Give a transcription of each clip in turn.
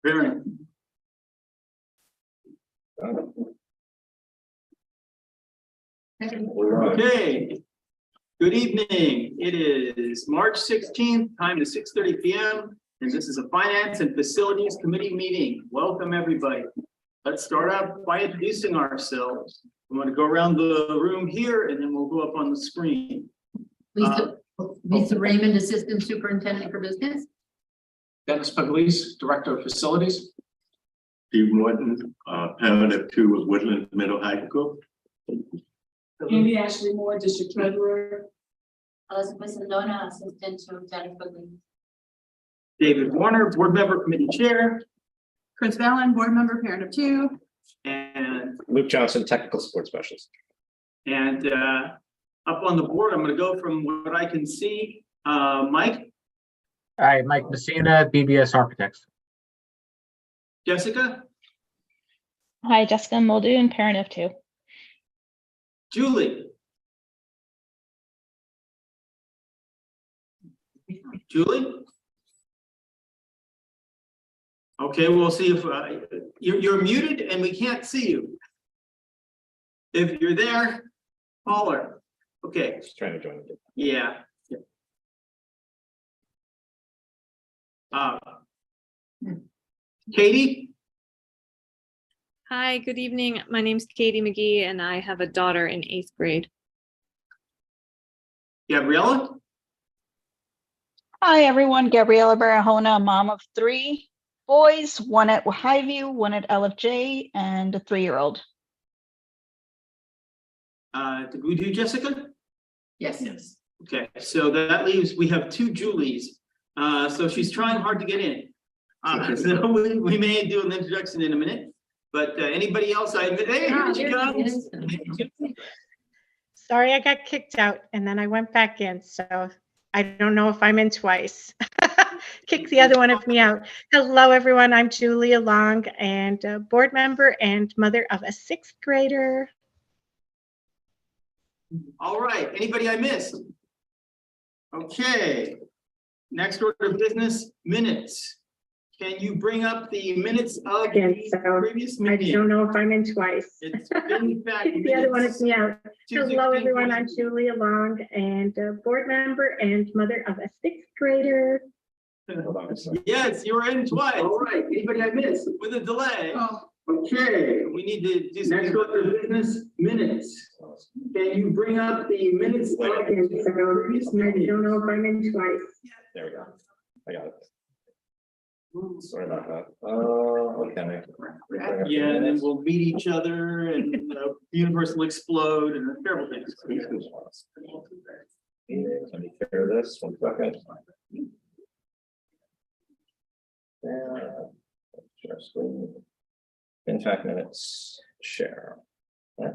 Okay. Good evening. It is March 16th, time to 6:30 p.m. and this is a Finance and Facilities Committee meeting. Welcome, everybody. Let's start out by introducing ourselves. I'm going to go around the room here and then we'll go up on the screen. Lisa Raymond, Assistant Superintendent for Business. Dennis Pugliese, Director of Facilities. Steve Morton, parent of two of Woodland Middle High School. Amy Ashley Moore, District Treasurer. Elizabeth Saldona, Assistant Superintendent for Business. David Warner, Board Member, Committee Chair. Chris Vallon, Board Member, parent of two. And Luke Johnson, Technical Support Specialist. up on the board, I'm going to go from what I can see. Mike, Hi, Mike Messina, BBS Architects. Jessica, Hi, Jessica Muldoon, parent of two. Julie. Julie? Okay, we'll see if you're muted and we can't see you. If you're there, holler. Okay, Just trying to join it. yeah. Katie, Hi, good evening. My name's Katie McGee and I have a daughter in 8th grade. Gabriella, Hi, everyone. Gabriela Barahona, mom of three boys, one at Highview, one at LFJ, and a 3-year-old. did we do Jessica? Yes. Okay, so that leaves, we have two Julies. So she's trying hard to get in. So we may do an introduction in a minute, but anybody else? Hey, here she comes. Sorry, I got kicked out and then I went back in, so I don't know if I'm in twice. Kick the other one of me out. Hello, everyone. I'm Julia Long and a board member and mother of a 6th grader. All right, anybody I missed? Okay, next order of business, minutes. Can you bring up the minutes of Again, the so previous I meeting? don't know if I'm in twice. It's in fact Kick the other one of me out. Hello, 2:16. everyone. I'm Julia Long and a board member and mother of a 6th grader. Hold on a second. Yes, you were in twice. All right, anybody I missed with a delay? Okay, we need to do some next order of business, minutes. Can you bring up the minutes of the previous I meeting? don't know if I'm in twice. There we go. I got it. Sorry about that. Okay. Yeah, and then we'll meet each other and the universe will explode and terrible things. Let me clear this 1 second. Share screen. In fact, minutes share. Right.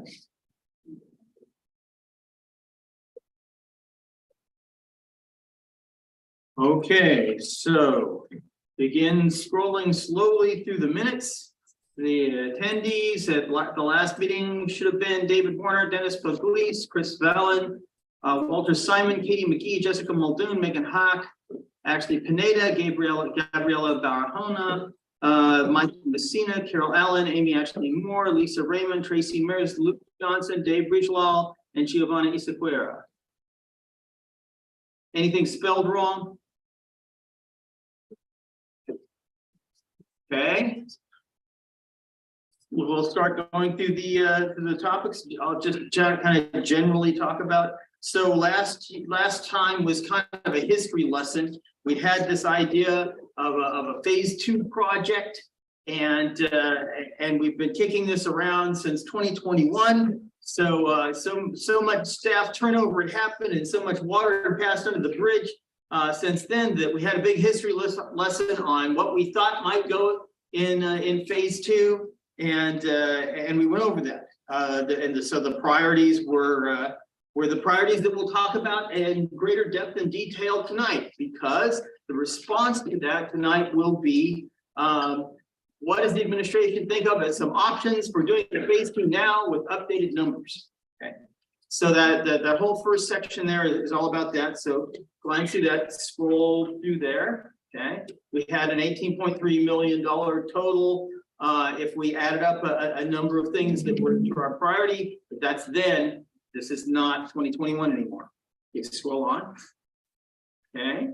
Okay, so begin scrolling slowly through the minutes. The attendees at the last meeting should have been David Warner, Dennis Pugliese, Chris Vallon, Walter Simon, Katie McGee, Jessica Muldoon, Megan Hawk, Ashley Pineda, Gabriela Barahona, Mike Messina, Carol Allen, Amy Ashley Moore, Lisa Raymond, Tracy Mears, Luke Johnson, Dave Bridgelaw, and Giovanna Isaquera. Anything spelled wrong? Okay. We'll start going through the topics. I'll just kind of generally talk about. So last time was kind of a history lesson. We had this idea of a phase 2 project, and we've been kicking this around since 2021. So so much staff turnover had happened, and so much water had passed under the bridge since then that we had a big history lesson on what we thought might go in phase 2, and we went over that. So the priorities were the priorities that we'll talk about in greater depth and detail tonight, because the response to that tonight will be what does the administration think of as some options for doing the phase 2 now with updated numbers? Okay, so that whole first section there is all about that. So glance through that, scroll through there. Okay, we had an $18.3 million total. If we added up a number of things that were our priority, but that's then, this is not 2021 anymore. You can scroll on. Okay.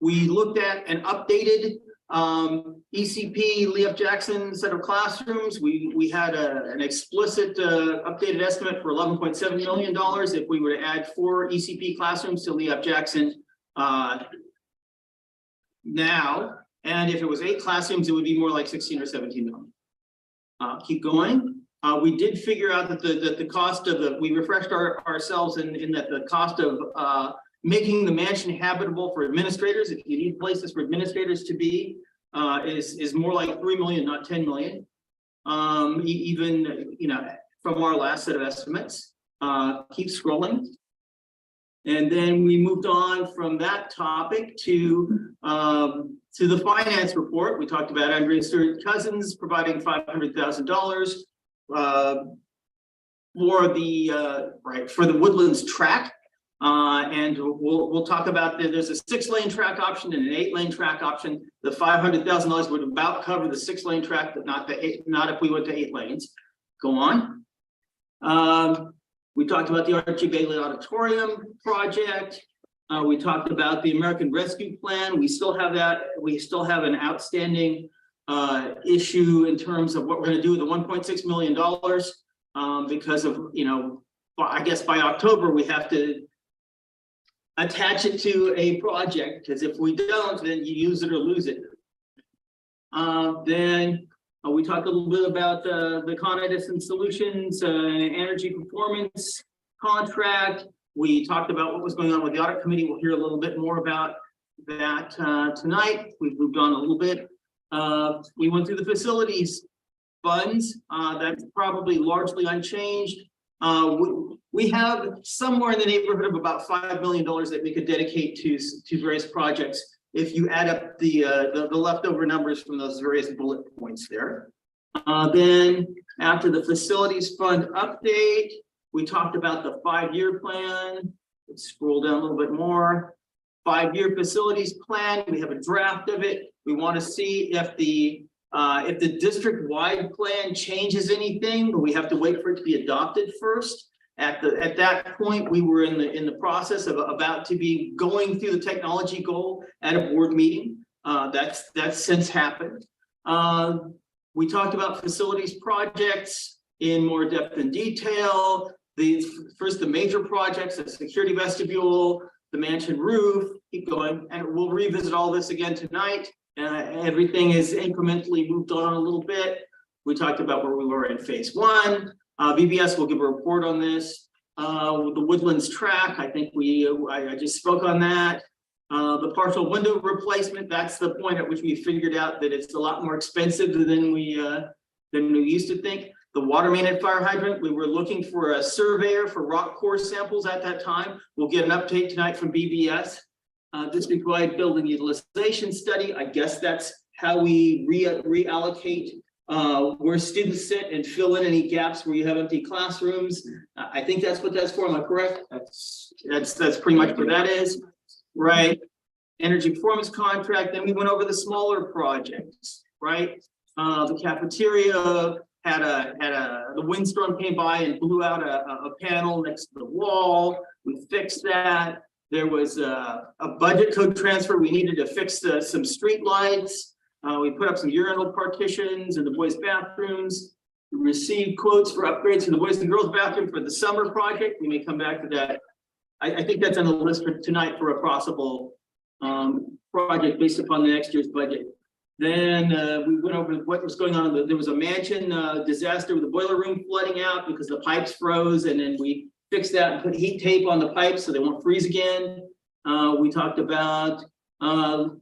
We looked at an updated ECP Lee F. Jackson set of classrooms. We had an explicit updated estimate for $11.7 million if we were to add 4 ECP classrooms to Lee F. Jackson now. And if it was 8 classrooms, it would be more like 16 or 17 million. Keep going. We did figure out that the cost of we refreshed ourselves in that the cost of making the mansion habitable for administrators, if you need places for administrators to be, is more like 3 million, not 10 million. Even, you know, from our last set of estimates. Keep scrolling. And then we moved on from that topic to the finance report. We talked about Andrea Stewart Cousins providing $500,000 for the Woodlands track. And we'll talk about there's a 6-lane track option and an 8-lane track option. The $500,000 would about cover the 6-lane track, but not if we went to 8 lanes. Go on. We talked about the Archie Bailey Auditorium project. We talked about the American Rescue Plan. We still have that. We still have an outstanding issue in terms of what we're going to do with the $1.6 million because of, you know, I guess by October we have to attach it to a project, because if we don't, then you use it or lose it. Then we talked a little bit about the Con Edison Solutions energy performance contract. We talked about what was going on with the audit committee. We'll hear a little bit more about that tonight. We've moved on a little bit. We went through the facilities funds. That's probably largely unchanged. We have somewhere in the neighborhood of about $5 million that we could dedicate to various projects if you add up the leftover numbers from those various bullet points there. Then after the facilities fund update, we talked about the 5-year plan. Let's scroll down a little bit more. 5-year facilities plan. We have a draft of it. We want to see if the district-wide plan changes anything, but we have to wait for it to be adopted first. At that point, we were in the process of about to be going through the technology goal at a board meeting. That's since happened. We talked about facilities projects in more depth and detail. First, the major projects, the security vestibule, the mansion roof. Keep going, and we'll revisit all this again tonight. Everything is incrementally moved on a little bit. We talked about where we were in phase 1. VBS will give a report on this. The Woodlands track, I think I just spoke on that. The partial window replacement, that's the point at which we figured out that it's a lot more expensive than we used to think. The water main and fire hydrant, we were looking for a surveyor for rock core samples at that time. We'll get an update tonight from BBS. District-wide building utilization study. I guess that's how we reallocate where students sit and fill in any gaps where you have empty classrooms. I think that's what that's for. Am I correct? That's pretty much what that is, right? Energy performance contract. Then we went over the smaller projects, right? The cafeteria had the windstorm came by and blew out a panel next to the wall. We fixed that. There was a budget code transfer. We needed to fix some street lights. We put up some urinal partitions in the boys' bathrooms. We received quotes for upgrades to the boys and girls bathroom for the summer project. We may come back to that. I think that's on the list for tonight for a possible project based upon the next year's budget. Then we went over what was going on. There was a mansion disaster with the boiler room flooding out because the pipes froze, and then we fixed that and put heat tape on the pipes so they won't freeze again. We talked about the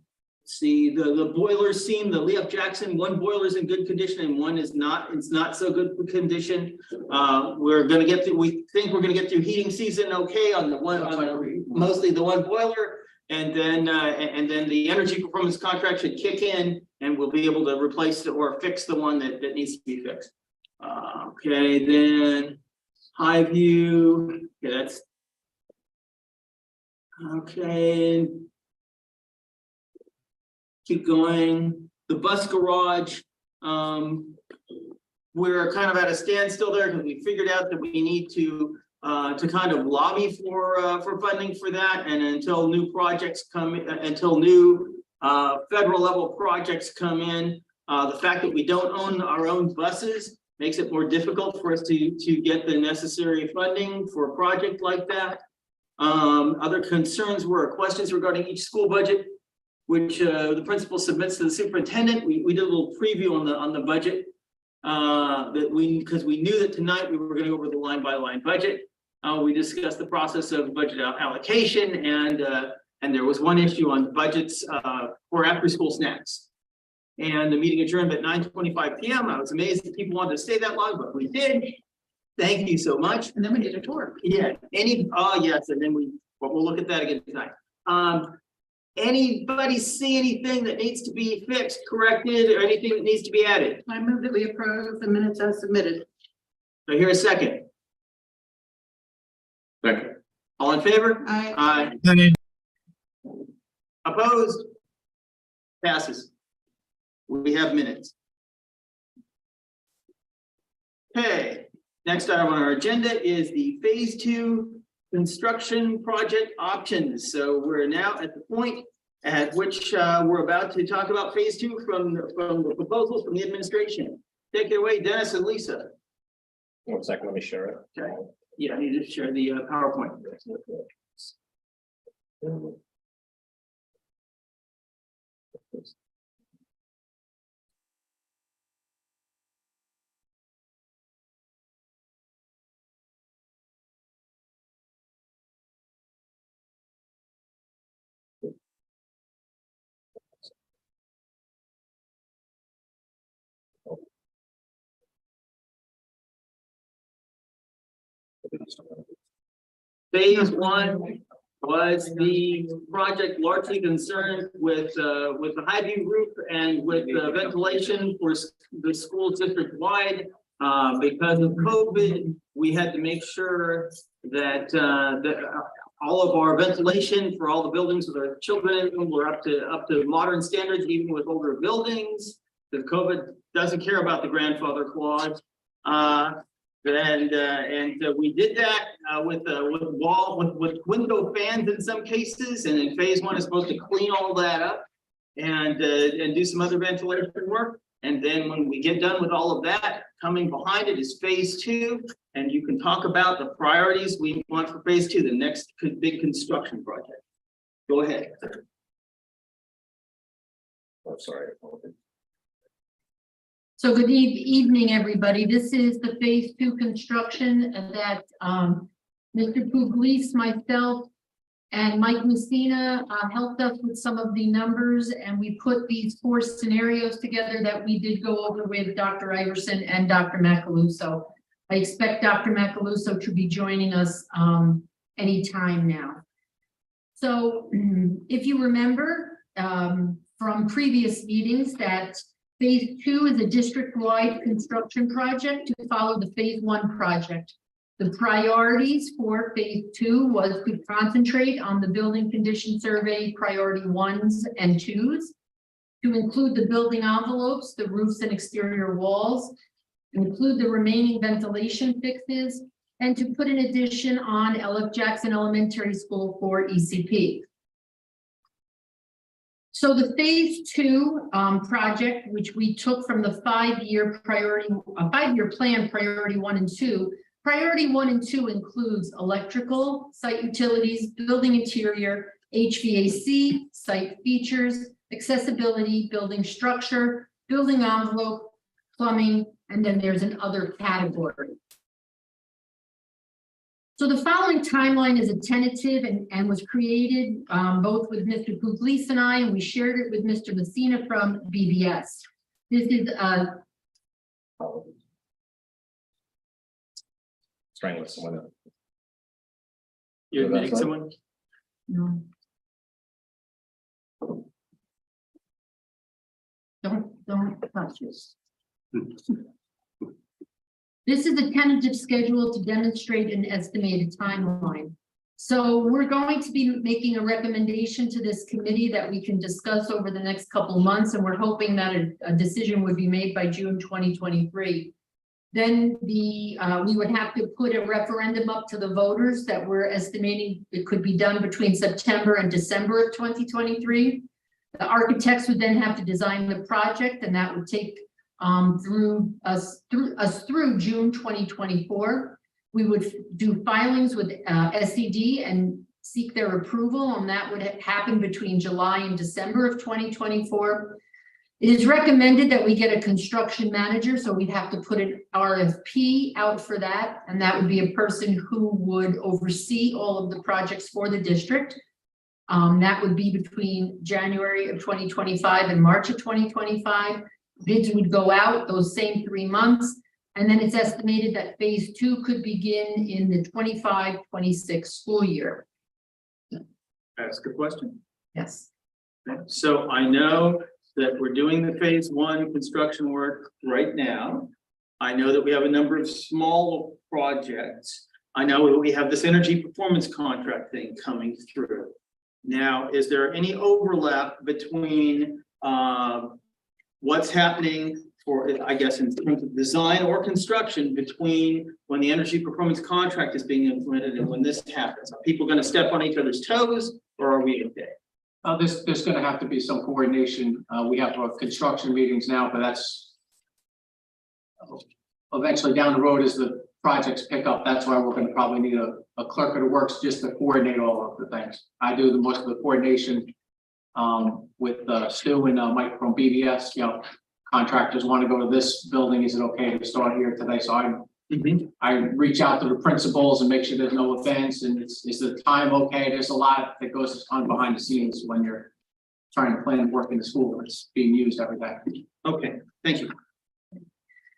boiler seam, the Lee F. Jackson, one boiler is in good condition and one is not. It's not so good condition. We're going to get through. We think we're going to get through heating season okay on the one, mostly the one boiler, and then the energy performance contract should kick in, and we'll be able to replace or fix the one that needs to be fixed. Okay, then Highview. Okay, that's okay. keep going. The bus garage, we're kind of at a standstill there because we figured out that we need to kind of lobby for funding for that. And until new projects come, until new federal level projects come in, the fact that we don't own our own buses makes it more difficult for us to get the necessary funding for a project like that. Other concerns were questions regarding each school budget, which the principal submits to the superintendent. We did a little preview on the budget because we knew that tonight we were going to go over the line by line budget. We discussed the process of budget allocation, and there was one issue on budgets for after school snacks. And the meeting adjourned at 9:25 p.m. I was amazed that people wanted to stay that long, but we did. Thank you so much. And then we did a tour. Yeah, yes, and then we'll look at that again tonight. Anybody see anything that needs to be fixed, corrected, or anything that needs to be added? I move that we approve the minutes as submitted. Do I hear a second? Second. All in favor? I Aye. Opposed? Passes. We have minutes. Okay, next item on our agenda is the phase 2 construction project options. So we're now at the point at which we're about to talk about phase 2 from the proposals from the administration. Take it away, Dennis and Lisa. 1 second, let me share it. Okay. Yeah, I need to share the PowerPoint. Phase 1 was the project largely concerned with the high view roof and with ventilation for the school district wide. Because of COVID, we had to make sure that all of our ventilation for all the buildings with our children in them were up to modern standards, even with older buildings. Because COVID doesn't care about the grandfather clause. And we did that with window fans in some cases, and then phase 1 is supposed to clean all that up and do some other ventilation work. And then when we get done with all of that, coming behind it is phase 2, and you can talk about the priorities we want for phase 2, the next big construction project. Go ahead. I'm sorry. So good evening, everybody. This is the phase 2 construction that Mr. Pugliese, myself, and Mike Messina helped us with some of the numbers, and we put these 4 scenarios together that we did go over with Dr. Iverson and Dr. Macaluso. I expect Dr. Macaluso to be joining us anytime now. So if you remember from previous meetings that phase 2 is a district-wide construction project to follow the phase 1 project. The priorities for phase 2 was to concentrate on the building condition survey priority 1s and 2s, to include the building envelopes, the roofs and exterior walls, include the remaining ventilation fixes, and to put an addition on L.F. Jackson Elementary School for ECP. So the phase 2 project, which we took from the 5-year plan priority 1 and 2. Priority 1 and 2 includes electrical, site utilities, building interior, HVAC, site features, accessibility, building structure, building envelope, plumbing, and then there's an other category. So the following timeline is a tentative and was created both with Mr. Pugliese and I, and we shared it with Mr. Messina from BBS. This is Strangling someone else. You're So that's admitting someone? no. Don't touch this. This is a tentative schedule to demonstrate an estimated timeline. So we're going to be making a recommendation to this committee that we can discuss over the next couple of months, and we're hoping that a decision would be made by June 2023. Then we would have to put a referendum up to the voters that we're estimating it could be done between September and December of 2023. The architects would then have to design the project, and that would take through June 2024. We would do filings with SED and seek their approval, and that would happen between July and December of 2024. It is recommended that we get a construction manager, so we'd have to put an RFP out for that, and that would be a person who would oversee all of the projects for the district. That would be between January of 2025 and March of 2025. Bids would go out those same 3 months. And then it's estimated that phase 2 could begin in the 25-26 school year. Ask a question. Yes. So I know that we're doing the phase 1 construction work right now. I know that we have a number of small projects. I know that we have this energy performance contract thing coming through. Now, is there any overlap between what's happening for, I guess, in terms of design or construction between when the energy performance contract is being implemented and when this happens? Are people going to step on each other's toes, or are we okay? There's going to have to be some coordination. We have construction meetings now, but that's eventually down the road as the projects pick up. That's why we're going to probably need a clerk of the works just to coordinate all of the things. I do the most of the coordination with Stu and Mike from BBS. You know, contractors want to go to this building. Is it okay to start here today? So I reach out to the principals and make sure there's no offense, and is the time okay? There's a lot that goes on behind the scenes when you're trying to plan work in the school that's being used every day. Okay, thank you.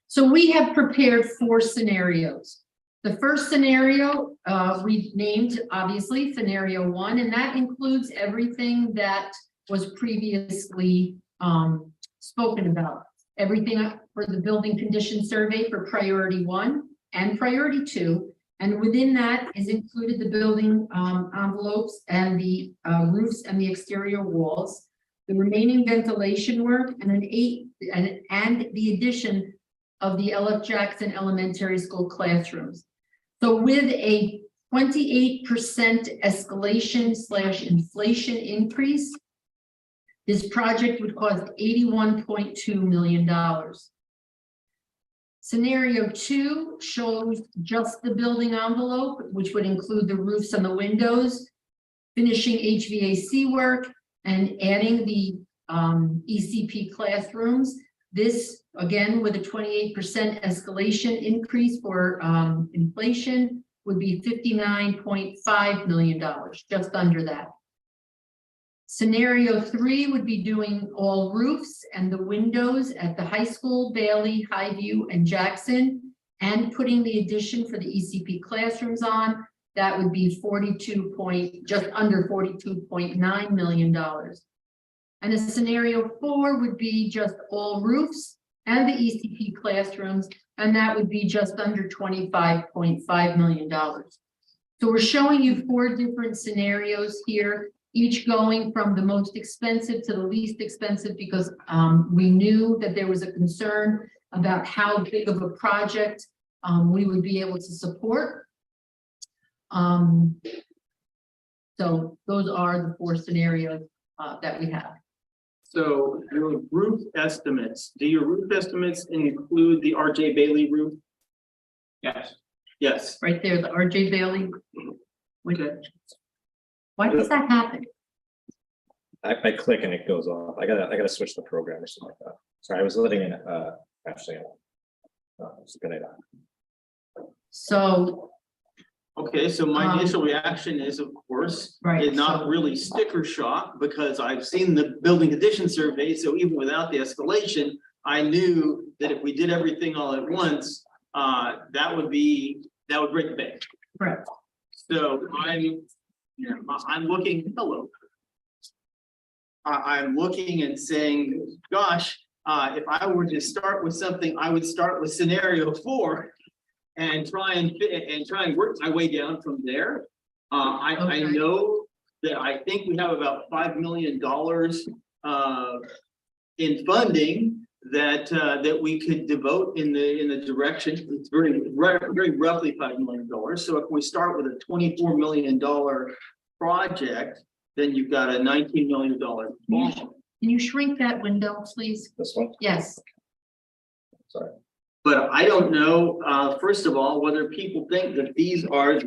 So we have prepared 4 scenarios. The first scenario we named, obviously, scenario 1, and that includes everything that was previously spoken about. Everything for the building condition survey for priority 1 and priority 2. And within that is included the building envelopes and the roofs and the exterior walls, the remaining ventilation work, and the addition of the L.F. Jackson Elementary School classrooms. So with a 28% escalation/inflation increase, this project would cost $81.2 million. Scenario 2 shows just the building envelope, which would include the roofs and the windows, finishing HVAC work, and adding the ECP classrooms. This, again, with a 28% escalation increase for inflation, would be $59.5 million, just under that. Scenario 3 would be doing all roofs and the windows at the high school, Bailey, Highview, and Jackson, and putting the addition for the ECP classrooms on. That would be just under $42.9 million. And a scenario 4 would be just all roofs and the ECP classrooms, and that would be just under $25.5 million. So we're showing you 4 different scenarios here, each going from the most expensive to the least expensive, because we knew that there was a concern about how big of a project we would be able to support. So those are the 4 scenarios that we have. So your roof estimates, do your roof estimates include the RJ Bailey roof? Yes. Yes. Right there, the RJ Bailey. Why does that happen? I click and it goes off. I gotta switch the program or something like that. Sorry, I was letting in actually. It's a good idea. So, Okay, so my initial reaction is, of course, right, not really sticker shock, because I've seen the building condition survey. So even without the escalation, I knew that if we did everything all at once, that would break the bank. correct. So I'm looking, hello. I'm looking and saying, gosh, if I were to start with something, I would start with scenario 4 and try and work my way down from there. I Okay. know that I think we have about $5 million in funding that we could devote in the direction. It's very roughly $5 million. So if we start with a $24 million project, then you've got a $19 million bond. Can you shrink that window, please? This one, Yes. sorry. But I don't know, first of all, whether people think that these are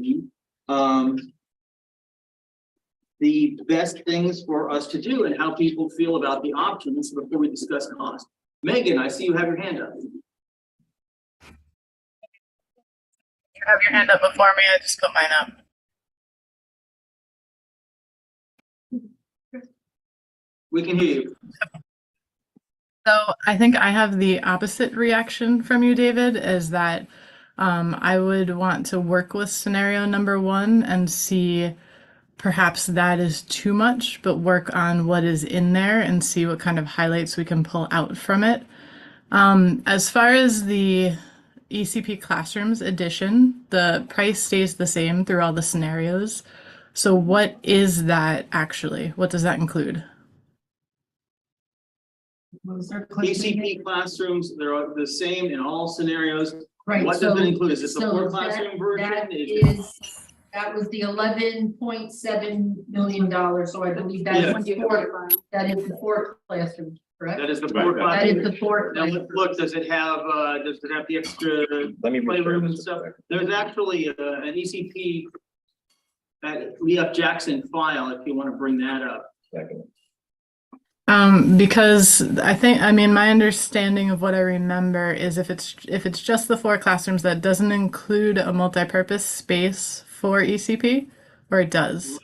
the best things for us to do and how people feel about the options before we discuss cost. Megan, I see you have your hand up. You have your hand up before me. I just put mine up. We can hear you. So I think I have the opposite reaction from you, David, is that I would want to work with scenario number one and see perhaps that is too much, but work on what is in there and see what kind of highlights we can pull out from it. As far as the ECP classrooms edition, the price stays the same through all the scenarios. So what is that actually? What does that include? ECP classrooms, they're the same in all scenarios. Right. What so- does it include? Is this a so four that- classroom version? That was the $11.7 million. So I believe that Yeah. is the four classrooms, correct? That is the Right, four right. That is classrooms. the four. Now, look, does it have the extra Let me playroom and rephrase stuff? this. There's actually an ECP Leah Jackson file if you want to bring that up. Because I mean, my understanding of what I remember is if it's just the four classrooms, that doesn't include a multi-purpose space for ECP, or it does.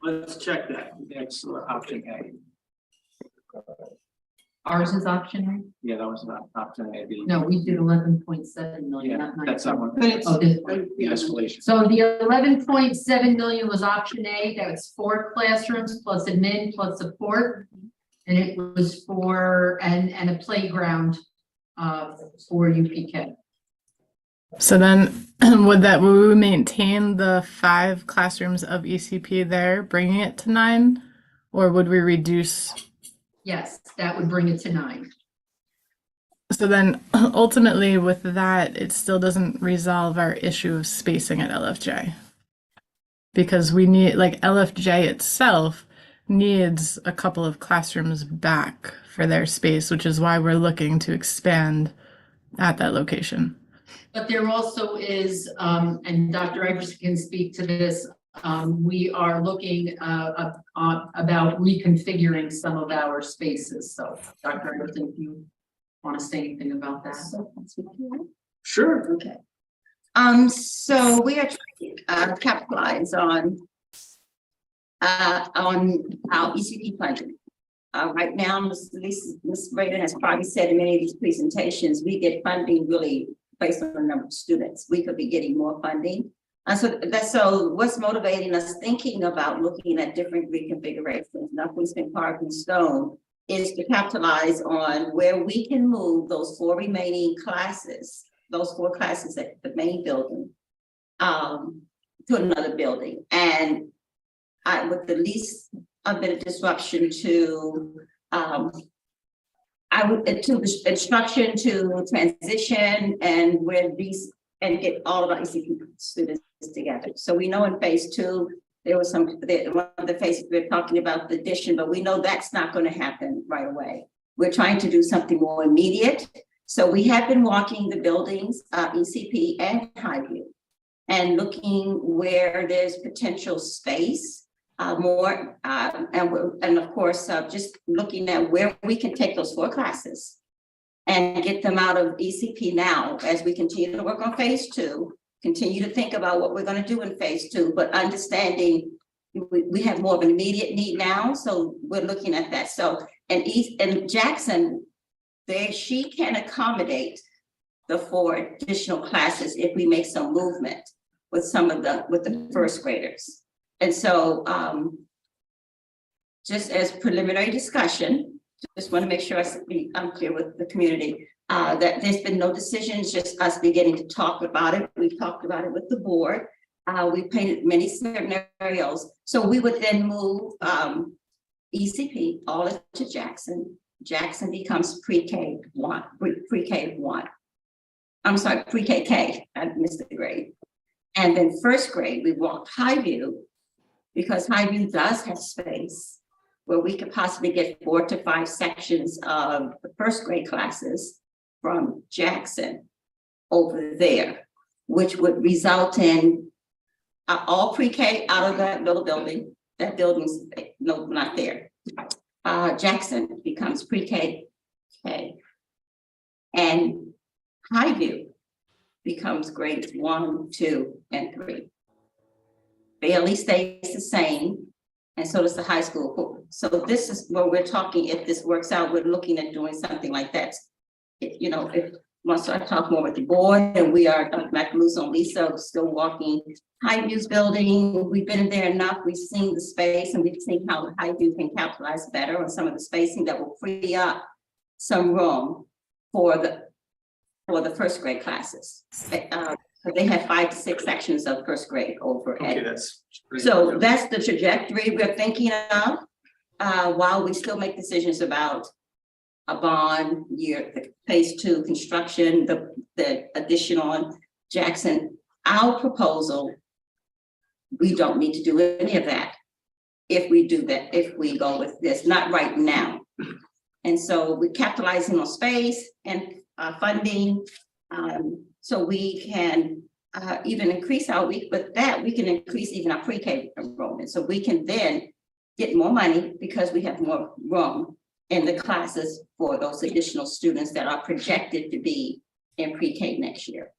Let's check that. That's option A. Ours is option Yeah, that was not option A. A. No, we did 11.7 million. Yeah, not that's that one. Oh, this one. The escalation. So the 11.7 million was option A. That's four classrooms plus admin plus support. And it was for, and a playground for UPK. So then, would we maintain the 5 classrooms of ECP there, bringing it to 9, or would we reduce? Yes, that would bring it to 9. So then, ultimately, with that, it still doesn't resolve our issue of spacing at LFJ, because we need, like, LFJ itself needs a couple of classrooms back for their space, which is why we're looking to expand at that location. But there also is, and Dr. Iverson can speak to this, we are looking about reconfiguring some of our spaces. So Dr. Iverson, if you want to say anything about that. Sure. Okay. So we are trying to capitalize on our ECP funding. Right now, Ms. Braden has probably said in many of these presentations, we get funding really based on the number of students. We could be getting more funding. So what's motivating us thinking about looking at different reconfigurations, nothing's been carved in stone, is to capitalize on where we can move those 4 remaining classes, those 4 classes at the main building, to another building. And with the least a bit of disruption to the instruction, to transition, and where these and get all of our ECP students together. So we know in phase 2 there was one of the phases we're talking about the addition, but we know that's not going to happen right away. We're trying to do something more immediate. So we have been walking the buildings, ECP and Highview, and looking where there's potential space. And of course, just looking at where we can take those 4 classes and get them out of ECP now as we continue to work on phase 2, continue to think about what we're going to do in phase 2, but understanding we have more of an immediate need now. So we're looking at that. So, and Jackson, she can accommodate the 4 additional classes if we make some movement with the first graders. And so just as preliminary discussion, just want to make sure I'm clear with the community that there's been no decisions, just us beginning to talk about it. We've talked about it with the board. We painted many scenarios. So we would then move ECP all into Jackson. Jackson becomes pre-K one, pre-K one. I'm sorry, pre-KK, I missed the grade. And then first grade, we walked Highview because Highview does have space where we could possibly get 4 to 5 sections of the first grade classes from Jackson over there, which would result in all pre-K out of that little building. That building's no, not there. Jackson becomes pre-K, and Highview becomes grades 1, 2, and 3. Bailey stays the same, and so does the high school. So this is where we're talking. If this works out, we're looking at doing something like that. If once I talk more with the board, and we are Dr. Macaluso and Lisa still walking Highview's building. We've been there enough. We've seen the space, and we've seen how Highview can capitalize better on some of the spacing that will free up some room for the first grade classes. So they have 5 to 6 sections of first grade over Okay, at. that's. So that's the trajectory we're thinking of, while we still make decisions about a bond year, the phase 2 construction, the addition on Jackson. Our proposal, we don't need to do any of that. If we do that, if we go with this, not right now. And so we're capitalizing on space and funding, so we can even increase our week, but that we can increase even our pre-K enrollment. So we can then get more money because we have more room in the classes for those additional students that are projected to be in pre-K next year.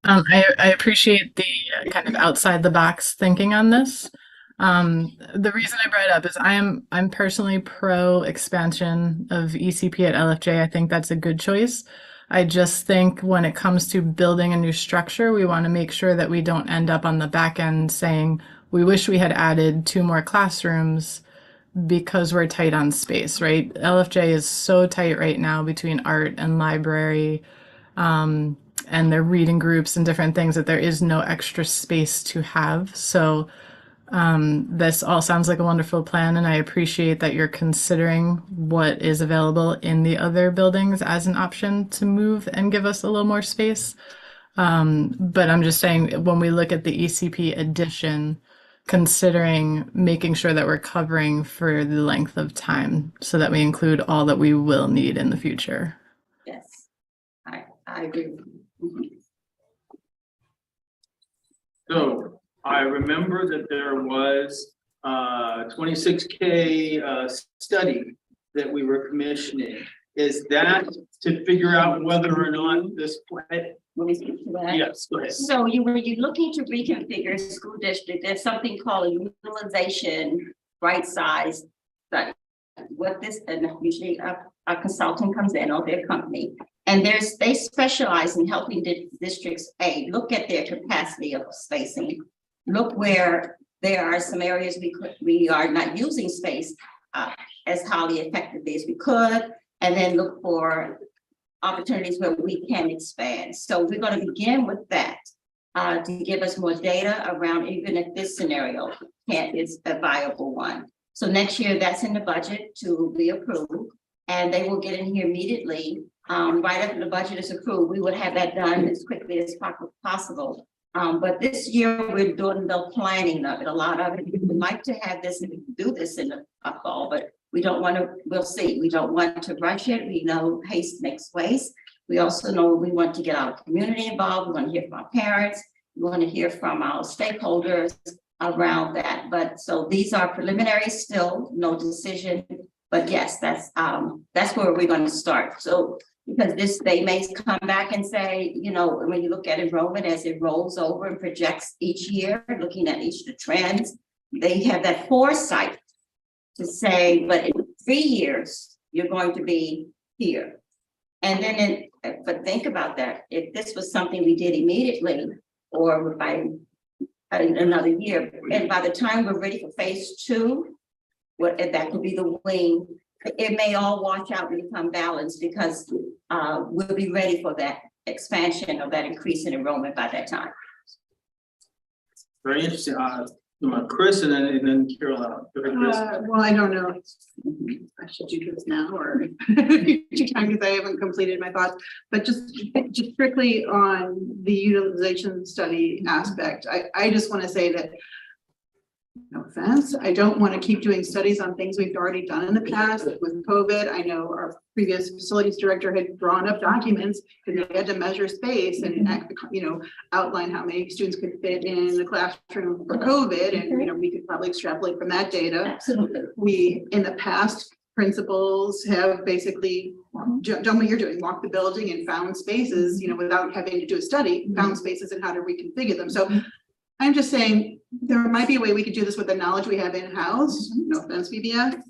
I appreciate the kind of outside the box thinking on this. The reason I brought it up is I'm personally pro expansion of ECP at LFJ. I think that's a good choice. I just think when it comes to building a new structure, we want to make sure that we don't end up on the back end saying, we wish we had added 2 more classrooms because we're tight on space, right? LFJ is so tight right now between art and library, and their reading groups and different things that there is no extra space to have. So this all sounds like a wonderful plan, and I appreciate that you're considering what is available in the other buildings as an option to move and give us a little more space. But I'm just saying, when we look at the ECP addition, considering making sure that we're covering for the length of time so that we include all that we will need in the future. Yes, I agree. So I remember that there was 26K study that we were commissioning. Is that to figure out whether or not this plan? Let me speak to that. Yes, go ahead. So when you're looking to reconfigure school district, there's something called a utilization right size study. What this, and usually a consultant comes in or their company, and they specialize in helping districts look at their capacity of spacing, look where there are some areas we are not using space as highly effectively as we could, and then look for opportunities where we can expand. So we're going to begin with that to give us more data around even if this scenario is a viable one. So next year, that's in the budget to be approved, and they will get in here immediately. Right after the budget is approved, we would have that done as quickly as possible. But this year, we're doing the planning of it, a lot of it. We would like to have this, and do this in the fall, but we don't want to, we'll see. We don't want to rush it. We know haste makes waste. We also know we want to get our community involved. We want to hear from our parents. We want to hear from our stakeholders around that. But so these are preliminary still, no decision. But yes, that's where we're going to start. So because they may come back and say, when you look at enrollment as it rolls over and projects each year, looking at each of the trends, they have that foresight to say, but in 3 years, you're going to be here. And then, but think about that. If this was something we did immediately, or by another year, and by the time we're ready for phase 2, that could be the wing. It may all wash out and become balanced because we'll be ready for that expansion of that increase in enrollment by that time. Very interesting. Chris and then Carol out. Well, I don't know. I should do this now or future time because I haven't completed my thoughts. But just strictly on the utilization study aspect, I just want to say that, no offense, I don't want to keep doing studies on things we've already done in the past with COVID. I know our previous facilities director had drawn up documents because they had to measure space and, outline how many students could fit in the classroom for COVID. And, we could probably extrapolate from that data. Absolutely. We, in the past, principals have basically done what you're doing, walked the building and found spaces, without having to do a study, found spaces and how to reconfigure them. So I'm just saying there might be a way we could do this with the knowledge we have in-house. No offense, VBS.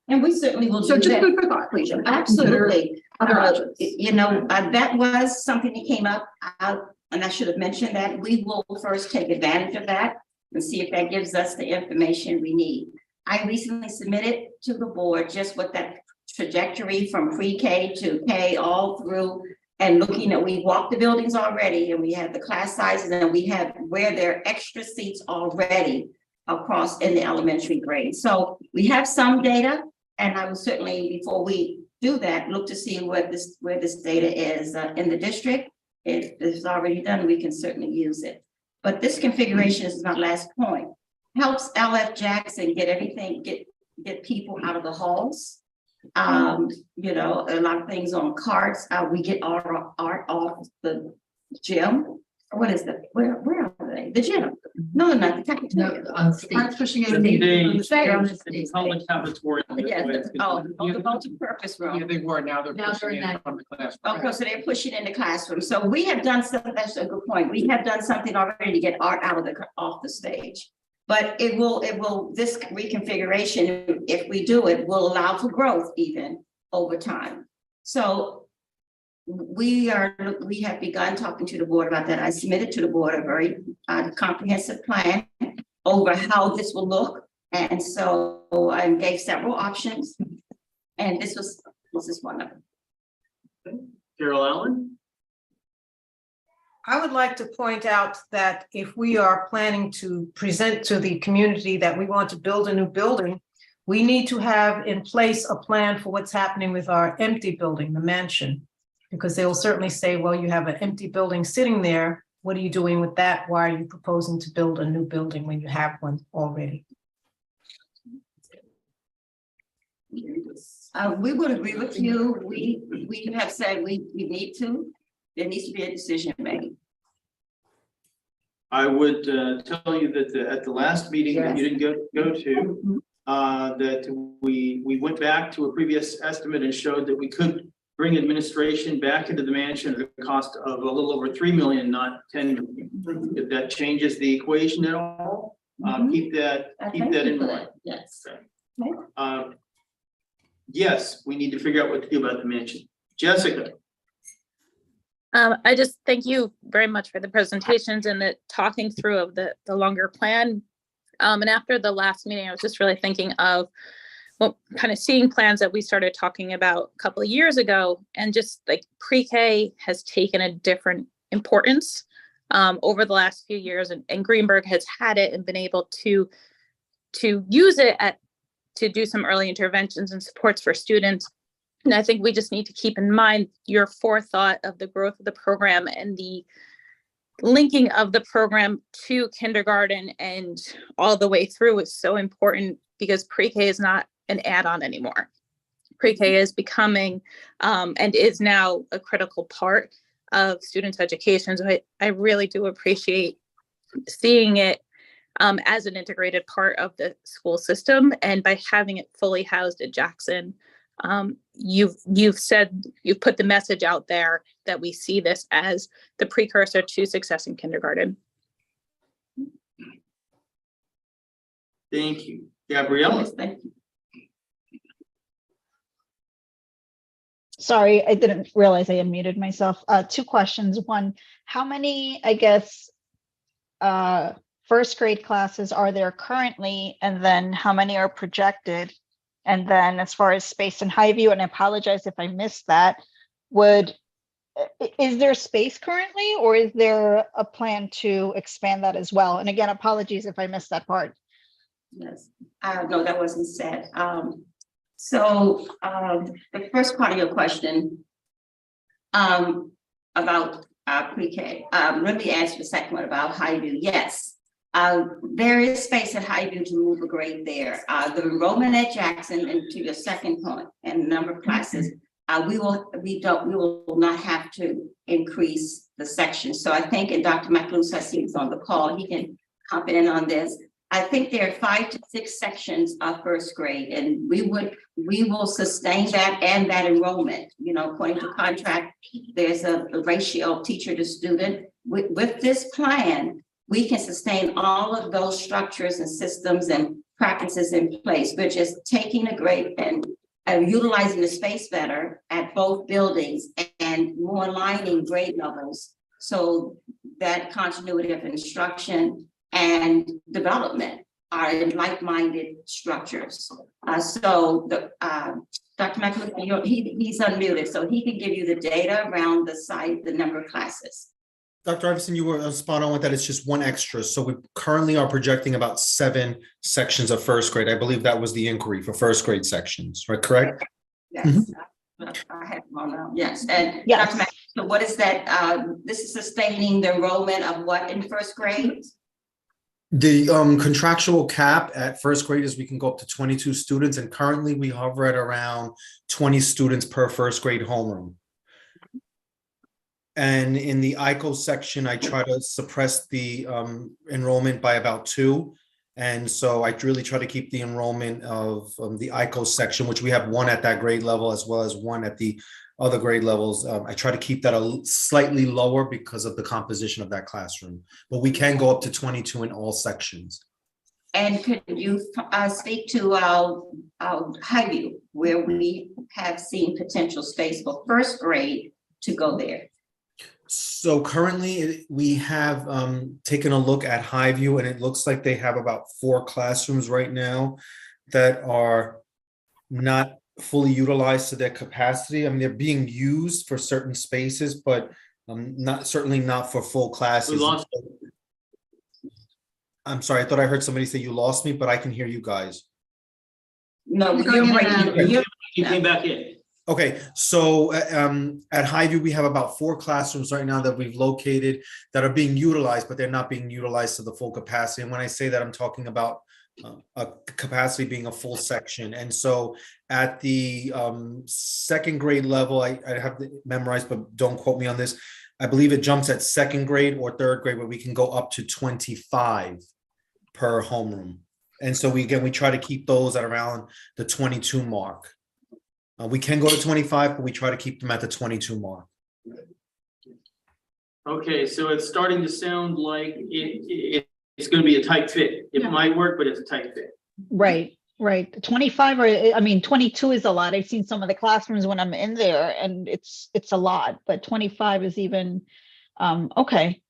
And we certainly will So do just that. food for thought, please. Absolutely. Other options. That was something that came up, and I should have mentioned that. We will first take advantage of that and see if that gives us the information we need. I recently submitted to the board just what that trajectory from pre-K to K all through, and looking at, we walked the buildings already and we have the class sizes and we have where there are extra seats already across in the elementary grade. So we have some data, and I will certainly, before we do that, look to see where this data is in the district. If it's already done, we can certainly use it. But this configuration is my last point. Helps LF Jackson get people out of the halls. A lot of things on carts. We get our art off the gym. What is the where are they? The gym. No, they're not the cafeteria. Arts pushing in. The public cafeteria. Yes, the multi-purpose room. Yeah, they were, now they're Now pushing they're it from the classroom. Okay, so they're pushing in the classroom. So we have done something, that's a good point. We have done something already to get art off the stage. But this reconfiguration, if we do it, will allow for growth even over time. So we have begun talking to the board about that. I submitted to the board a very comprehensive plan over how this will look. And so I gave several options. And this is one of them. Carol Allen? I would like to point out that if we are planning to present to the community that we want to build a new building, we need to have in place a plan for what's happening with our empty building, the mansion. Because they will certainly say, well, you have an empty building sitting there. What are you doing with that? Why are you proposing to build a new building when you have one already? We would agree with you. We have said we need to. There needs to be a decision made. I would tell you that at the last meeting that you didn't go to, that we went back to a previous estimate and showed that we could bring administration back into the mansion at a cost of a little over 3 million, not 10 million. If that changes the equation at all, keep that in mind. Yes. Yes, we need to figure out what to do about the mansion. Jessica. I just thank you very much for the presentations and the talking through of the longer plan. And after the last meeting, I was just really thinking of kind of seeing plans that we started talking about a couple of years ago, and just like pre-K has taken a different importance over the last few years, and Greenburgh has had it and been able to use it to do some early interventions and supports for students. And I think we just need to keep in mind your forethought of the growth of the program and the linking of the program to kindergarten and all the way through is so important, because pre-K is not an add-on anymore. Pre-K is becoming and is now a critical part of students' education. So I really do appreciate seeing it as an integrated part of the school system, and by having it fully housed at Jackson, you've put the message out there that we see this as the precursor to success in kindergarten. Thank you. Gabriella. Yes, thank you. Sorry, I didn't realize I unmuted myself. 2 questions. One, how many, first grade classes are there currently? And then how many are projected? And then as far as space in Highview, and I apologize if I missed that, would is there space currently, or is there a plan to expand that as well? And again, apologies if I missed that part. Yes, no, that wasn't said. So the first part of your question about pre-K, let me answer the second one about Highview. Yes, there is space at Highview to move a grade there. The enrollment at Jackson, and to your second point, and number of classes, we will not have to increase the section. So I think, and Dr. McLuce, I see he's on the call, he can hop in on this. I think there are 5 to 6 sections of first grade, and we will sustain that and that enrollment. You know, according to contract, there's a ratio of teacher to student. With this plan, we can sustain all of those structures and systems and practices in place. We're just taking a grade and utilizing the space better at both buildings and more aligning grade levels, so that continuity of instruction and development are in like-minded structures. So the Dr. McLuhan, he's unmuted, so he can give you the data around the site, the number of classes. Dr. Iverson, you were spot on with that. It's just one extra. So we currently are projecting about 7 sections of first grade. I believe that was the inquiry for first grade sections, right? Correct? Yes. I have one now. Yes. And yes. Dr. McLuhan, so what is that? This is sustaining the enrollment of what in first grade? The contractual cap at first grade is we can go up to 22 students, and currently we hover at around 20 students per first grade homeroom. And in the ICO section, I try to suppress the enrollment by about 2. And so I really try to keep the enrollment of the ICO section, which we have 1 at that grade level as well as 1 at the other grade levels. I try to keep that slightly lower because of the composition of that classroom, but we can go up to 22 in all sections. And could you speak to our Highview, where we have seen potential space for first grade to go there? So currently we have taken a look at Highview, and it looks like they have about 4 classrooms right now that are not fully utilized to their capacity. I mean, they're being used for certain spaces, but certainly not for full classes. I'm sorry, I thought I heard somebody say you lost me, but I can hear you guys. No, you came back in. Okay, so at Highview, we have about 4 classrooms right now that we've located that are being utilized, but they're not being utilized to the full capacity. And when I say that, I'm talking about a capacity being a full section. And so at the second grade level, I have to memorize, but don't quote me on this. I believe it jumps at second grade or third grade where we can go up to 25 per homeroom. And so we try to keep those at around the 22 mark. We can go to 25, but we try to keep them at the 22 mark. Okay, so it's starting to sound like it's going to be a tight fit. It might work, but it's a tight fit. Right. 25 or I mean 22 is a lot. I've seen some of the classrooms when I'm in there, and it's a lot, but 25 is even okay.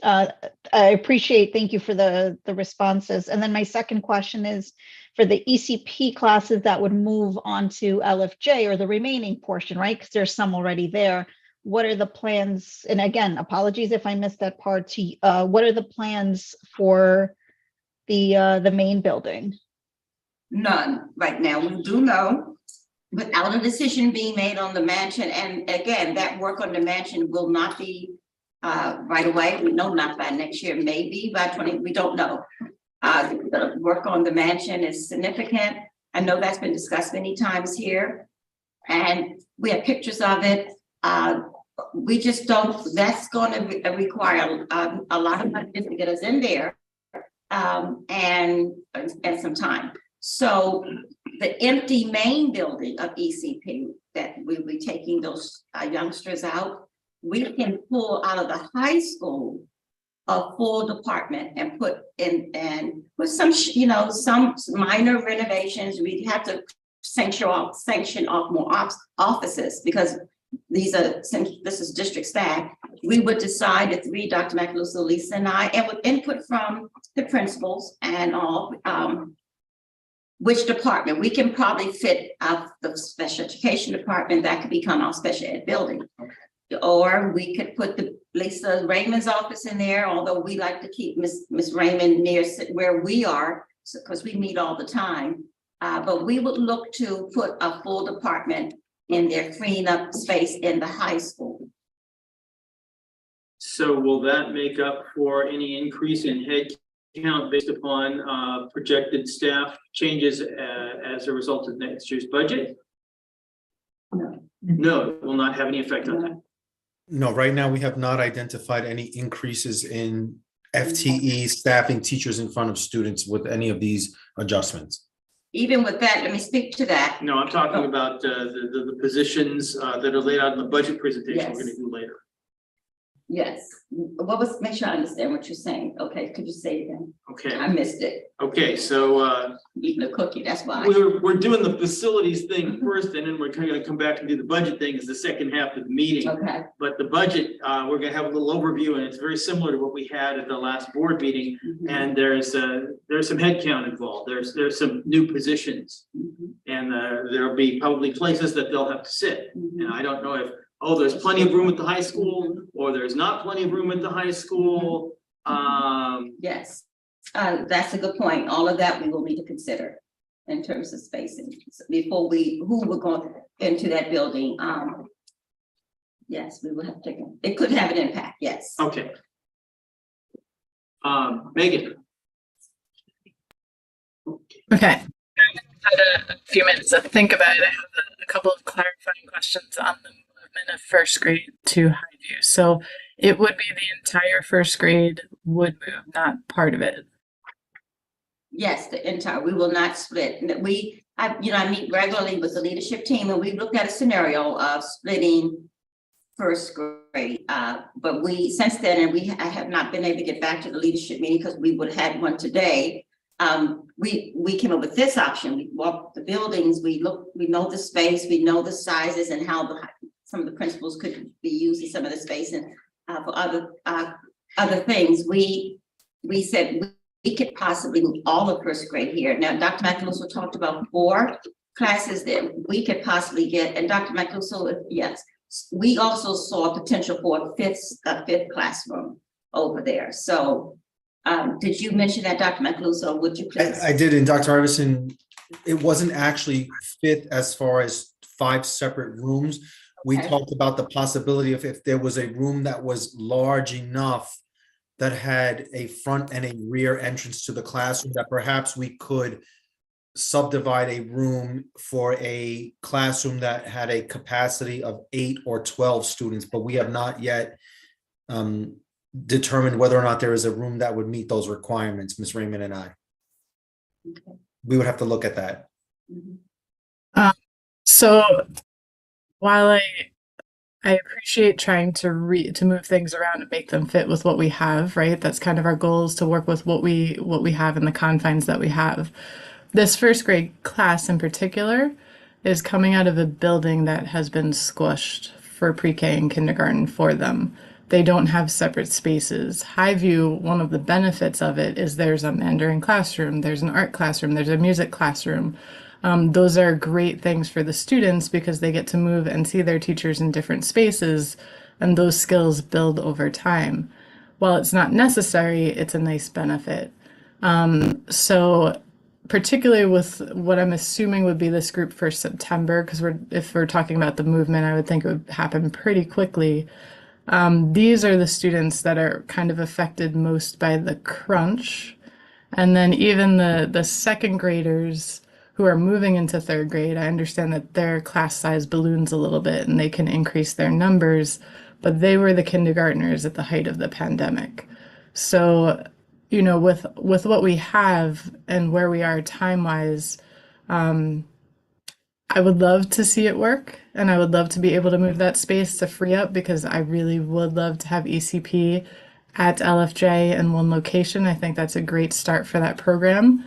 I appreciate, thank you for the responses. And then my second question is for the ECP classes that would move on to LFJ, or the remaining portion, right? Because there's some already there. What are the plans? And again, apologies if I missed that part. What are the plans for the main building? None right now. We do know, without a decision being made on the mansion, and again, that work on the mansion will not be right away. We know not by next year, maybe by 20, we don't know. The work on the mansion is significant. I know that's been discussed many times here, and we have pictures of it. We just don't, that's going to require a lot of money to get us in there, and some time. So the empty main building of ECP that we'll be taking those youngsters out, we can pull out of the high school a full department and put in, and with some, some minor renovations. We have to sanction off more offices, because this is district staff. We would decide, the 3, Dr. McLuhan, Lisa, and I, and with input from the principals and all, which department we can probably fit out the special education department that could become our special ed building. Or we could put the Lisa Raymond's office in there, although we like to keep Miss Raymond near where we are, because we meet all the time. But we would look to put a full department in their freeing up space in the high school. So will that make up for any increase in head count based upon projected staff changes as a result of next year's budget? No. No, it will not have any effect on that. No, right now we have not identified any increases in FTE staffing teachers in front of students with any of these adjustments. Even with that, let me speak to that. No, I'm talking about the positions that are laid out in the budget presentation we're Yes. gonna do later. Yes. Make sure I understand what you're saying. Okay, could you say it again? Okay, I missed it. okay, so Eating a cookie, that's why. we're doing the facilities thing first, and then we're kind of gonna come back and do the budget thing as the second half of the meeting. Okay. But the budget, we're gonna have a little overview, and it's very similar to what we had at the last board meeting. Mhm. And there's some headcount involved. There's some new positions. Mhm. And there'll be probably places that they'll have to sit. Mhm. And I don't know if, oh, there's plenty of room at the high school, or there's not plenty of room at the high school. Yes, that's a good point. All of that we will need to consider in terms of spacing before who we're going into that building. Yes, we will have to, it could have an impact, yes. Okay. Megan. Okay. I had a few minutes to think about it. I have a couple of clarifying questions on the movement of first grade to Highview. So it would be the entire first grade would move, not part of it. Yes, the entire, we will not split. I meet regularly with the leadership team, and we looked at a scenario of splitting first grade. But since then, and I have not been able to get back to the leadership meeting because we would have had one today. We came up with this option. We walked the buildings, we know the space, we know the sizes and how some of the principals could be using some of the space and for other things. We said we could possibly move all of first grade here. Now, Dr. Macaluso talked about 4 classes that we could possibly get, and Dr. Macaluso, yes, we also saw potential for a fifth classroom over there. So did you mention that, Dr. Macaluso? Would you please? I did, and Dr. Iverson, it wasn't actually fit as far as 5 separate rooms. We Okay. talked about the possibility of if there was a room that was large enough that had a front and a rear entrance to the classroom, that perhaps we could subdivide a room for a classroom that had a capacity of 8 or 12 students, but we have not yet determined whether or not there is a room that would meet those requirements, Ms. Raymond and I. Okay. We would have to look at that. Mhm. So while I appreciate trying to move things around and make them fit with what we have, right? That's kind of our goal, is to work with what we have in the confines that we have. This first grade class in particular is coming out of a building that has been squished for pre-K and kindergarten for them. They don't have separate spaces. Highview, one of the benefits of it is there's a Mandarin classroom, there's an art classroom, there's a music classroom. Those are great things for the students because they get to move and see their teachers in different spaces, and those skills build over time. While it's not necessary, it's a nice benefit. So particularly with what I'm assuming would be this group for September, because if we're talking about the movement, I would think it would happen pretty quickly. These are the students that are kind of affected most by the crunch. And then even the second graders who are moving into third grade, I understand that their class size balloons a little bit and they can increase their numbers, but they were the kindergartners at the height of the pandemic. So, you know, with what we have and where we are time-wise, I would love to see it work, and I would love to be able to move that space to free up, because I really would love to have ECP at LFJ in one location. I think that's a great start for that program.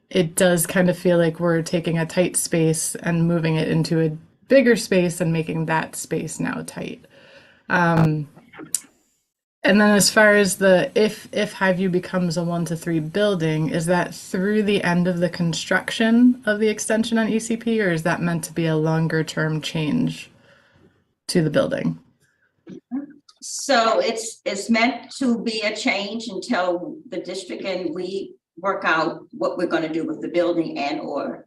It does kind of feel like we're taking a tight space and moving it into a bigger space and making that space now tight. And then as far as if Highview becomes a 1 to 3 building, is that through the end of the construction of the extension on ECP, or is that meant to be a longer term change? to the building? So it's meant to be a change until the district and we work out what we're gonna do with the building and or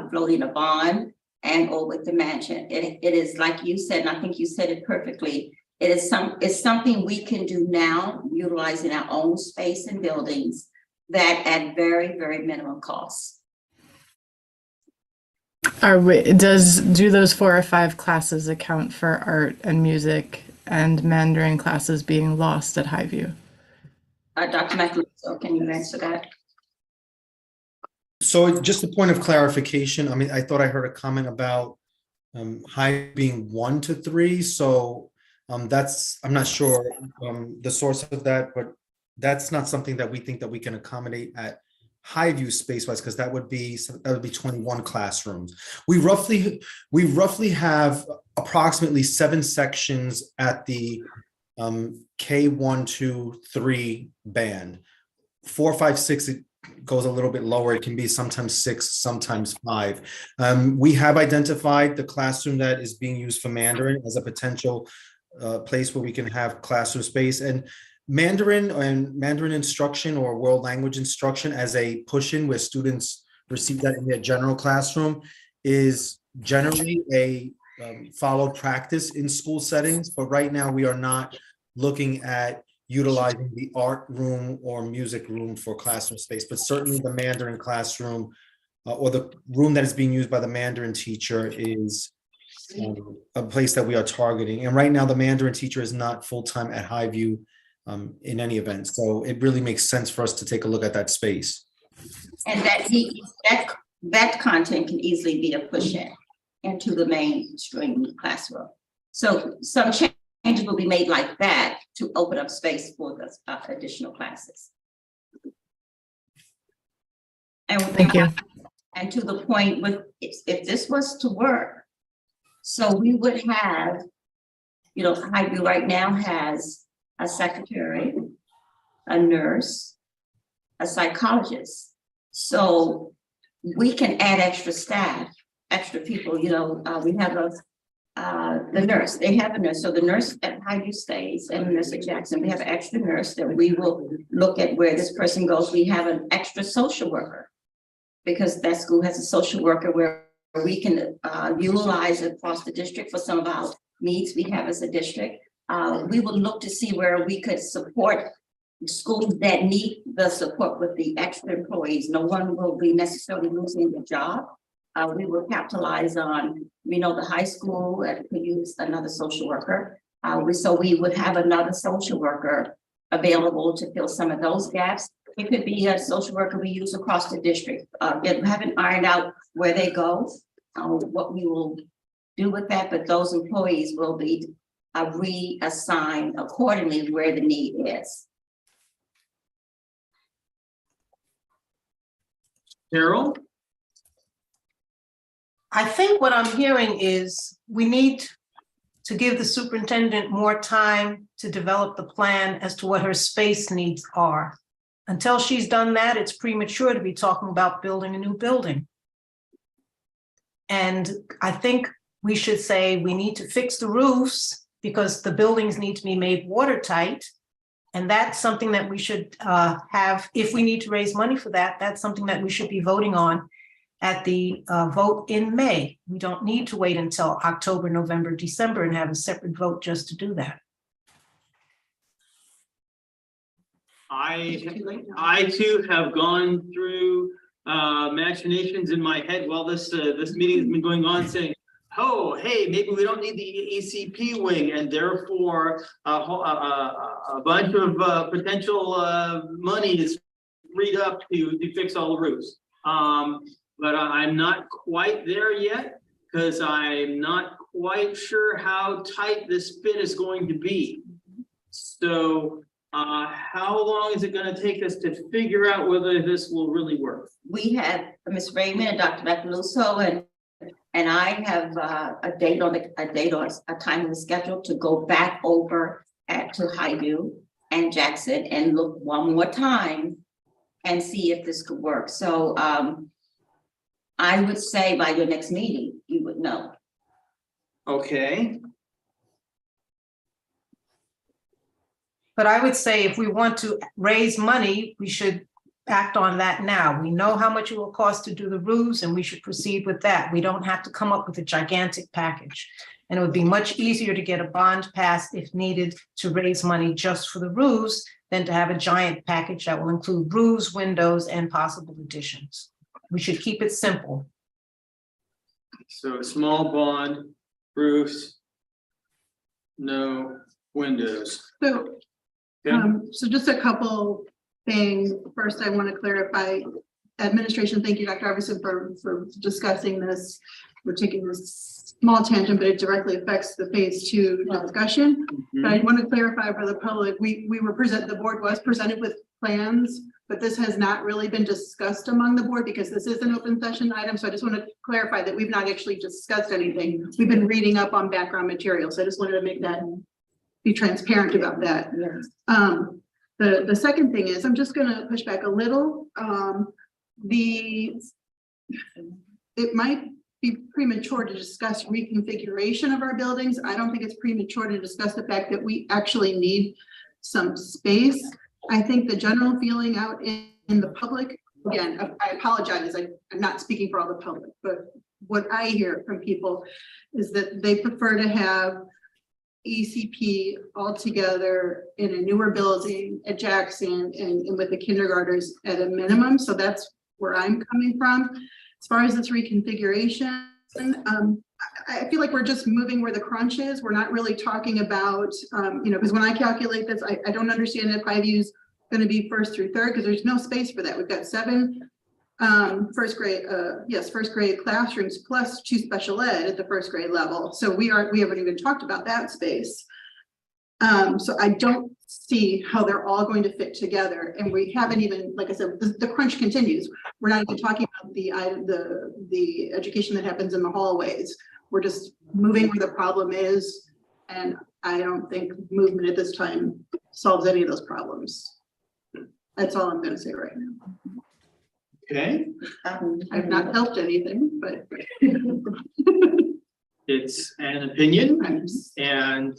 floating a bond and or with the mansion. It is like you said, and I think you said it perfectly. It's something we can do now, utilizing our own space and buildings that at very, very minimum cost. Do those 4 or 5 classes account for art and music and Mandarin classes being lost at Highview? Dr. McLeod, can you answer that? So just a point of clarification, I mean, I thought I heard a comment about high being 1 to 3. So that's, I'm not sure the source of that, but that's not something that we think that we can accommodate at Highview space-wise, because that would be 21 classrooms. We roughly have approximately 7 sections at the K1, 2, 3 band. 4, 5, 6, it goes a little bit lower. It can be sometimes 6, sometimes 5. We have identified the classroom that is being used for Mandarin as a potential place where we can have classroom space, and Mandarin and Mandarin instruction or world language instruction as a push-in where students receive that in their general classroom is generally a followed practice in school settings. But right now we are not looking at utilizing the art room or music room for classroom space, but certainly the Mandarin classroom or the room that is being used by the Mandarin teacher is a place that we are targeting. And right now the Mandarin teacher is not full-time at Highview in any event. So it really makes sense for us to take a look at that space. And that content can easily be a push-in into the mainstream classroom. So some changes will be made like that to open up space for the additional classes. And Thank you. And to the point with, if this was to work, so we would have, you know, Highview right now has a secretary, a nurse, a psychologist. So we can add extra staff, extra people, you know, we have the nurse, they have a nurse. So the nurse at Highview stays and the nurse at Jackson, we have an extra nurse that we will look at where this person goes. We have an extra social worker because that school has a social worker where we can utilize across the district for some of our needs we have as a district. We will look to see where we could support schools that need the support with the extra employees. No one will be necessarily losing their job. We will capitalize on, we know the high school could use another social worker. So we would have another social worker available to fill some of those gaps. It could be a social worker we use across the district. We haven't ironed out where they go, what we will do with that, but those employees will be reassigned accordingly where the need is. Carol? I think what I'm hearing is we need to give the superintendent more time to develop the plan as to what her space needs are. Until she's done that, it's premature to be talking about building a new building. And I think we should say we need to fix the roofs because the buildings need to be made watertight. And that's something that we should have, if we need to raise money for that, that's something that we should be voting on at the vote in May. We don't need to wait until October, November, December and have a separate vote just to do that. I too have gone through machinations in my head while this meeting has been going on, saying, oh, hey, maybe we don't need the ECP wing, and therefore a bunch of potential money is freed up to fix all the roofs. But I'm not quite there yet because I'm not quite sure how tight this fit is going to be. So how long is it going to take us to figure out whether this will really work? We had Ms. Raymond and Dr. Macaluso and I have a time on the schedule to go back over to Highview and Jackson and look one more time and see if this could work. So I would say by your next meeting, you would know. Okay. But I would say if we want to raise money, we should act on that now. We know how much it will cost to do the roofs and we should proceed with that. We don't have to come up with a gigantic package. And it would be much easier to get a bond passed if needed to raise money just for the roofs than to have a giant package that will include roofs, windows, and possible additions. We should keep it simple. So small bond, roofs, no windows. So, Okay. so just a couple things. First, I want to clarify, administration, thank you, Dr. Iverson, for discussing this. We're taking this small tangent, but it directly affects the phase 2 discussion. But I want to clarify for the public, the board was presented with plans, but this has not really been discussed among the board because this is an open session item. So I just want to clarify that we've not actually discussed anything. We've been reading up on background material. So I just wanted to make that, be transparent about that. The second thing is, I'm just going to push back a little. It might be premature to discuss reconfiguration of our buildings. I don't think it's premature to discuss the fact that we actually need some space. I think the general feeling out in the public, again, I apologize, I'm not speaking for all the public, but what I hear from people is that they prefer to have ECP all together in a newer building at Jackson and with the kindergartners at a minimum. So that's where I'm coming from. As far as this reconfiguration, I feel like we're just moving where the crunch is. We're not really talking about, because when I calculate this, I don't understand if Highview is going to be 1st through 3rd because there's no space for that. We've got 7 first grade classrooms plus 2 special ed at the 1st grade level. So we haven't even talked about that space. So I don't see how they're all going to fit together. And we haven't even, like I said, the crunch continues. We're not even talking about the education that happens in the hallways. We're just moving where the problem is. And I don't think movement at this time solves any of those problems. That's all I'm going to say right now. Okay. I've not helped anything, but it's an opinion, and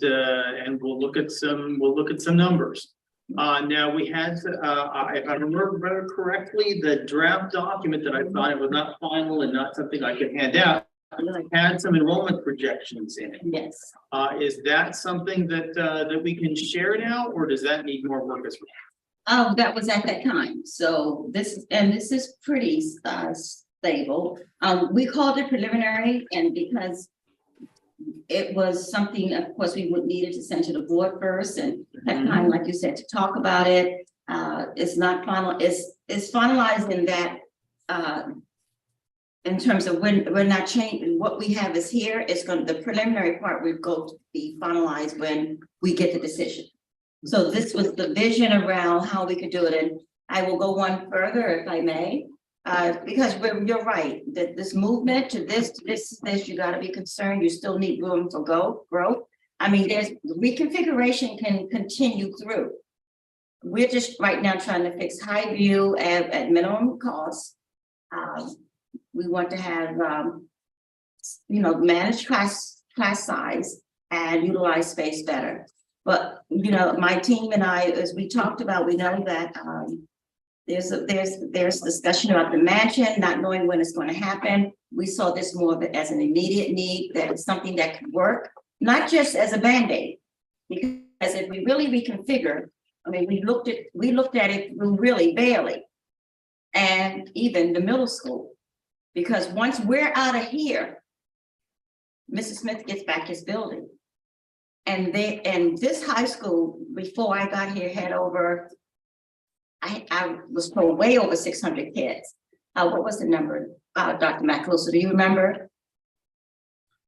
we'll look at some numbers. Now we had, if I remember correctly, the draft document that I thought it was not final and not something I could hand out had some enrollment projections in it. Yes. Is that something that we can share now, or does that need more work as well? Oh, that was at that time. So this is pretty stable. We called it preliminary, and because it was something, of course, we would needed to send to the board first, and have time, like you said, to talk about it. It's not final. It's finalized in that in terms of when we're not changing. What we have is here. It's going to, the preliminary part will go to be finalized when we get the decision. So this was the vision around how we could do it. And I will go one further if I may, because you're right, that this movement to this, you got to be concerned. You still need room for growth. I mean, there's reconfiguration can continue through. We're just right now trying to fix Highview at minimum cost. We want to have, manage class size and utilize space better. But, my team and I, as we talked about, we know that there's discussion about the mansion, not knowing when it's going to happen. We saw this more of it as an immediate need, that it's something that could work, not just as a Band-Aid. Because if we really reconfigure, I mean, we looked at it through really Bailey and even the middle school. Because once we're out of here, Mrs. Smith gets back his building. And this high school, before I got here, had over, I was told way over 600 kids. What was the number, Dr. Macaluso? Do you remember?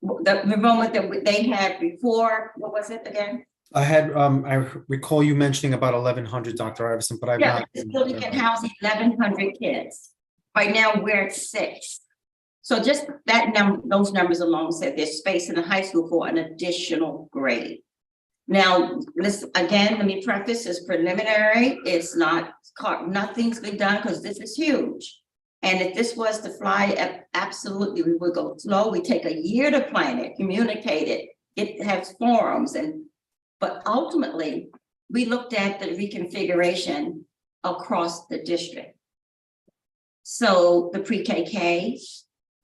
The enrollment that they had before, what was it again? I recall you mentioning about 1,100, Dr. Iverson, but I've not. This building can house 1,100 kids. Right now, we're at 6. So just that those numbers alone said there's space in the high school for an additional grade. Now, let me preface this preliminary. It's not, nothing's been done because this is huge. And if this was to fly, absolutely, we would go slow. We take a year to plan it, communicate it, have forums, but ultimately, we looked at the reconfiguration across the district. So the pre-KK,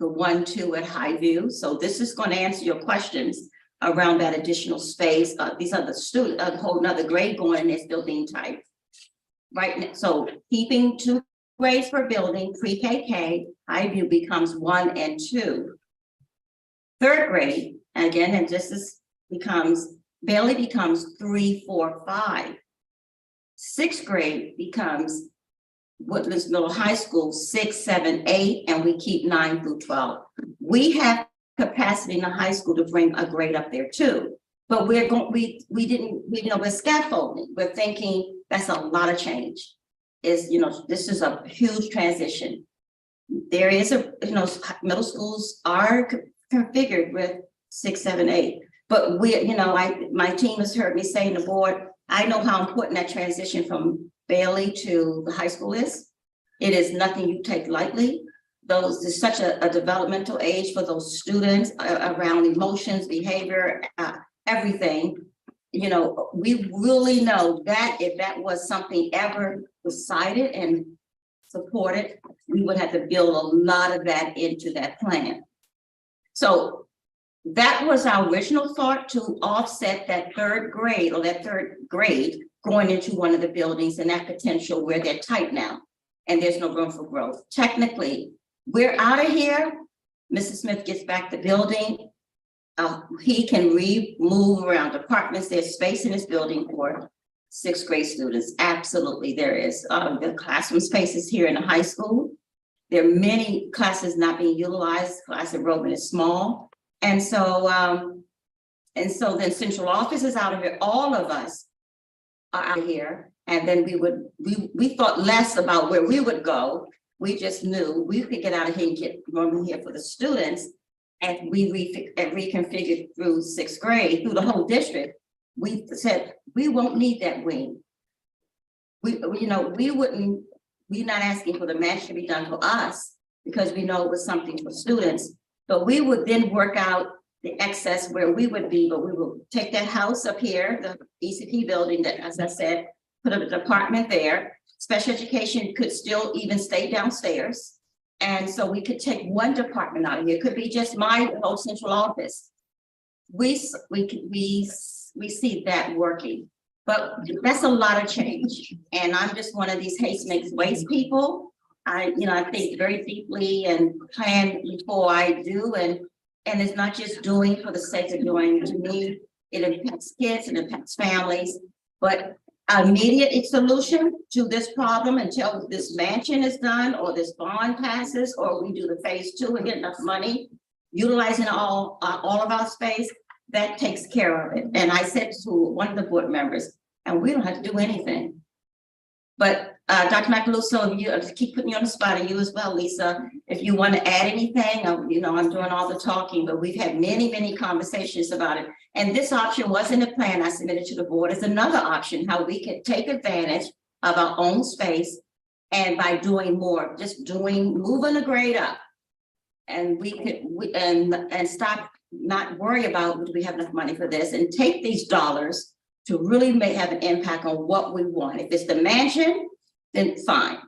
the 1-2 at Highview. So this is going to answer your questions around that additional space. These are the students, a whole nother grade going in this building type. Right now, so keeping 2 grades per building, pre-KK, Highview becomes 1 and 2. 3rd grade, again, and this is Bailey becomes 3, 4, 5. 6th grade becomes Woodlands Middle High School, 6, 7, 8, and we keep 9 through 12. We have capacity in the high school to bring a grade up there too. But we're scaffolding. We're thinking that's a lot of change. This is a huge transition. There is middle schools are configured with 6, 7, 8. But my team has heard me say in the board, I know how important that transition from Bailey to the high school is. It is nothing you take lightly. There's such a developmental age for those students around emotions, behavior, everything. We really know that if that was something ever decided and supported, we would have to build a lot of that into that plan. So that was our original thought, to offset that 3rd grade or that 3rd grade going into one of the buildings and that potential where they're tight now and there's no room for growth. Technically, we're out of here. Mrs. Smith gets back the building. He can move around departments. There's space in this building for 6th grade students. Absolutely, there is. The classroom spaces here in the high school. There are many classes not being utilized. Class enrollment is small. And so then central office is out of here. All of us are out of here. And then we thought less about where we would go. We just knew we could get out of here and get room here for the students. And we reconfigured through 6th grade, through the whole district. We said, we won't need that wing. We're not asking for the match to be done for us because we know it was something for students. But we would then work out the excess where we would be, but we will take that house up here, the ECP building that, as I said, put a department there. Special education could still even stay downstairs. And so we could take one department out of here. It could be just my whole central office. We see that working, but that's a lot of change. And I'm just one of these haste makes waste people. I think very deeply and plan before I do. And it's not just doing for the sake of doing. To me, it impacts kids and impacts families, but immediate solution to this problem until this mansion is done or this bond passes or we do the phase 2 and get enough money, utilizing all of our space, that takes care of it. And I said to one of the board members, and we don't have to do anything. But Dr. Macaluso, I keep putting you on the spot, and you as well, Lisa, if you want to add anything, I'm doing all the talking, but we've had many conversations about it. And this option wasn't a plan I submitted to the board as another option, how we could take advantage of our own space and by doing more, moving the grade up. And we could, and stop, not worry about, do we have enough money for this, and take these dollars to really have an impact on what we want. If it's the mansion, then fine.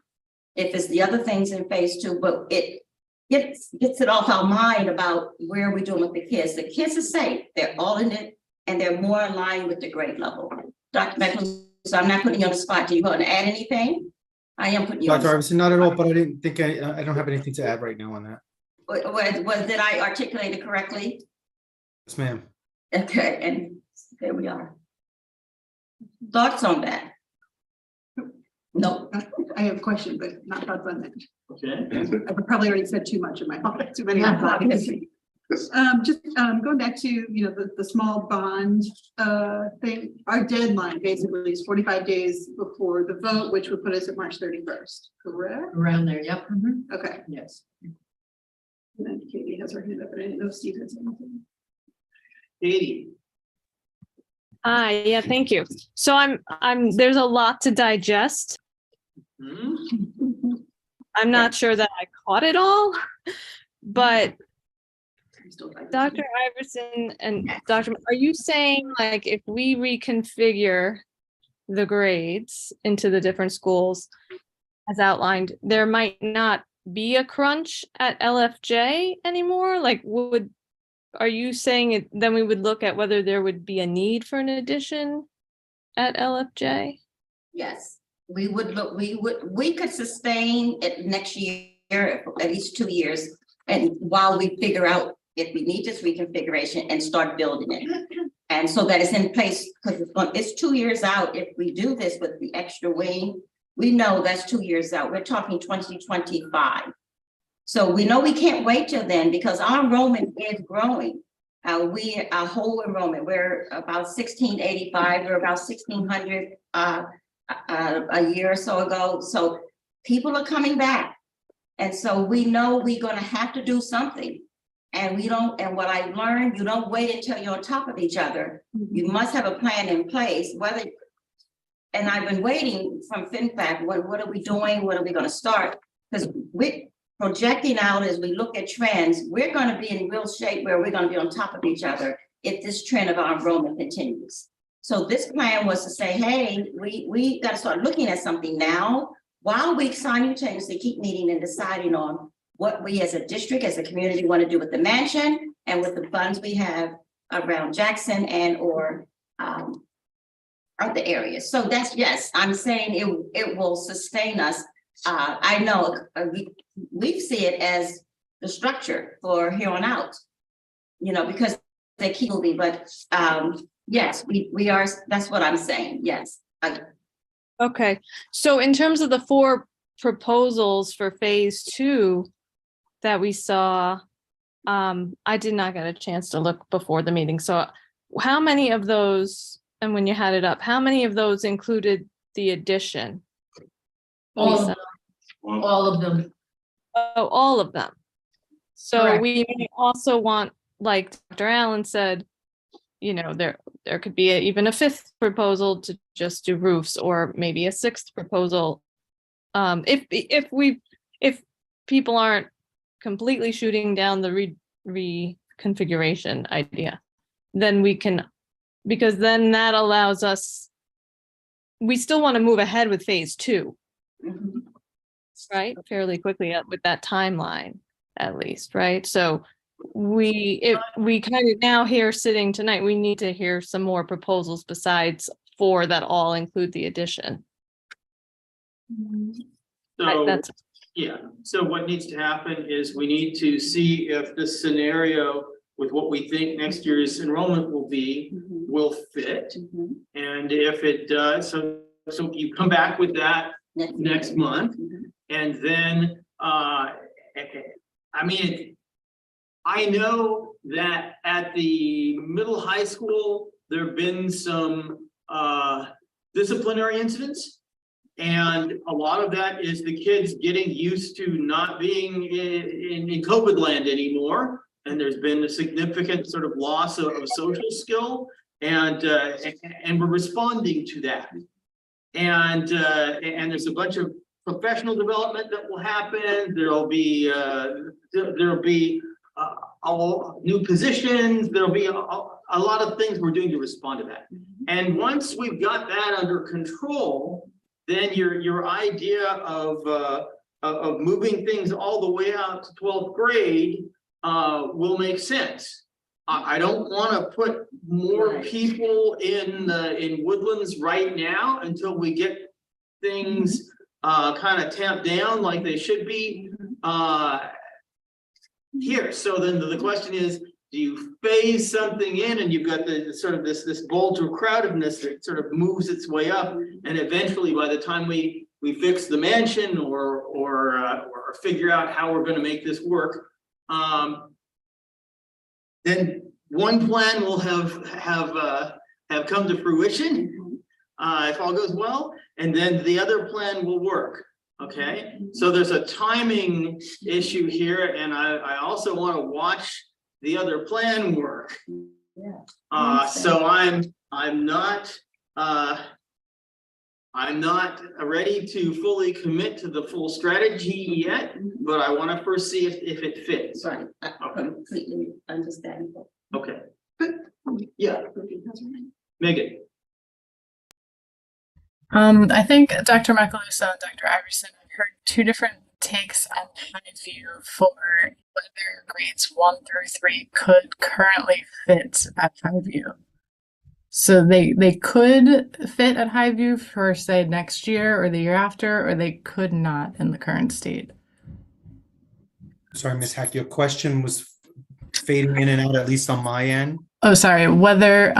If it's the other things in phase 2, but it gets it off our mind about where we're doing with the kids. The kids are safe, they're all in it, and they're more aligned with the grade level. Dr. McLean, so I'm not putting you on the spot. Do you want to add anything? I am putting you on the Dr. Iverson, not at all, but I didn't think I don't have anything to add right now on that. Did I articulate it correctly? Yes, ma'am. Okay, and there we are. Thoughts on that? No. I have a question, but not thoughts on that. Okay. I've probably already said too much in my thoughts, too many. Just going back to, the small bond thing, our deadline basically is 45 days before the vote, which would put us at March 31st, correct? Around there, yep. Okay. Yes. And then Katie has her hand up, but I didn't know if Steve has anything. Katie. Yeah, thank you. So there's a lot to digest. I'm not sure that I caught it all, but Dr. Iverson and Dr. Are you saying, like, if we reconfigure the grades into the different schools as outlined, there might not be a crunch at LFJ anymore? Like, are you saying it, then we would look at whether there would be a need for an addition at LFJ? Yes, we would look, we could sustain it next year, at least 2 years. And while we figure out if we need this reconfiguration and start building it. And so that it's in place, because it's 2 years out. If we do this with the extra wing, we know that's 2 years out. We're talking 2025. So we know we can't wait till then because our enrollment is growing. Our whole enrollment, we're about 1685, we're about 1600 a year or so ago. So people are coming back. And so we know we're gonna have to do something. And and what I learned, you don't wait until you're on top of each other. You must have a plan in place, and I've been waiting from FinFact, what are we doing? What are we gonna start? Because we're projecting out as we look at trends, we're gonna be in real shape where we're gonna be on top of each other if this trend of our enrollment continues. So this plan was to say, hey, we gotta start looking at something now while we simultaneously keep meeting and deciding on what we as a district, as a community want to do with the mansion and with the funds we have around Jackson and or other areas. So that's, yes, I'm saying it will sustain us. I know we see it as the structure for here on out, because they keep moving, but yes, we are, that's what I'm saying, yes. Okay, so in terms of the 4 proposals for phase 2 that we saw, I did not get a chance to look before the meeting. So how many of those, and when you had it up, how many of those included the addition? All of them. Oh, all of them. So Correct. we may also want, like Dr. Allen said, there could be even a 5th proposal to just do roofs, or maybe a 6th proposal. If people aren't completely shooting down the reconfiguration idea, then we can, because then that allows us, we still want to move ahead with phase 2, right? Fairly quickly with that timeline, at least, right? So we kind of now here sitting tonight, we need to hear some more proposals besides 4 that all include the addition. So, yeah, so what needs to happen is we need to see if this scenario with what we think next year's enrollment will be, will fit. And if it does, so you come back with that next month. And then, I know that at the middle high school, there have been some disciplinary incidents. And a lot of that is the kids getting used to not being in COVID land anymore. And there's been a significant sort of loss of social skill, and we're responding to that. And there's a bunch of professional development that will happen. There'll be new positions. There'll be a lot of things we're doing to respond to that. And once we've got that under control, then your idea of moving things all the way out to 12th grade will make sense. I don't want to put more people in Woodlands right now until we get things kind of tamped down like they should be here. So then the question is, do you phase something in and you've got the sort of this bulge of crowdedness that sort of moves its way up, and eventually by the time we fix the mansion or figure out how we're going to make this work, then one plan will have come to fruition if all goes well, and then the other plan will work. Okay, so there's a timing issue here, and I also want to watch the other plan work. So I'm not ready to fully commit to the full strategy yet, but I want to first see if it fits. Right, completely understandable. Okay. Yeah. Megan. I think Dr. Macaluso and Dr. Iverson have heard two different takes on Highview for whether grades 1 through 3 could currently fit at Highview. So they could fit at Highview for say next year or the year after, or they could not in the current state. Sorry, Ms. Hack, your question was fading in and out, at least on my end. Oh, sorry. Whether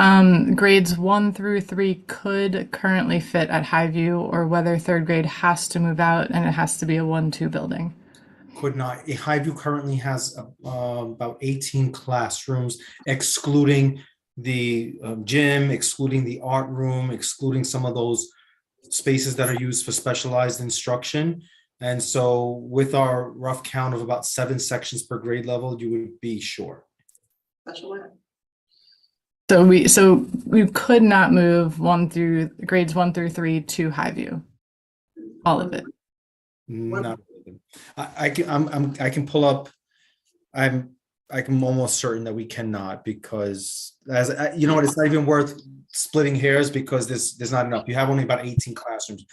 grades 1 through 3 could currently fit at Highview, or whether third grade has to move out and it has to be a 1-2 building. Could not. Highview currently has about 18 classrooms, excluding the gym, excluding the art room, excluding some of those spaces that are used for specialized instruction. And so with our rough count of about 7 sections per grade level, you would be short. Special ed. So we could not move grades 1 through 3 to Highview. All of it. Not really. I can pull up. I'm almost certain that we cannot, because as you know what, it's not even worth splitting hairs, because there's not enough. You have only about 18 classrooms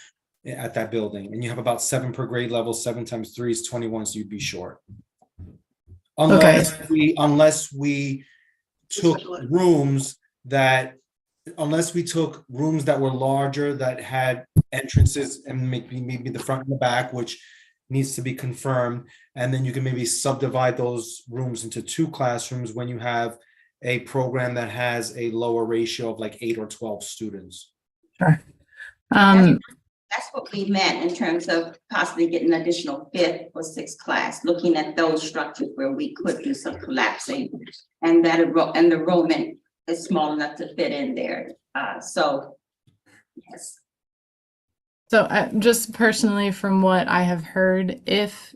at that building, and you have about 7 per grade level. 7 times 3 is 21, so you'd be short. Unless we took rooms that were larger, that had entrances, and maybe the front and the back, which needs to be confirmed, and then you can maybe subdivide those rooms into 2 classrooms when you have a program that has a lower ratio of like 8 or 12 students. Sure. That's what we meant in terms of possibly getting an additional 5th or 6th class, looking at those structures where we could do some collapsing, and the enrollment is small enough to fit in there. So, yes. So just personally, from what I have heard, if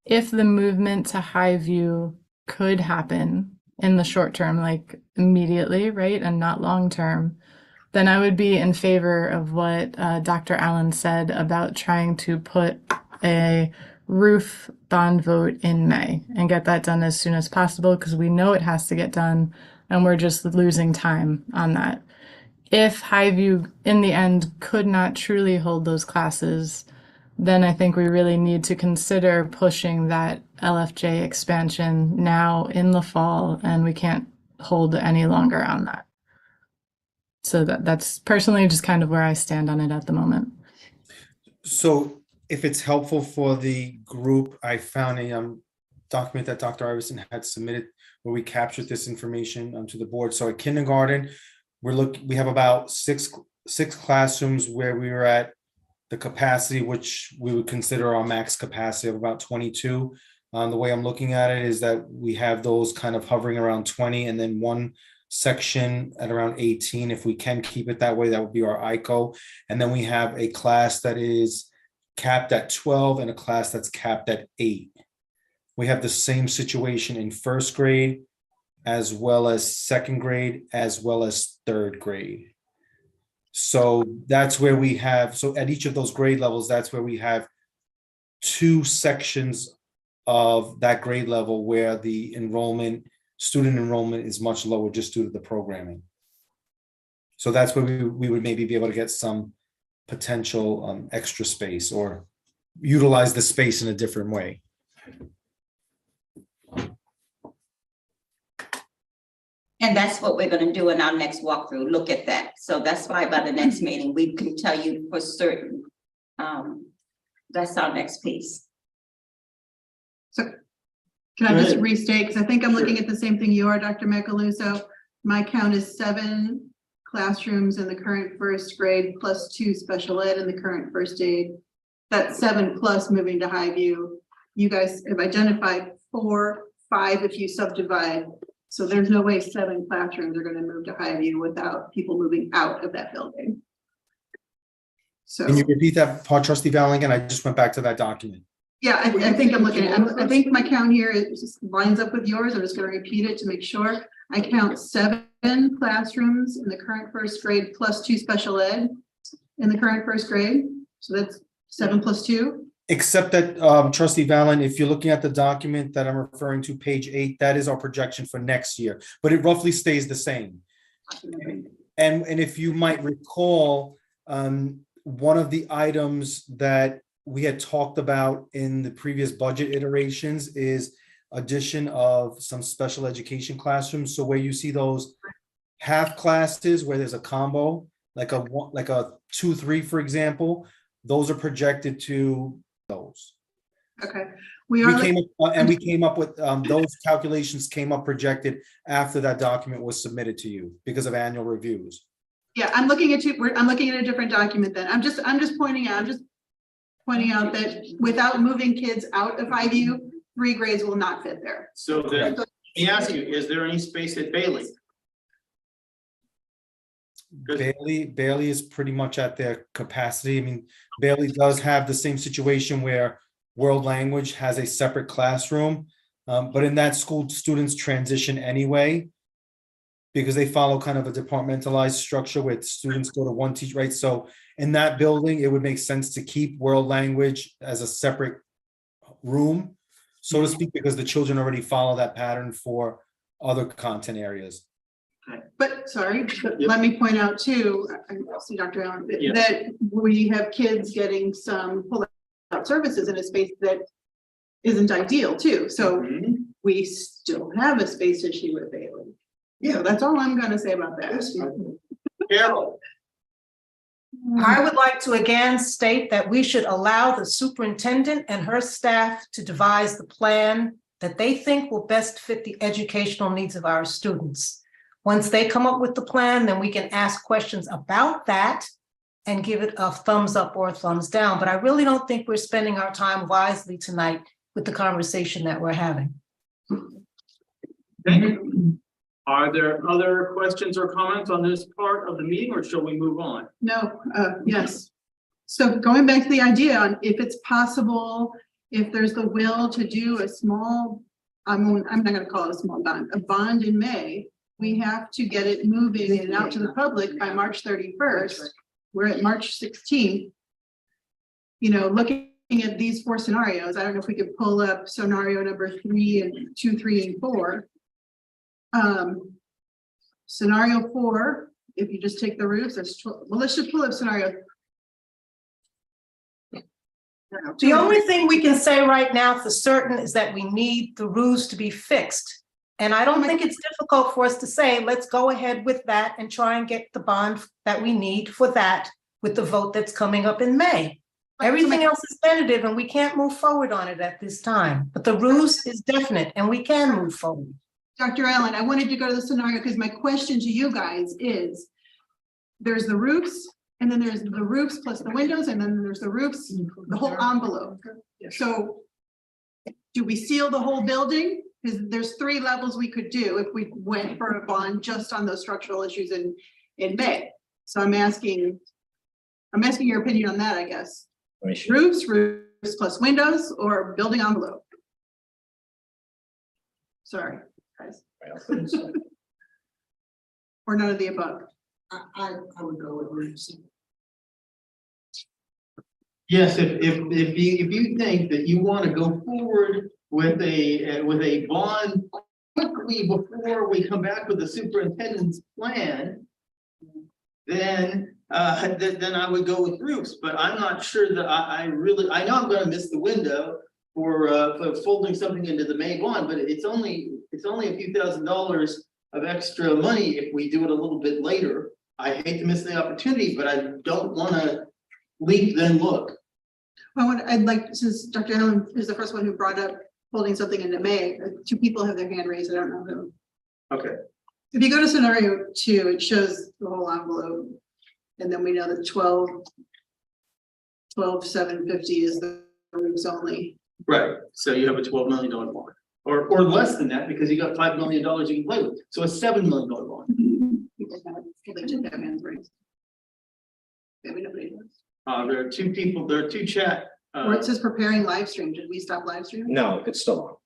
the movement to Highview could happen in the short term, like immediately, right, and not long term, then I would be in favor of what Dr. Allen said about trying to put a roof bond vote in May and get that done as soon as possible, because we know it has to get done and we're just losing time on that. If Highview in the end could not truly hold those classes, then I think we really need to consider pushing that LFJ expansion now in the fall, and we can't hold any longer on that. So that's personally just kind of where I stand on it at the moment. So if it's helpful for the group, I found a document that Dr. Iverson had submitted where we captured this information to the board. So at kindergarten, we have about six classrooms where we were at the capacity, which we would consider our max capacity of about 22. The way I'm looking at it is that we have those kind of hovering around 20, and then one section at around 18. If we can keep it that way, that would be our ICO. And then we have a class that is capped at 12 and a class that's capped at 8. We have the same situation in first grade, as well as second grade, as well as third grade. So that's where we have, so at each of those grade levels, that's where we have 2 sections of that grade level where the student enrollment is much lower just due to the programming. So that's where we would maybe be able to get some potential extra space, or utilize the space in a different way. And that's what we're going to do in our next walkthrough, look at that. So that's why by the next meeting, we can tell you for certain. That's our next piece. So can I just restate, because I think I'm looking at the same thing you are, Dr. Macaluso. My count is 7 classrooms in the current first grade, plus 2 special ed in the current first aid. That's 7 plus moving to Highview. You guys have identified 4, 5 if you subdivide. So there's no way 7 classrooms are going to move to Highview without people moving out of that building. So Can you repeat that part, Trustee Valen, again? I just went back to that document. yeah, I think I'm looking at, I think my count here is just lines up with yours. I'm just going to repeat it to make sure. I count 7 classrooms in the current first grade, plus 2 special ed in the current first grade. So that's 7 plus 2. Except that, Trustee Valen, if you're looking at the document that I'm referring to, page 8, that is our projection for next year, but it roughly stays the same. And if you might recall, one of the items that we had talked about in the previous budget iterations is addition of some special education classrooms. So where you see those half classes where there's a combo, like a 2-3, for example, those are projected to those. Okay, We came up with those calculations came up projected after that document was submitted to you because of annual reviews. Yeah, I'm looking at I'm looking at a different document then. I'm just pointing out that without moving kids out of IVU, 3 grades will not fit there. So then, let me ask you, is there any space at Bailey? Bailey is pretty much at their capacity. I mean, Bailey does have the same situation where world language has a separate classroom, but in that school, students transition anyway because they follow kind of a departmentalized structure where students go to one teacher, right? So in that building, it would make sense to keep world language as a separate room, so to speak, because the children already follow that pattern for other content areas. But sorry, but let me point out too, I see Dr. Allen, that we have kids getting some pull-out services in a space that isn't ideal too. So we still have a space issue with Bailey. Yeah, that's all I'm gonna say about that. Carol. I would like to again state that we should allow the superintendent and her staff to devise the plan that they think will best fit the educational needs of our students. Once they come up with the plan, then we can ask questions about that and give it a thumbs up or a thumbs down. But I really don't think we're spending our time wisely tonight with the conversation that we're having. Okay. Are there other questions or comments on this part of the meeting, or shall we move on? No, yes. So going back to the idea on if it's possible, if there's the will to do a small, I'm not gonna call it a small bond, a bond in May, we have to get it moving and out to the public by March 31st. We're at March 16th. You know, looking at these 4 scenarios, I don't know if we could pull up scenario number 3 and 2, 3, and 4. Scenario 4, if you just take the roofs, that's well, let's just pull up scenario. The only thing we can say right now for certain is that we need the roofs to be fixed. And I don't think it's difficult for us to say, let's go ahead with that and try and get the bond that we need for that with the vote that's coming up in May. Everything else is tentative and we can't move forward on it at this time, but the roofs is definite and we can move forward. Dr. Allen, I wanted to go to the scenario because my question to you guys is, there's the roofs, and then there's the roofs plus the windows, and then there's the roofs, the whole envelope. So do we seal the whole building? Because there's 3 levels we could do if we went for a bond just on those structural issues in May. So I'm asking your opinion on that, I guess. Roofs plus windows, or building envelope? Sorry, guys. Or none of the above. I would go with roofs. Yes, if you think that you want to go forward with a bond quickly before we come back with the superintendent's plan, then I would go with roofs. But I'm not sure that I know I'm going to miss the window for folding something into the May bond, but it's only a few $1,000s of extra money if we do it a little bit later. I hate to miss the opportunity, but I don't want to leap then look. I'd like, since Dr. Allen is the first one who brought up holding something into May, 2 people have their hand raised, I don't know who. Okay. If you go to scenario 2, it shows the whole envelope. And then we know that 12,750 is the roofs only. Right. So you have a $12 million bond, or less than that, because you got $5 million you can play with. So a $7 million bond. They did have hands raised. Maybe nobody does. There are 2 people, there are 2 chat. Or it says preparing live stream. Did we stop live streaming? No, it's still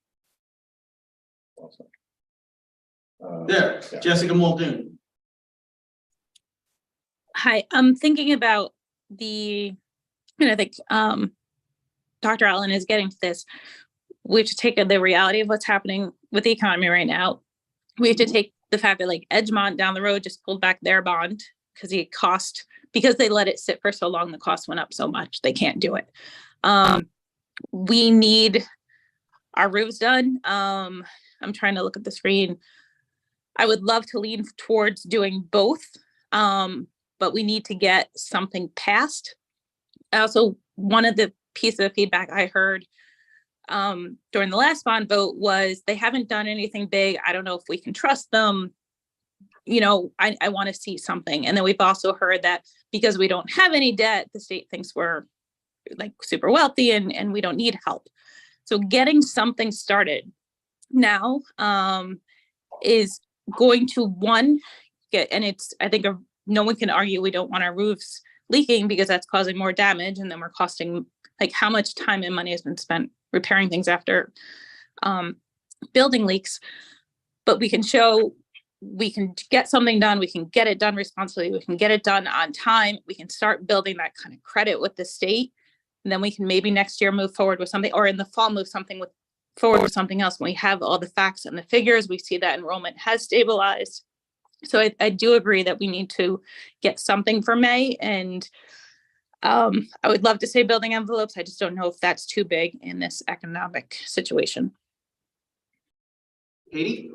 on. There, Yeah. Jessica Muldoon. Hi, I'm thinking about and I think Dr. Allen is getting to this. We have to take the reality of what's happening with the economy right now. We have to take the fact that like Edgemont down the road just pulled back their bond because it cost because they let it sit for so long, the cost went up so much, they can't do it. We need our roofs done. I'm trying to look at the screen. I would love to lean towards doing both, but we need to get something passed. Also, one of the pieces of feedback I heard during the last bond vote was they haven't done anything big. I don't know if we can trust them. You know, I want to see something. And then we've also heard that because we don't have any debt, the state thinks we're like super wealthy and we don't need help. So getting something started now is going to get, and it's, I think no one can argue we don't want our roofs leaking because that's causing more damage, and then we're costing, like, how much time and money has been spent repairing things after building leaks. But we can show we can get something done, we can get it done responsibly, we can get it done on time, we can start building that kind of credit with the state, and then we can maybe next year move forward with something, or in the fall move forward with something else. When we have all the facts and the figures, we see that enrollment has stabilized. So I do agree that we need to get something for May, and I would love to say building envelopes. I just don't know if that's too big in this economic situation. Katie?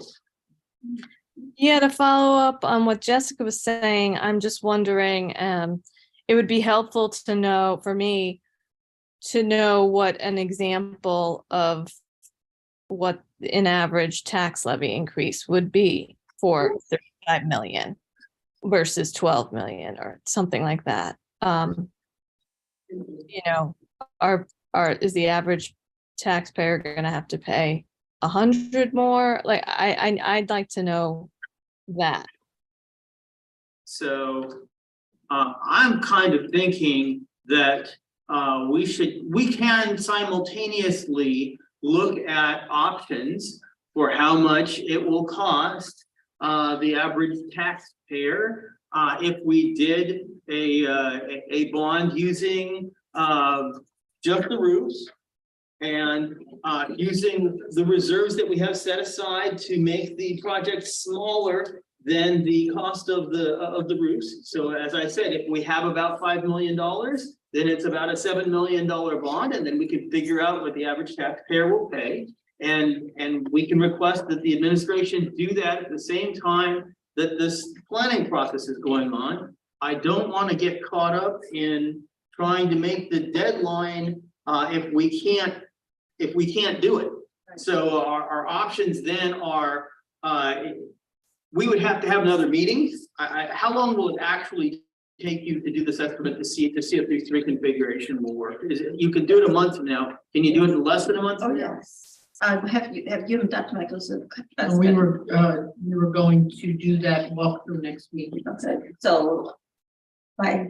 Yeah, to follow up on what Jessica was saying, I'm just wondering, it would be helpful to know, for me, to know what an example of what an average tax levy increase would be for 35 million versus 12 million or something like that. You know, is the average taxpayer going to have to pay 100 more? Like, I'd like to know that. So I'm kind of thinking that we can simultaneously look at options for how much it will cost the average taxpayer if we did a bond using just the roofs and using the reserves that we have set aside to make the project smaller than the cost of the roofs. So as I said, if we have about $5 million, then it's about a $7 million bond, and then we can figure out what the average taxpayer will pay. And we can request that the administration do that at the same time that this planning process is going on. I don't want to get caught up in trying to make the deadline if we can't do it. So our options then are we would have to have another meeting. How long will it actually take you to do this estimate to see if these three configuration will work? You can do it a month from now. Can you do it in less than a month? Oh, yes. Have you and Dr. Michelson? We were going to do that walkthrough next week. Okay, so by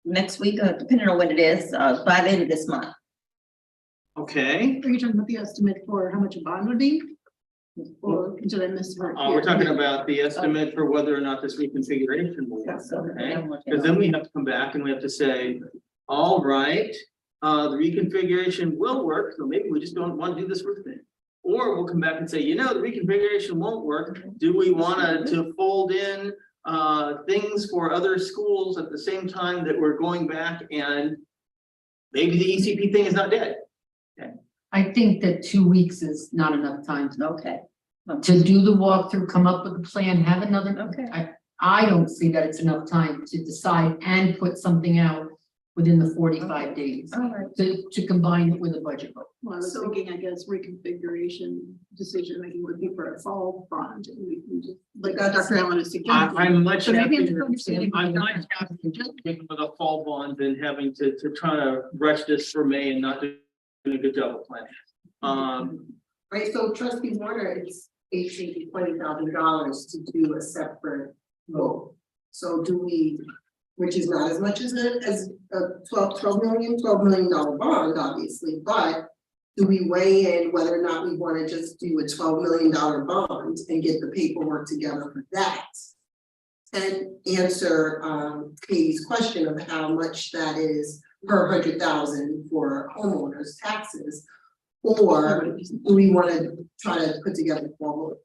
next week, depending on when it is, by the end of this month. Okay. Are you talking about the estimate for how much a bond would be? Or did I miss? We're talking about the estimate for whether or not this reconfiguration will work. Okay, because then we have to come back and we have to say, all right, the reconfiguration will work, so maybe we just don't want to do this roof thing. Or we'll come back and say, you know, the reconfiguration won't work. Do we want to fold in things for other schools at the same time that we're going back, and maybe the ECP thing is not dead? Okay. I think that 2 weeks is not enough time Okay. to do the walkthrough, come up with a plan, have another. Okay. I don't see that it's enough time to decide and put something out within the 45 days All right. to combine it with a budget vote. Well, I was thinking, I guess, reconfiguration decision making would be for a fall bond, and we can just, like Dr. Allen is suggesting. I'm much So maybe happier it's going to I'm much happier with a fall bond than having to try to rush this for May and not doing a good job of planning. Right, so trustee Warner, it's $18,000 to $20,000 to do a separate vote. So do we, which is not as much as a $12 million bond, obviously, but do we weigh in whether or not we want to just do a $12 million bond and get the paperwork together for that? And answer Katie's question of how much that is per 100,000 for homeowners taxes, or do we want to try to put together formal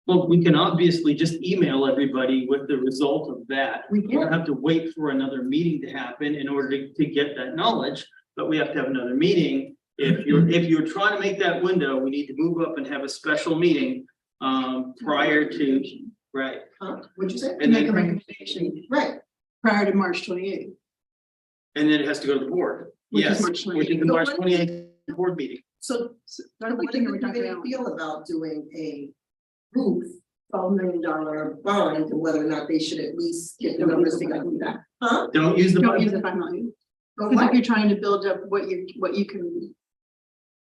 Well, we can obviously just email everybody with the result of that. We We don't can. have to wait for another meeting to happen in order to get that knowledge, but we have to have another meeting. If you're trying to make that window, we need to move up and have a special meeting prior to, right? Huh? What'd you say? And Make a then, recommendation Right, prior to March 28th. and then it has to go to the board. Which is Yes, March which is the 28th. March 28th board meeting. so What what thing do are we the talking committee about? feel about doing a roof, $12 million bond, and whether or not they should at least get the numbers together? Huh? Don't use the. Don't use the 5 million. Go Because if what? you're trying to build up what you can,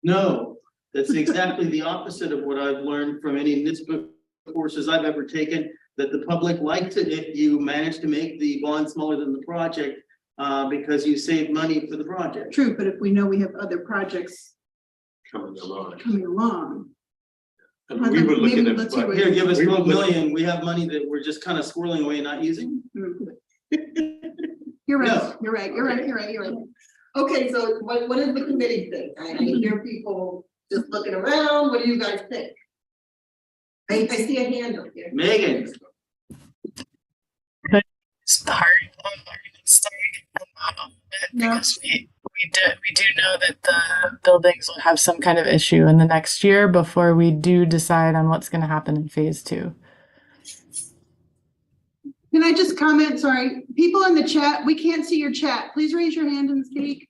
No, that's exactly the opposite of what I've learned from any NISBA courses I've ever taken, that the public likes it if you manage to make the bond smaller than the project, because you save money for the project. true, but if we know we have other projects Coming along. coming along. I mean, we were looking Maybe at. let's see what- Here, give us We were 12 looking- million, we have money that we're just kind of squirreling away and not using. You're right, No. you're right, you're right, you're right, you're right. Okay, so what does the committee think? I hear people just looking around, what do you guys think? I see a hand up here. Megan, Start because we do know that the buildings will have some kind of issue in the next year before we do decide on what's going to happen in phase 2. Can I just comment, sorry, people in the chat, we can't see your chat, please raise your hand and speak.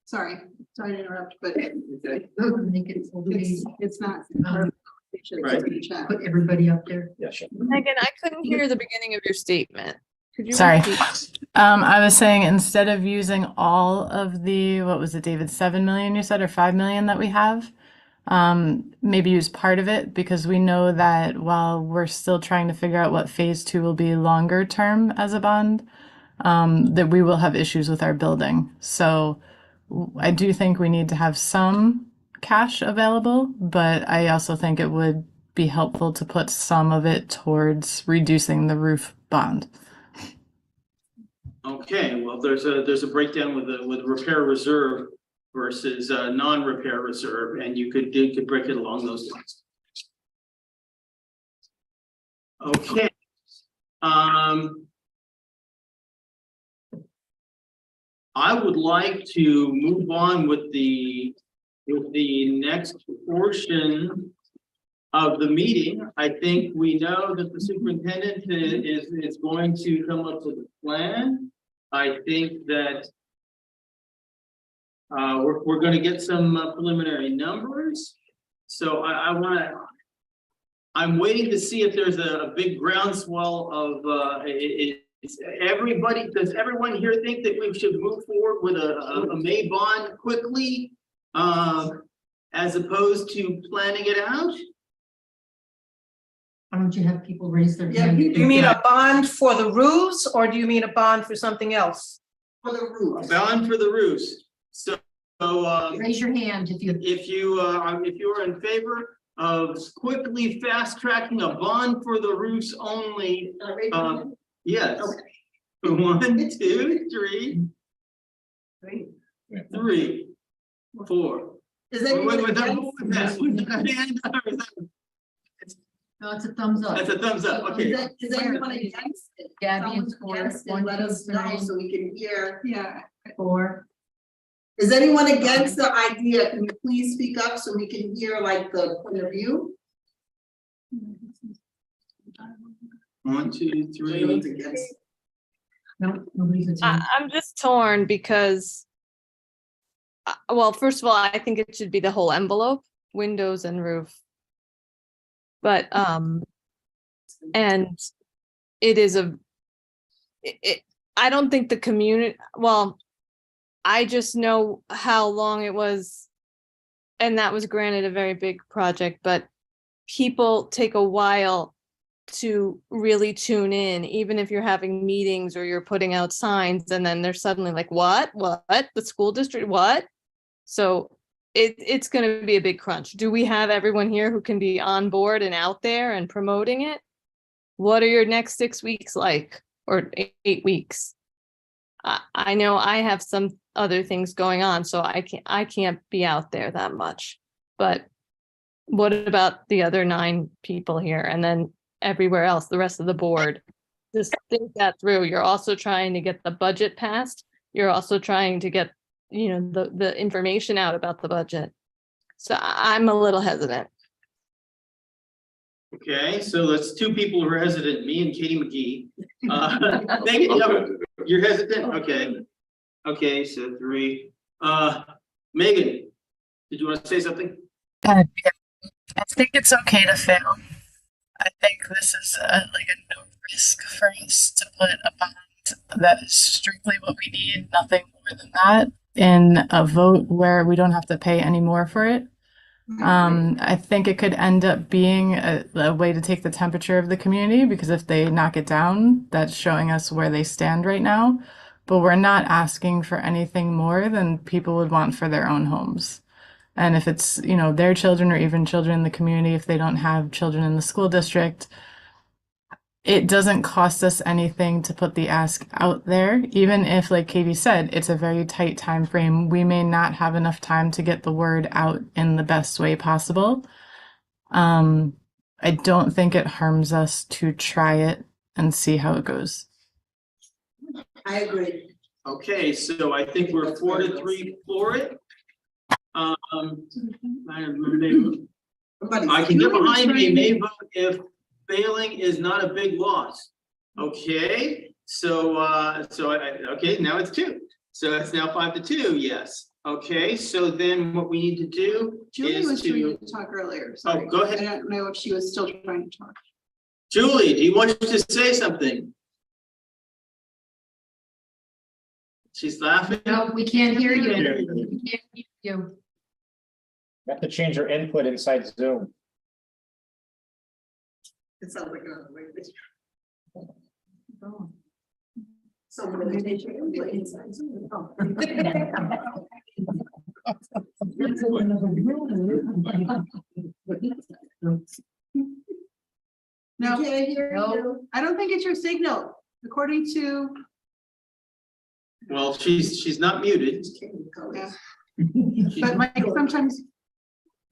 Sorry to interrupt, but Make it so it's not. It's Right. in the chat. put everybody up there. Yeah, sure. Megan, I couldn't hear the beginning of your statement. Could you Sorry. repeat? I was saying instead of using all of the, what was it, David, 7 million you said, or 5 million that we have, maybe use part of it, because we know that while we're still trying to figure out what phase 2 will be longer term as a bond, that we will have issues with our building. So I do think we need to have some cash available, but I also think it would be helpful to put some of it towards reducing the roof bond. okay, well, there's a breakdown with repair reserve versus non-repair reserve, and you could break it along those lines. Okay. I would like to move on with the next portion of the meeting. I think we know that the superintendent is going to come up with a plan. I think that we're going to get some preliminary numbers. So I'm waiting to see if there's a big groundswell of everybody. Does everyone here think that we should move forward with a May bond quickly, as opposed to planning it out? Why don't you have people raise their Yeah, hand? Do you mean a bond for the roofs or do you mean a bond for something else? For the roof. Bound for the roofs. So, Raise your hand if you. if you are in favor of quickly fast tracking a bond for the roofs only, yes. Okay. 1, 2, 3, 3, 4. Is anyone Wait, against? was that a hand or is that- No, it's a thumbs up. That's a thumbs up, okay. Is anyone against it? Gabby and Someone's Cora, against it, 1, let 2, us know 3, so we can hear. 4. Is anyone against the idea? Can you please speak up so we can hear like the point of view? 1, 2, 3. Anyone's against? No, nobody's attending. I'm just torn because, well, first of all, I think it should be the whole envelope, windows and roof. But, and it is I don't think the community, well, I just know how long it was, and that was granted a very big project, but people take a while to really tune in, even if you're having meetings or you're putting out signs, and then they're suddenly like, what, the school district, what? So it's going to be a big crunch. Do we have everyone here who can be on board and out there and promoting it? What are your next 6 weeks like, or 8 weeks? I know I have some other things going on, so I can't be out there that much, but what about the other 9 people here? And then everywhere else, the rest of the board? Just think that through. You're also trying to get the budget passed. You're also trying to get, the information out about the budget. So I'm a little hesitant. Okay, so that's 2 people who are hesitant, me and Katie McGee. Megan, you're hesitant? Okay. Okay, so 3. Megan, did you want to say something? Yeah, I think it's okay to fail. I think this is like a no risk for us to put a bond that is strictly what we need, nothing more than that, in a vote where we don't have to pay any more for it. I think it could end up being a way to take the temperature of the community, because if they knock it down, that's showing us where they stand right now. But we're not asking for anything more than people would want for their own homes. And if it's, their children or even children in the community, if they don't have children in the school district, it doesn't cost us anything to put the ask out there. Even if, like Katie said, it's a very tight time frame, we may not have enough time to get the word out in the best way possible. I don't think it harms us to try it and see how it goes. I agree. Okay, so I think we're 4-3 for it. I can get behind a may vote if failing is not a big loss. Okay, so okay, now it's 2. So it's now 5-2, yes. Okay, so then what we need to do Julie is was trying to talk earlier. Sorry. go ahead. I don't know if she was still trying to talk. Julie, do you want to say something? She's laughing. No, we can't hear you. Can't hear We can't hear you. You have to change your input inside Zoom. It sounds like another language. Someone in the nature of the inside. No, Can't hear you. I don't think it's your signal, according to. Well, she's not muted. Yeah. But Mike, sometimes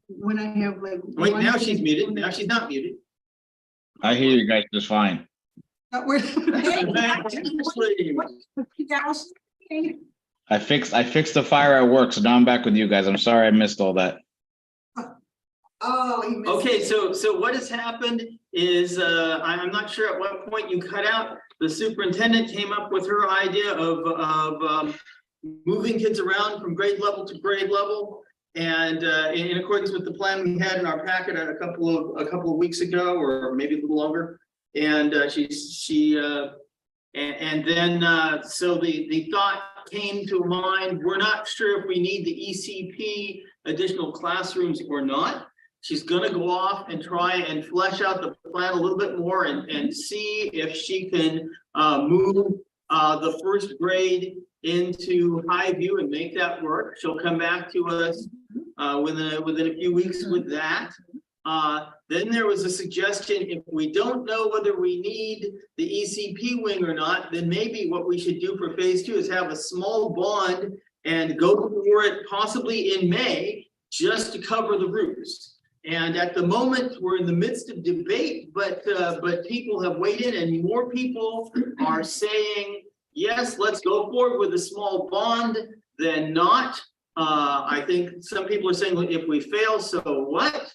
when I have like. Wait, now she's muted. Now she's not muted. I hear you guys just fine. We're. I fixed the fire at work, so now I'm back with you guys. I'm sorry I missed all that. Oh. Okay, so what has happened is I'm not sure at what point you cut out. The superintendent came up with her idea of moving kids around from grade level to grade level, and in accordance with the plan we had in our packet a couple of weeks ago, or maybe a little longer. And so the thought came to mind, we're not sure if we need the ECP additional classrooms or not. She's gonna go off and try and flesh out the plan a little bit more and see if she can move the first grade into Highview and make that work. She'll come back to us within a few weeks with that. Then there was a suggestion, if we don't know whether we need the ECP wing or not, then maybe what we should do for phase 2 is have a small bond and go for it possibly in May, just to cover the roofs. And at the moment, we're in the midst of debate, but people have weighed in, and more people are saying, yes, let's go forward with a small bond than not. I think some people are saying, if we fail, so what?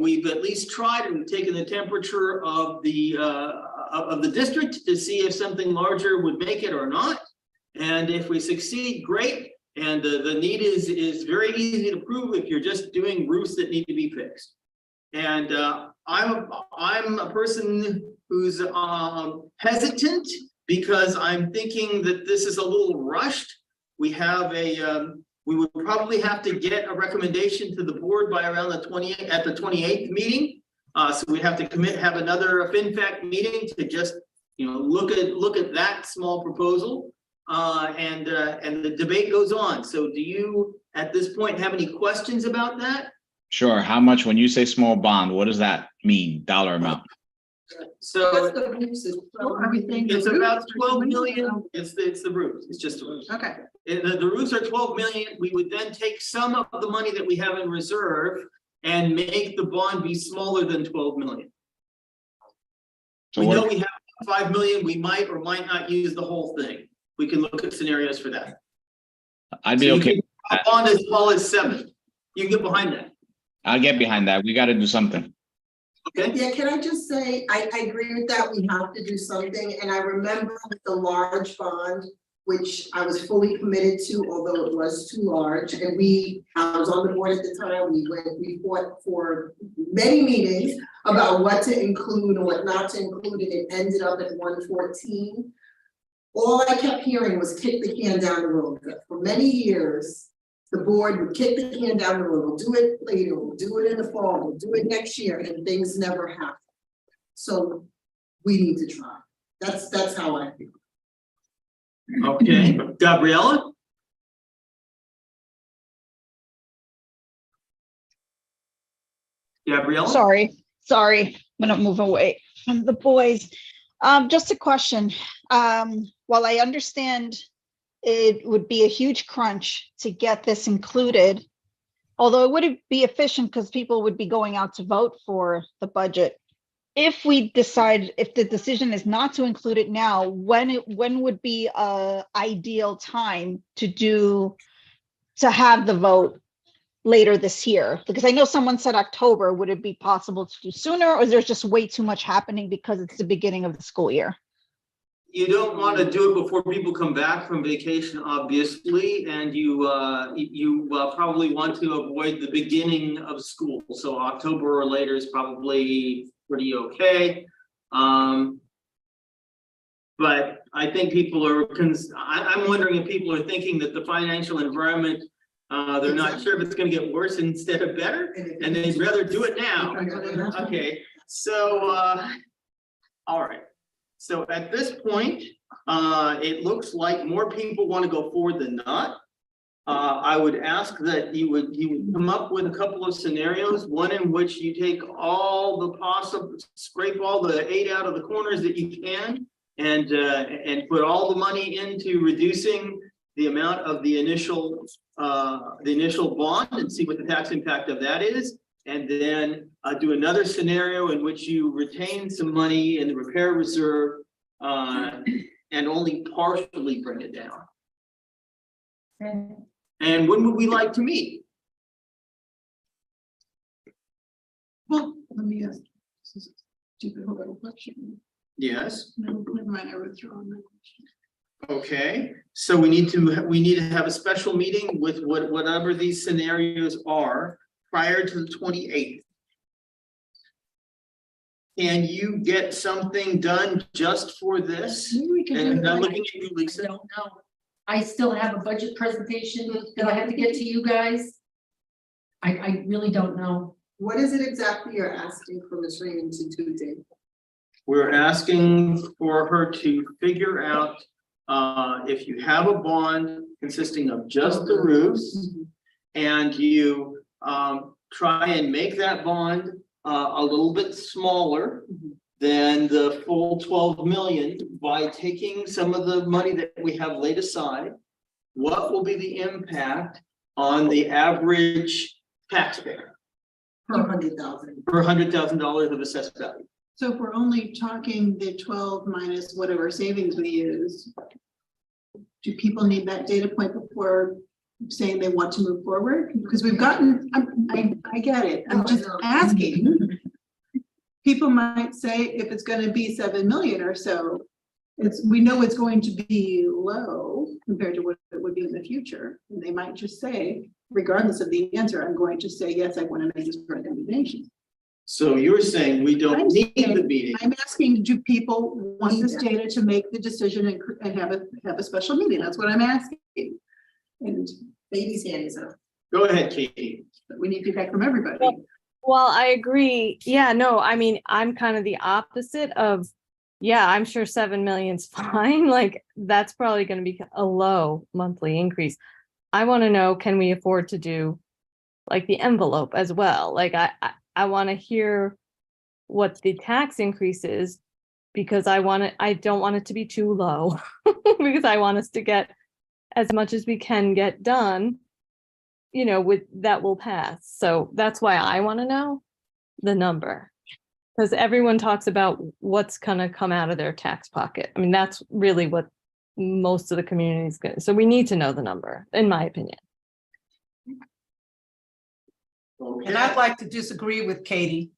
We've at least tried, and we've taken the temperature of the district to see if something larger would make it or not. And if we succeed, great. And the need is very easy to prove if you're just doing roofs that need to be fixed. And I'm a person who's hesitant because I'm thinking that this is a little rushed. We have we would probably have to get a recommendation to the board by around the 28th meeting. So we have to have another FinFac meeting to just look at that small proposal. And the debate goes on. So do you at this point have any questions about that? Sure. How much, when you say small bond, what does that mean, dollar amount? So Everything. it's about 12 million. It's the roofs. It's just the roofs. Okay. The roofs are 12 million. We would then take some of the money that we have in reserve and make the bond be smaller than 12 million. So We know what, we have 5 million, we might or might not use the whole thing. We can look at scenarios for that. I'd be So you okay. can- A bond as small as 7, you can get behind that, I'll get behind that. We got to do something. okay? Yeah, can I just say, I agree with that, we have to do something, and I remember with the large bond, which I was fully committed to, although it was too large, and I was on the board at the time, we fought for many meetings about what to include and what not to include, and it ended up at 114. All I kept hearing was kick the can down the road. For many years, the board would kick the can down the road, we'll do it later, we'll do it in the fall, we'll do it next year, and things never happen. So we need to try. That's how I feel. Okay, Gabriella? Gabriella? Sorry, I'm gonna move away from the boys. Just a question. While I understand it would be a huge crunch to get this included, although it wouldn't be efficient because people would be going out to vote for the budget. If we decide, if the decision is not to include it now, when would be a ideal time to have the vote later this year? Because I know someone said October. Would it be possible to do sooner, or is there just way too much happening because it's the beginning of the school year? You don't want to do it before people come back from vacation, obviously, and you probably want to avoid the beginning of school. So October or later is probably pretty okay. But I think people are, I'm wondering if people are thinking that the financial environment, they're not sure if it's going to get worse instead of better, and they'd rather do it now. Okay, so, all right. So at this point, it looks like more people want to go forward than not. I would ask that you would come up with a couple of scenarios, one in which you take all the possible, scrape all the 8 out of the corners that you can, and put all the money into reducing the amount of the initial bond and see what the tax impact of that is. And then do another scenario in which you retain some money in the repair reserve and only partially bring it down. And when would we like to meet? Well, let me ask. This is a stupid little question. Yes. No, never mind, I withdraw on that question. Okay, so we need to have a special meeting with whatever these scenarios are prior to the 28th. Can you get something done just for this? And I'm looking at you, Lisa. I don't know. I still have a budget presentation that I have to get to you guys. I really don't know. What is it exactly you're asking for Ms. Raymond to do, Dave? We're asking for her to figure out if you have a bond consisting of just the roofs, and you try and make that bond a little bit smaller than the full 12 million by taking some of the money that we have laid aside. What will be the impact on the average taxpayer Per 100,000. per $100,000 of assessed value? So if we're only talking the 12 minus whatever savings we use, do people need that data point before saying they want to move forward? Because we've gotten, I get it, I'm just asking. People might say if it's going to be 7 million or so, we know it's going to be low compared to what it would be in the future. And they might just say, regardless of the answer, I'm going to say, yes, I want to make this recommendation. So you're saying we don't need the meeting? I'm asking, do people want this data to make the decision and have a special meeting? That's what I'm asking. And baby's hand is up. Go ahead, Katie. We need feedback from everybody. Well, I agree. Yeah, no, I mean, I'm kind of the opposite of, yeah, I'm sure 7 million's fine. Like, that's probably going to be a low monthly increase. I want to know, can we afford to do like the envelope as well? Like, I want to hear what the tax increase is, because I don't want it to be too low because I want us to get as much as we can get done. you know, with that will pass. So that's why I want to know the number. Because everyone talks about what's gonna come out of their tax pocket. I mean, that's really what most of the community is going. So we need to know the number, in my opinion. And I'd like to disagree with Katie.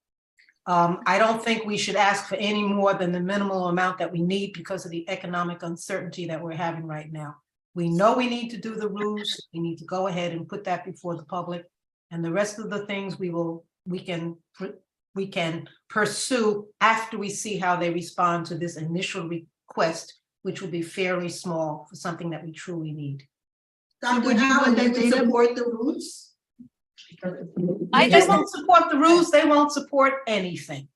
I don't think we should ask for any more than the minimal amount that we need because of the economic uncertainty that we're having right now. We know we need to do the roofs. We need to go ahead and put that before the public. And the rest of the things we can pursue after we see how they respond to this initial request, which will be fairly small for something that we truly need. Dr. Allen, they would support the roofs? They won't support the roofs, they won't support anything.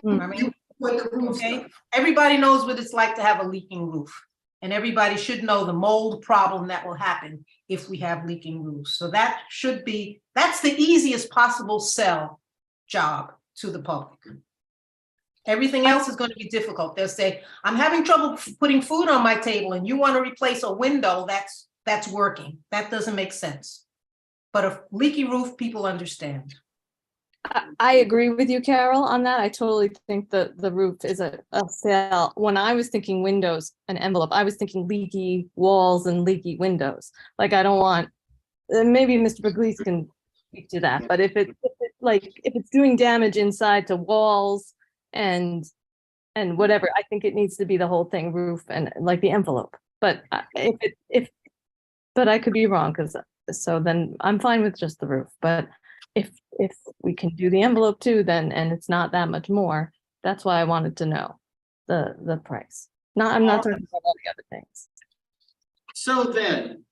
Okay, everybody knows what it's like to have a leaking roof. And everybody should know the mold problem that will happen if we have leaking roofs. So that's the easiest possible sell job to the public. Everything else is going to be difficult. They'll say, I'm having trouble putting food on my table and you want to replace a window that's working. That doesn't make sense. But a leaky roof, people understand. I agree with you, Carol, on that. I totally think that the roof is a sale. When I was thinking windows and envelope, I was thinking leaky walls and leaky windows. Like, I don't want, maybe Mr. Pugliese can speak to that, but if it's doing damage inside to walls and whatever, I think it needs to be the whole thing, roof and like the envelope. But but I could be wrong, so then I'm fine with just the roof. But if we can do the envelope too, then, and it's not that much more, that's why I wanted to know the price. I'm not talking about all the other things. So then,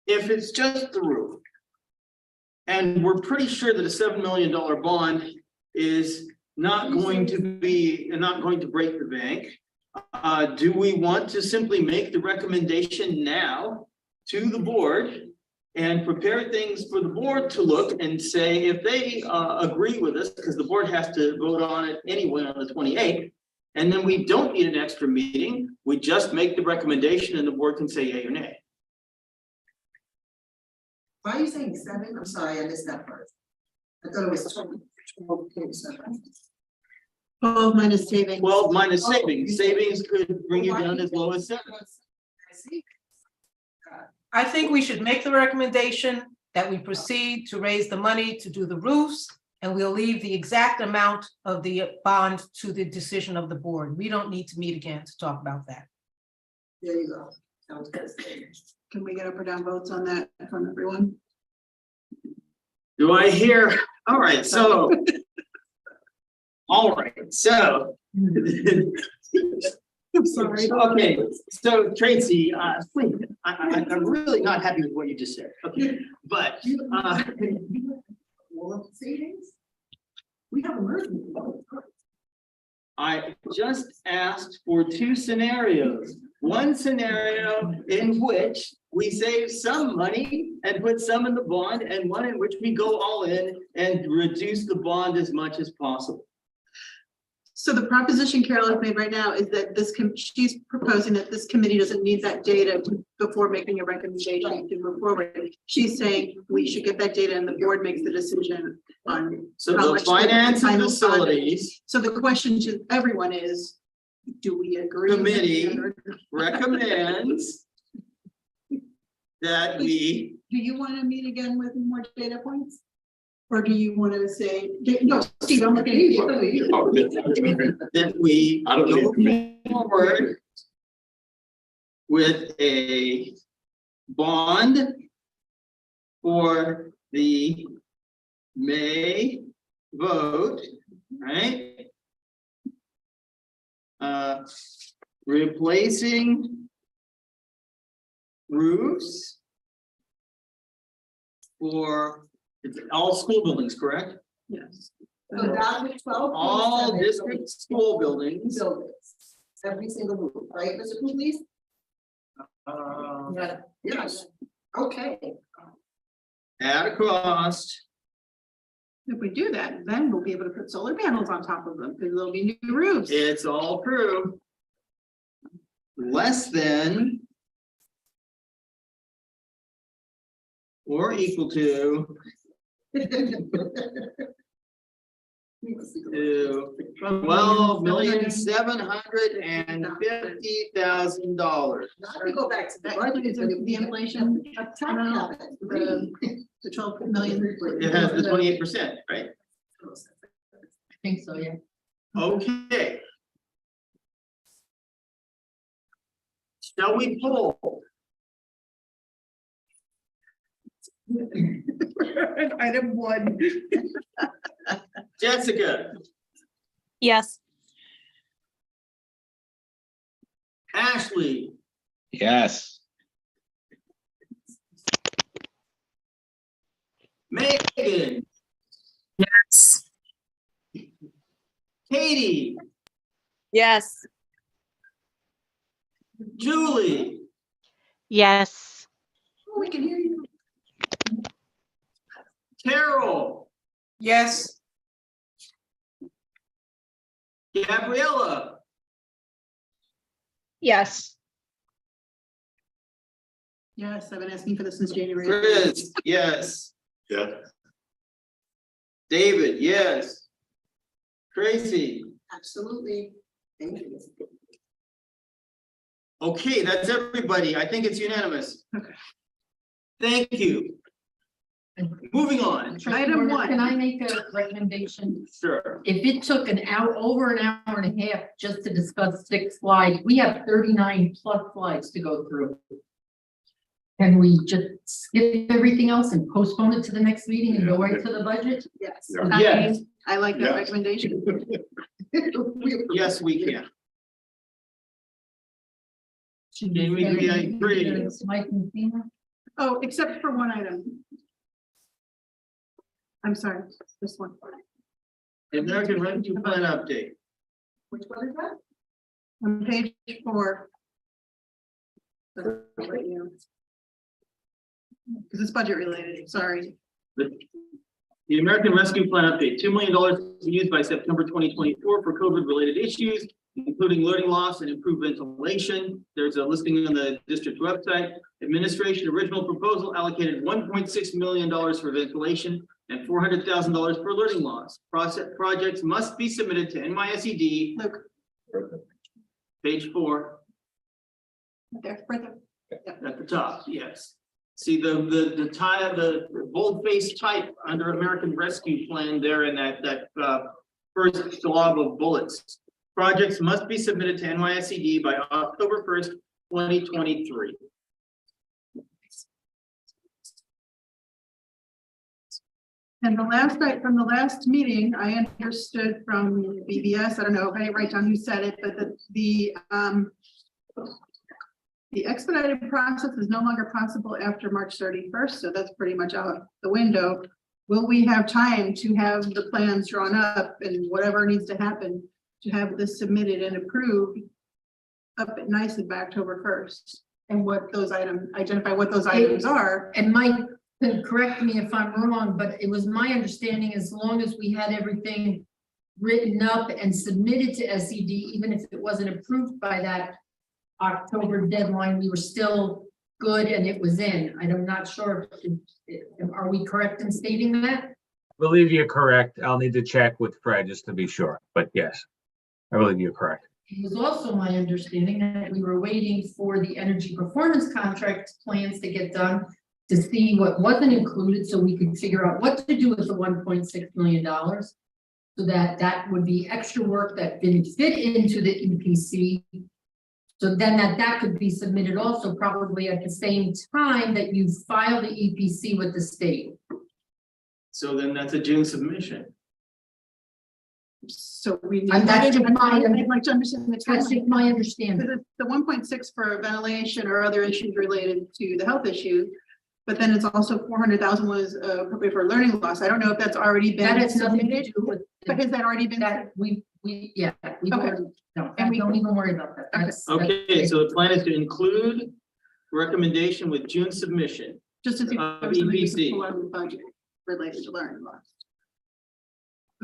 if it's just the roof, and we're pretty sure that a $7 million bond is not going to break the bank, do we want to simply make the recommendation now to the board and prepare things for the board to look and say if they agree with us, because the board has to vote on it anyway on the 28th, and then we don't need an extra meeting, we just make the recommendation and the board can say yay or nay. Why are you saying 7? I'm sorry, I missed that part. I thought it was 12 minus savings. 12 minus savings. Savings could bring you down as low as 7. I see. I think we should make the recommendation that we proceed to raise the money to do the roofs, and we'll leave the exact amount of the bond to the decision of the board. We don't need to meet again to talk about that. There you go. Sounds good. Can we get up or down votes on that from everyone? Do I hear? All right, so. All right, so. I'm sorry. Okay, so Tracy, please, I'm really not happy with what you just said. Okay, but savings? We have emergency. I just asked for 2 scenarios. One scenario in which we save some money and put some in the bond, and one in which we go all in and reduce the bond as much as possible. So the proposition Carol has made right now is that she's proposing that this committee doesn't need that data before making a recommendation to move forward. She's saying we should get that data and the board makes the decision on. So the finance and facilities. So the question to everyone is, do we agree? Committee recommends that we. Do you want to meet again with more data points? Or do you want to say, no, Steve, I'm looking at you. That we go forward with a bond for the May vote, right? Replacing roofs for all school buildings, correct? Yes. So down to 12. All district school buildings. Every single roof, right, Mr. Pugliese? Yes. Okay. At a cost. If we do that, then we'll be able to put solar panels on top of them because there'll be new roofs. It's all true. Less than or equal to 12,750,000. Now we go back to the budget, is it the inflation, amount, the 12 million. It has the 28%, right? I think so, yeah. Okay. Shall we poll? Item 1. Jessica, Yes. Ashley, Yes. Megan, Yes. Katie, Yes. Julie, Yes. We can hear you. Carol, Yes. Gabriella, Yes. Yes, I've been asking for this since January. Chris, yes. Yeah. David, yes. Tracy, Absolutely. Thank you. okay, that's everybody. I think it's unanimous. Okay. Thank you. Moving on. Item 1. Can I make a recommendation? Sure. If it took an hour, over an hour and a half just to discuss 6 slides, we have 39 plus slides to go through. Can we just skip everything else and postpone it to the next meeting and go right to the budget? Yes. Yes. I like that Yes. recommendation. Yes, we can. Can we agree? Mike and Tina? Oh, except for one item. I'm sorry, this one. American Rescue Plan update. Which one is that? On page 4. Because it's budget related, sorry. The American Rescue Plan update, $2 million used by September 2024 for COVID-related issues, including learning loss and improved ventilation. There's a listing on the district website. Administration original proposal allocated $1.6 million for ventilation and $400,000 for learning loss. Projects must be submitted to NYSED. Look, Page 4 there, right there. at the top, yes. See the boldface type under American Rescue Plan there in that first glob of bullets. Projects must be submitted to NYSED by October 1st, 2023. And the last night from the last meeting, I understood from BBS, I don't know if I didn't write down who said it, but the expedited process is no longer possible after March 31st, so that's pretty much out the window. Will we have time to have the plans drawn up and whatever needs to happen to have this submitted and approved up at NYSED by October 1st? And what those items, identify what those items are. And Mike can correct me if I'm wrong, but it was my understanding as long as we had everything written up and submitted to SED, even if it wasn't approved by that October deadline, we were still good and it was in. I'm not sure. Are we correct in stating that? I believe you're correct. I'll need to check with Fred just to be sure, but yes, I believe you're correct. It was also my understanding that we were waiting for the energy performance contract plans to get done to see what wasn't included, so we could figure out what to do with the $1.6 million. So that would be extra work that didn't fit into the EPC. So then that could be submitted also probably at the same time that you file the EPC with the state. So then that's a June submission. So we need. And that's just I'd like to understand the That's timeline. my understanding. The 1.6 for ventilation or other issues related to the health issue, but then it's also 400,000 was appropriate for learning loss. I don't know if that's already been That has nothing to submitted, do with. but has that already been? That we Okay. no, And we don't even worry about that. That's Okay, so the plan is to include recommendation with June submission. Just to see if Of there's something we EPC. can pull out of the budget related to learning loss.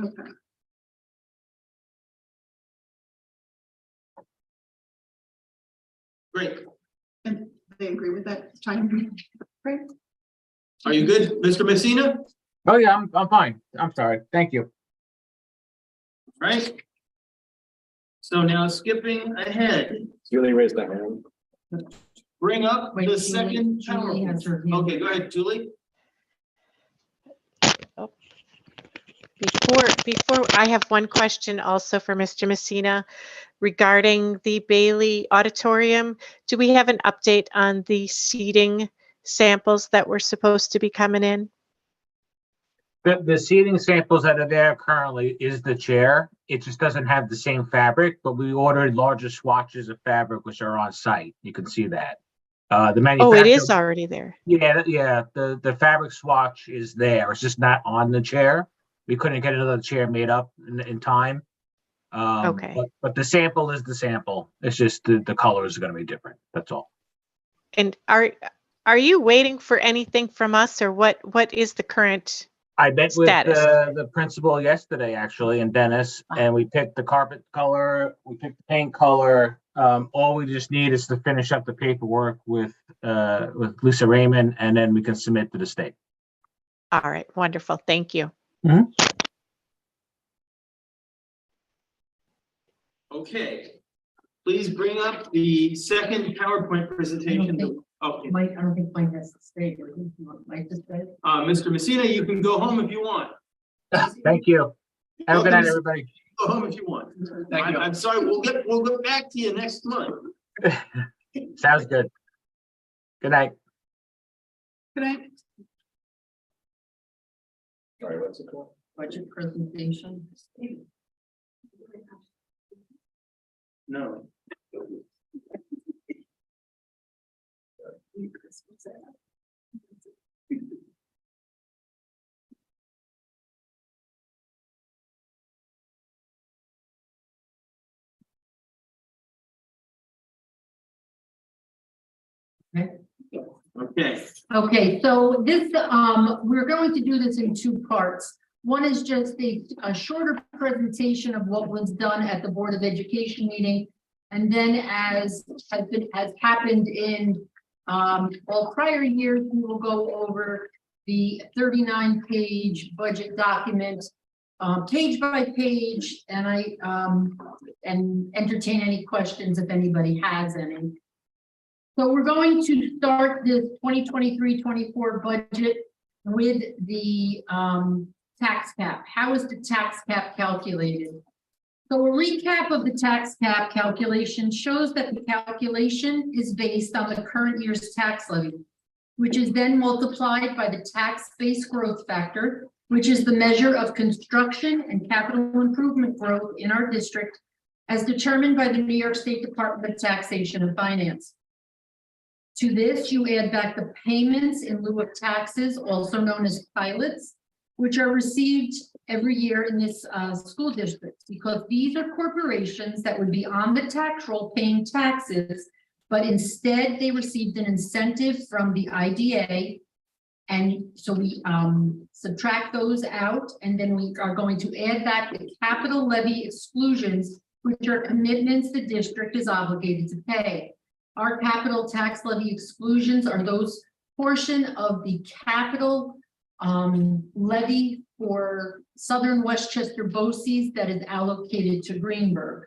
Okay. Great. And they agree with that time frame? Are you good, Mr. Messina? Oh, yeah, I'm fine. I'm sorry. Thank you. Right? So now skipping ahead, Julie raised that hand. bring up Wait, the Julie- second Julie has PowerPoint. her hand. Okay, go ahead, Julie. Before, I have one question also for Mr. Messina regarding the Bailey Auditorium. Do we have an update on the seating samples that were supposed to be coming in? The seating samples that are there currently is the chair. It just doesn't have the same fabric, but we ordered larger swatches of fabric which are on site. You can see that. The Oh, manufacturer. it is already there. Yeah. The fabric swatch is there. It's just not on the chair. We couldn't get another chair made up in time. Okay. But the sample is the sample. It's just the colors are going to be different. That's all. And are you waiting for anything from us, or what is the current I met with status? the principal yesterday, actually, in Dennis, and we picked the carpet color, we picked the paint color. All we just need is to finish up the paperwork with Lisa Raymond, and then we can submit to the state. All right, wonderful. Thank you. Okay. Please bring up the second PowerPoint presentation. Okay, Mike, I don't think Mike has to stay. Or you want Mike to stay? Mr. Messina, you can go home if you want. Thank you. Have a good night, everybody. Go home if you want. Thank you. I'm sorry, we'll get back to you next month. Sounds good. Good night. Good night. Sorry, what's it called? Budget presentation. No. Okay. Okay, so this, we're going to do this in two parts. One is just a shorter presentation of what was done at the Board of Education meeting. And then as has happened in all prior years, we will go over the 39-page budget document, page by page, and and entertain any questions if anybody has any. So we're going to start this 2023-24 budget with the tax cap. How is the tax cap calculated? So a recap of the tax cap calculation shows that the calculation is based on the current year's tax levy, which is then multiplied by the tax base growth factor, which is the measure of construction and capital improvement growth in our district as determined by the New York State Department of Taxation and Finance. To this, you add back the payments in lieu of taxes, also known as pilots, which are received every year in this school district, because these are corporations that would be on the tax roll paying taxes, but instead they received an incentive from the IDA. And so we subtract those out, and then we are going to add back the capital levy exclusions, which are commitments the district is obligated to pay. Our capital tax levy exclusions are those portion of the capital levy for Southern Westchester BOCES that is allocated to Greenburgh.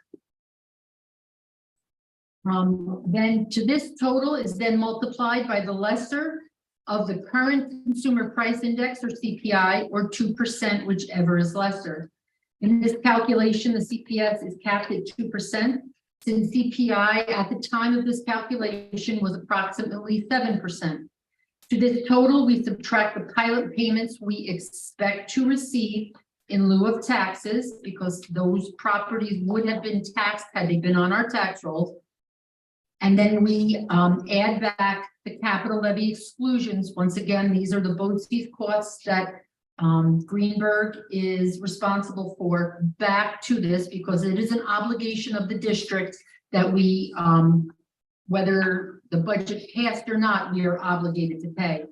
Then to this total is then multiplied by the lesser of the current consumer price index, or CPI, or 2%, whichever is lesser. In this calculation, the CPS is capped at 2%, since CPI at the time of this calculation was approximately 7%. To this total, we subtract the pilot payments we expect to receive in lieu of taxes, because those properties would have been taxed had they been on our tax rolls. And then we add back the capital levy exclusions. Once again, these are the BOCES costs that Greenburgh is responsible for back to this, because it is an obligation of the district that we, whether the budget passed or not, we are obligated to pay.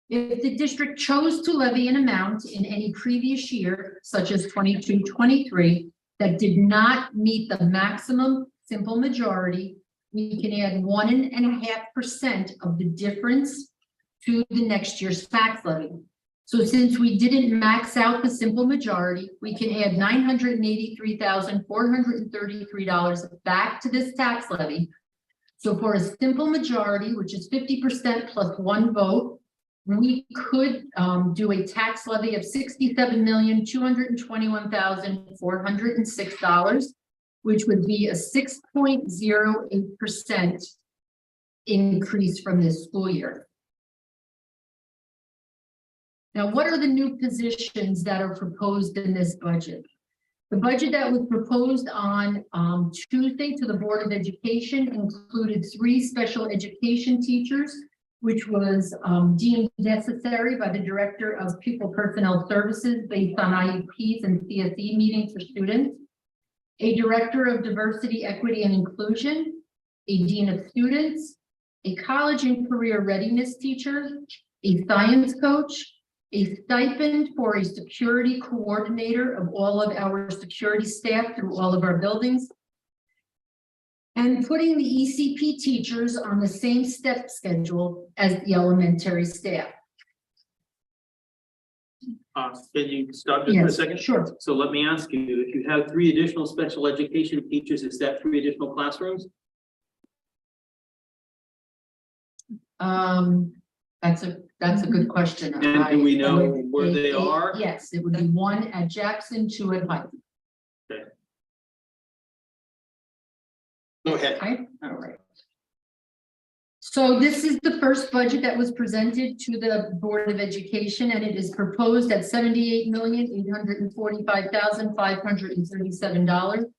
If the district chose to levy an amount in any previous year, such as 22-23, that did not meet the maximum simple majority, we can add 1.5% of the difference to the next year's tax levy. So since we didn't max out the simple majority, we can add $983,433 back to this tax levy. So for a simple majority, which is 50% plus one vote, we could do a tax levy of $67,221,406, which would be a 6.08% increase from this school year. Now, what are the new positions that are proposed in this budget? The budget that was proposed on Tuesday to the Board of Education included 3 special education teachers, which was deemed necessary by the Director of Pupil Personnel Services based on IEPs and CSE meetings for students, a Director of Diversity, Equity, and Inclusion, a Dean of Students, a College and Career Readiness teacher, a science coach, a stipend for a security coordinator of all of our security staff through all of our buildings, and putting the ECP teachers on the same step schedule as the elementary staff. Can you stop just for a Yes, second? sure. So let me ask you, if you have 3 additional special education teachers, is that 3 additional classrooms? That's a good question. And do we know I- where they are? Yes, it would be 1 at Jackson, 2 at Pike. Go ahead. Okay, all right. So this is the first budget that was presented to the Board of Education, and it is proposed at $78,845,537,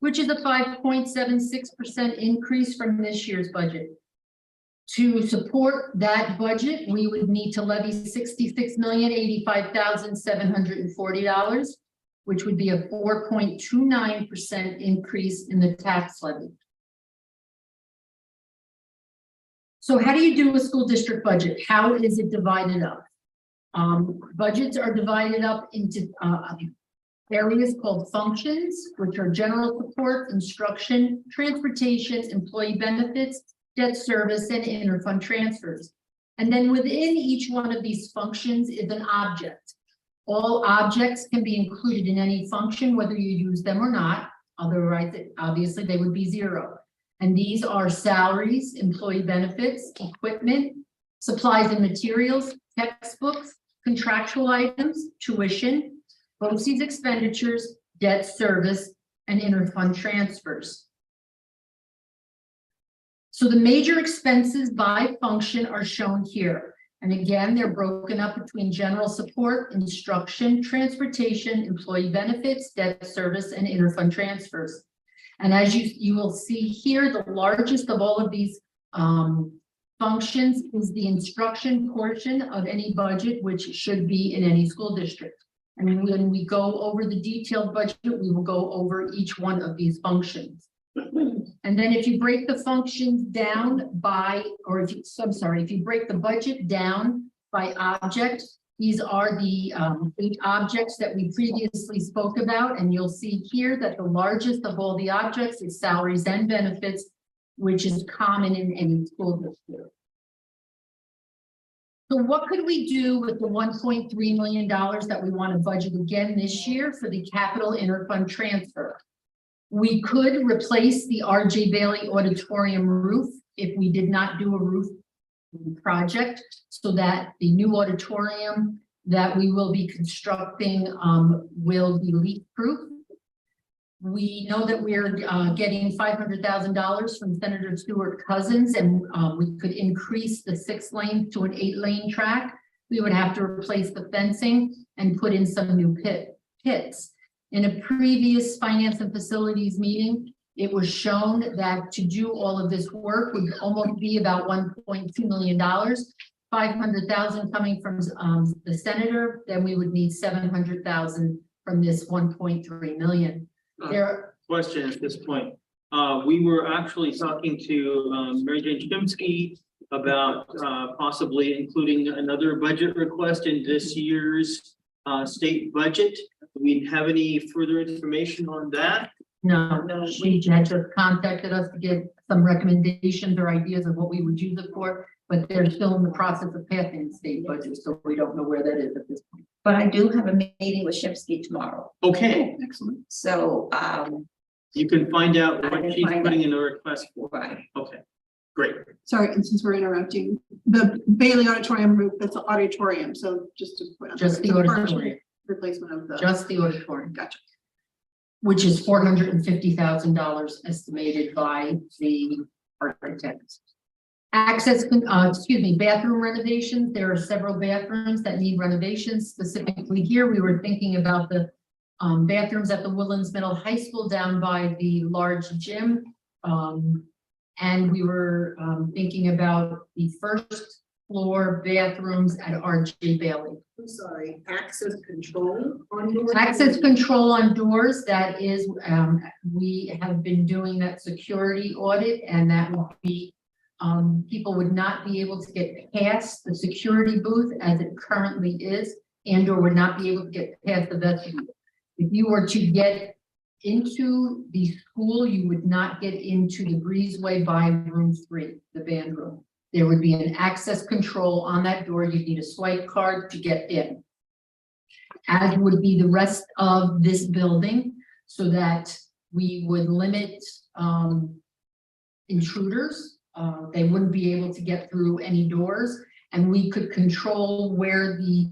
which is a 5.76% increase from this year's budget. To support that budget, we would need to levy $66,085,740, which would be a 4.29% increase in the tax levy. So how do you do a school district budget? How is it divided up? Budgets are divided up into areas called functions, which are general support, instruction, transportation, employee benefits, debt service, and interfund transfers. And then within each one of these functions is an object. All objects can be included in any function, whether you use them or not. Otherwise, obviously, they would be 0. And these are salaries, employee benefits, equipment, supplies and materials, textbooks, contractual items, tuition, BOCES expenditures, debt service, and interfund transfers. So the major expenses by function are shown here. And again, they're broken up between general support, instruction, transportation, employee benefits, debt service, and interfund transfers. And as you will see here, the largest of all of these functions is the instruction portion of any budget, which should be in any school district. And when we go over the detailed budget, we will go over each one of these functions. And then if you break the functions down by, or if you, I'm sorry, if you break the budget down by object, these are the 8 objects that we previously spoke about. And you'll see here that the largest of all the objects is salaries and benefits, which is common in any school district. So what could we do with the $1.3 million that we want to budget again this year for the capital interfund transfer? We could replace the R.J. Bailey Auditorium roof if we did not do a roof project, so that the new auditorium that we will be constructing will be leak-proof. We know that we're getting $500,000 from Senator Stuart Cousins, and we could increase the 6 lanes to an 8-lane track. We would have to replace the fencing and put in some new pits. In a previous finance and facilities meeting, it was shown that to do all of this work would almost be about $1.2 million, $500,000 coming from the senator, then we would need $700,000 from this $1.3 million. Question at this point. We were actually talking to Mary Jane Chimsky about possibly including another budget request in this year's state budget. Do we have any further information on that? No, she had just contacted us to get some recommendations or ideas of what we would use it for. but they're still in the process of passing the state budget, so we don't know where that is at this point. But I do have a meeting with Shipsky tomorrow. Okay, Excellent. So, you can find out I what can she's find putting out. in the request for. right. Okay, great. Sorry, and since we're interrupting, the Bailey Auditorium roof, that's an auditorium, so just to. Just the it's a partial auditorium. Replacement of the. Just the auditorium. Gotcha. Which is $450,000 estimated by the architect. Bathroom renovations. There are several bathrooms that need renovations. Specifically here, we were thinking about the bathrooms at the Woodlands Middle High School down by the large gym. And we were thinking about the first floor bathrooms at RJ Bailey. I'm sorry, access control on doors? Access control on doors, that is, we have been doing that security audit, and that would be, people would not be able to get past the security booth as it currently is, and or would not be able to get past the vestibule. If you were to get into the school, you would not get into the breezeway by room 3, the band room. There would be an access control on that door. You'd need a swipe card to get in, as would be the rest of this building, so that we would limit intruders. They wouldn't be able to get through any doors, and we could control where the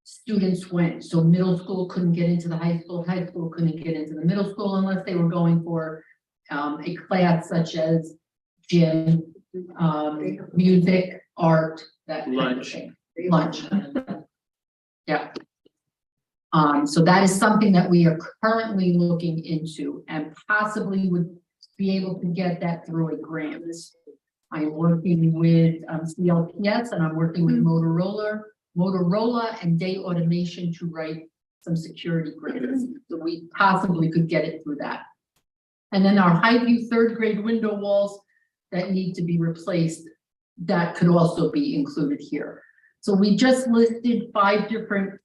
students went. So middle school couldn't get into the high school couldn't get into the middle school unless they were going for a class such as gym, music, art, that kind of thing. Lunch. Yeah. So that is something that we are currently looking into and possibly would be able to get that through a grant. I'm working with CLPS, and I'm working with Motorola and Day Automation to write some security grants. So we possibly could get it through that. And then our Highview 3rd grade window walls that need to be replaced, that could also be included here. So we just listed 5 different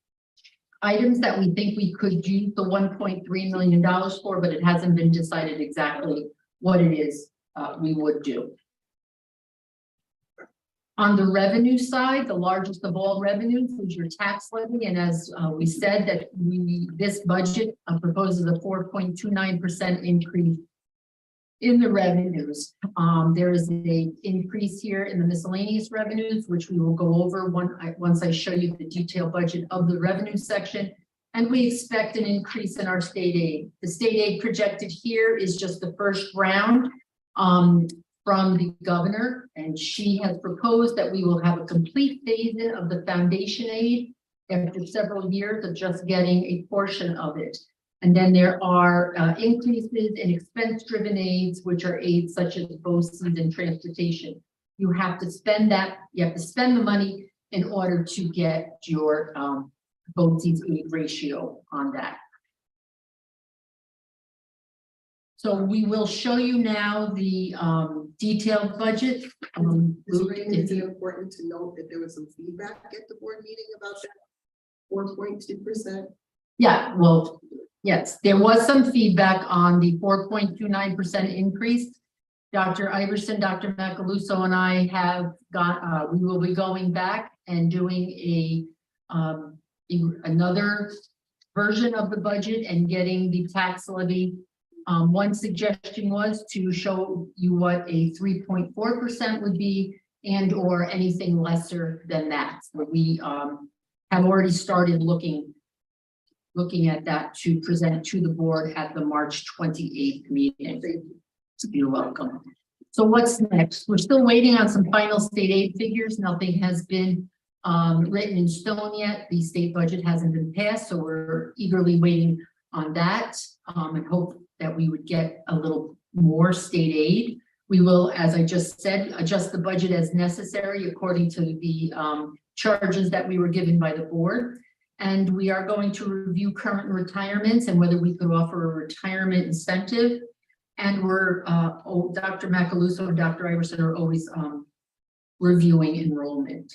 items that we think we could use the $1.3 million for, but it hasn't been decided exactly what it is we would do. On the revenue side, the largest of all revenues is your tax levy, and as we said, that this budget proposes a 4.29% increase in the revenues. There is an increase here in the miscellaneous revenues, which we will go over once I show you the detailed budget of the revenue section. And we expect an increase in our state aid. The state aid projected here is just the first round from the governor, and she has proposed that we will have a complete phase-in of the foundation aid after several years of just getting a portion of it. And then there are increases in expense-driven aids, which are aids such as BOCES and transportation. You have to spend the money in order to get your BOCES aid ratio on that. So we will show you now the detailed budget. Is it important to note that there was some feedback at the board meeting about that 4.2%? Yeah, well, yes, there was some feedback on the 4.29% increase. Dr. Iverson, Dr. Macaluso, and I have got, we will be going back and doing another version of the budget and getting the tax levy. One suggestion was to show you what a 3.4% would be, and or anything lesser than that. So we have already started looking at that to present to the board at the March 28th meeting. You're welcome. So what's next? We're still waiting on some final state aid figures. Nothing has been written in stone yet. The state budget hasn't been passed, so we're eagerly waiting on that and hope that we would get a little more state aid. We will, as I just said, adjust the budget as necessary according to the charges that we were given by the board. And we are going to review current retirements and whether we could offer a retirement incentive. And we're, Dr. Macaluso and Dr. Iverson are always reviewing enrollment.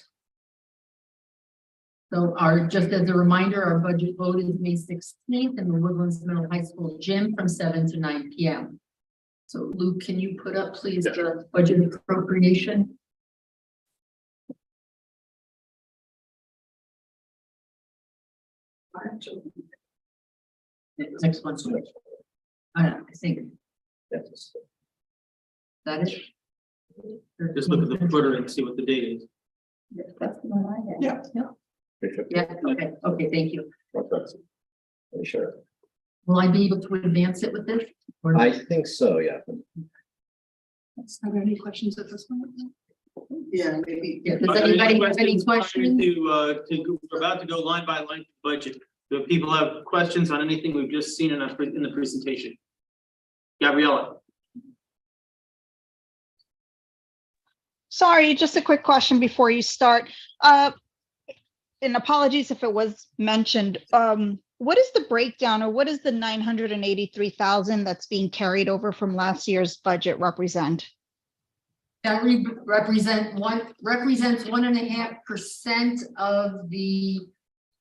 So just as a reminder, our budget vote is May 16th in the Woodlands Middle High School gym from 7 to 9 p.m. So Luke, can you put up please the budget appropriation? Next one. I don't know, I think that is. Just look at the footer and see what the date is. That's the one I had. Yeah, yeah, okay, thank you. Pretty sure. Will I be able to advance it with this? Or- I think so, yeah. Are there any questions at this point? Yeah, maybe. Yeah, does anybody have any questions? We're about to go line by line budget. Do people have questions on anything we've just seen in the presentation? Gabriella? Sorry, just a quick question before you start. And apologies if it was mentioned. What is the breakdown, or what is the 983,000 that's being carried over from last year's budget represent? That represents 1.5% of the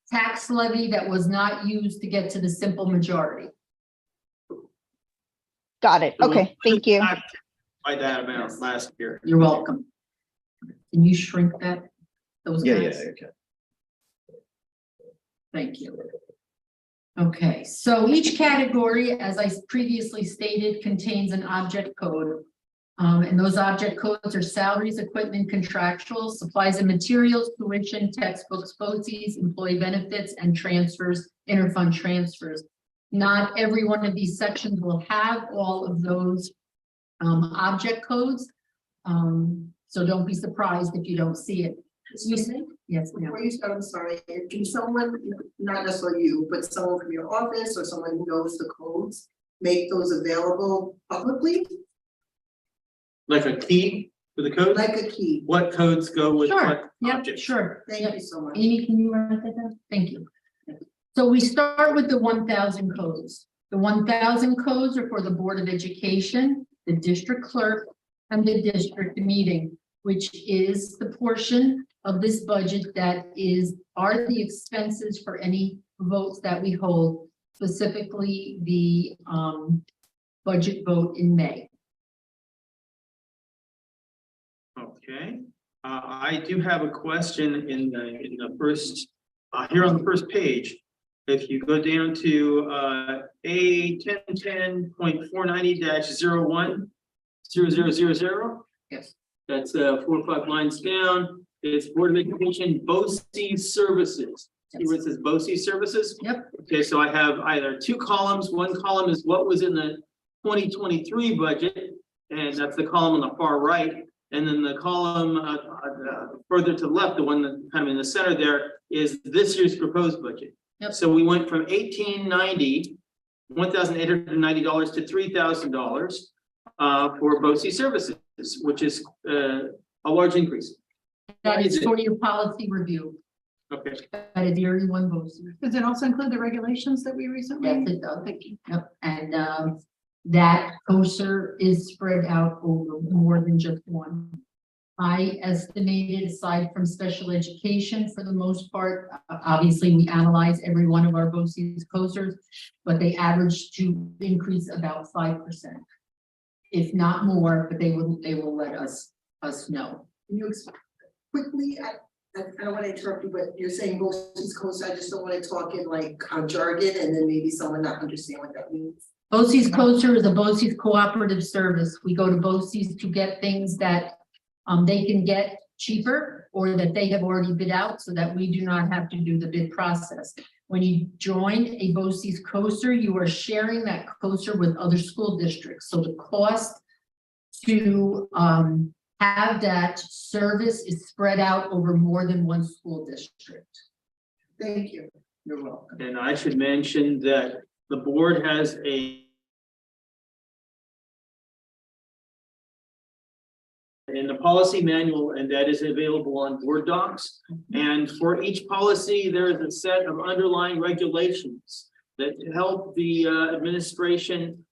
tax levy that was not used to get to the simple majority. Got it. Okay, thank you. By that amount last year. You're welcome. Can you shrink that? Those Yeah, guys? okay. Thank you. Okay, so each category, as I previously stated, contains an object code. And those object codes are salaries, equipment, contractual, supplies and materials, tuition, textbooks, BOCES, employee benefits, and transfers, interfund transfers. Not every one of these sections will have all of those object codes. So don't be surprised if you don't see it. Excuse me? Yes, ma'am. Before you start, I'm sorry, can someone, not necessarily you, but someone from your office or someone who knows the codes, make those available publicly? Like a key for the code? Like a key. What codes go with Sure, what yeah, objects? sure. Thank you so much. Amy, can you write that down? Thank you. So we start with the 1,000 codes. The 1,000 codes are for the Board of Education, the district clerk, and the district meeting, which is the portion of this budget that are the expenses for any votes that we hold, specifically the budget vote in May. Okay, I do have a question in the first, here on the first page. If you go down to A1010.490-010000. Yes. That's 4 or 5 lines down. It's Board of Education BOCES services. See where it says BOCES services? Yep. Okay, so I have either 2 columns. One column is what was in the 2023 budget, and that's the column on the far right. And then the column further to the left, the one that kind of in the center there, is this year's proposed budget. Yep. So we went from $1,890 to $3,000 for BOCES services, which is a large increase. That is for your policy review. Okay. That is yearly one BOCES. Does it also include the regulations that we recently? Yes, it does. Yep. And that COSER is spread out over more than just one. I estimated, aside from special education, for the most part, obviously we analyze every one of our BOCES COSERs, but they average to increase about 5%, if not more. But they will let us know. Can you quickly, I don't want to interrupt you, but you're saying BOCES COSER, I just don't want to talk in like jargon and then maybe someone not understand what that means. BOCES COSER is a BOCES cooperative service. We go to BOCES to get things that they can get cheaper or that they have already bid out, so that we do not have to do the bid process. When you join a BOCES COSER, you are sharing that COSER with other school districts. So the cost to have that service is spread out over more than one school district. Thank you. You're welcome. And I should mention that the board has in the policy manual, and that is available on board docs. And for each policy, there is a set of underlying regulations that help the administration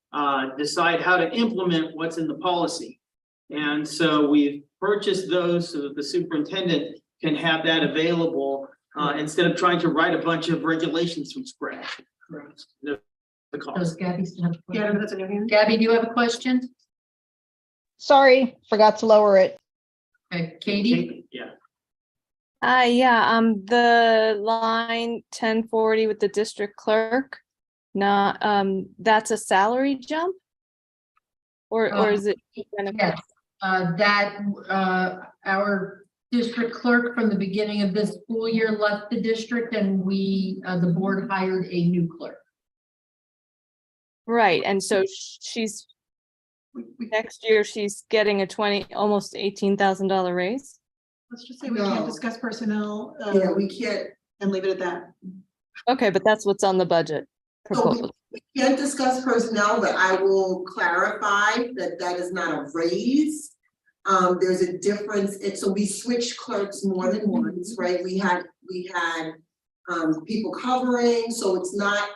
decide how to implement what's in the policy. And so we've purchased those so that the superintendent can have that available instead of trying to write a bunch of regulations from scratch. Correct. The cost. Does Gabby still have a question? Yeah, that's in your hand. Gabby, do you have a question? Sorry, forgot to lower it. Okay, Katie? Yeah. Yeah, the line 1040 with the district clerk, not, that's a salary jump? Or is it? Yes, our district clerk from the beginning of this school year left the district and the board hired a new clerk. Right, and so she's, next year, she's getting a almost $18,000 raise? Let's just say we can't discuss personnel. Yeah, we can't. And leave it at that. Okay, but that's what's on the budget proposal. We can't discuss personnel, but I will clarify that that is not a raise. There's a difference. So we switched clerks more than once, right? We had people covering, so it's not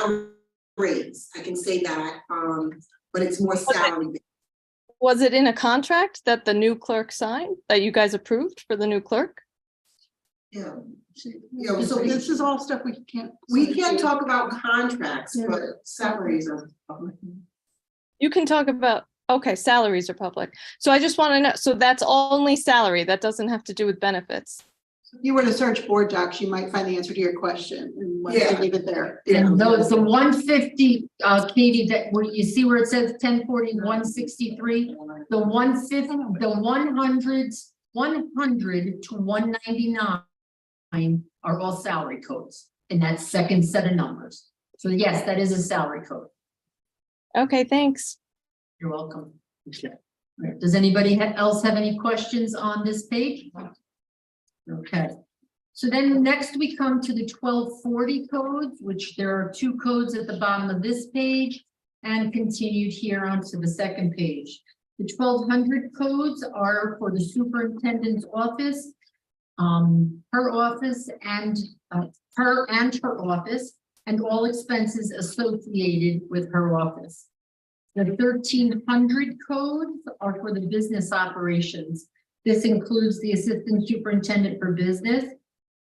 a raise. I can say that, but it's more salary. Was it in a contract that the new clerk signed, that you guys approved for the new clerk? Yeah. So this is all stuff we can't talk about contracts, but salaries are public. You can talk about, okay, salaries are public. So I just want to know, so that's only salary, that doesn't have to do with benefits? If you were to search board docs, you might find the answer to your question and leave it there. And those, the 150, Katie, that where you see where it says 1040, 163, the 150, the 100 to 199 are all salary codes in that second set of numbers. So yes, that is a salary code. Okay, thanks. You're welcome. Okay. Does anybody else have any questions on this page? Okay. So then next we come to the 1240 codes, which there are two codes at the bottom of this page and continued here onto the second page. The 1200 codes are for the superintendent's office, her office and her office, and all expenses associated with her office. The 1300 codes are for the business operations. This includes the assistant superintendent for business,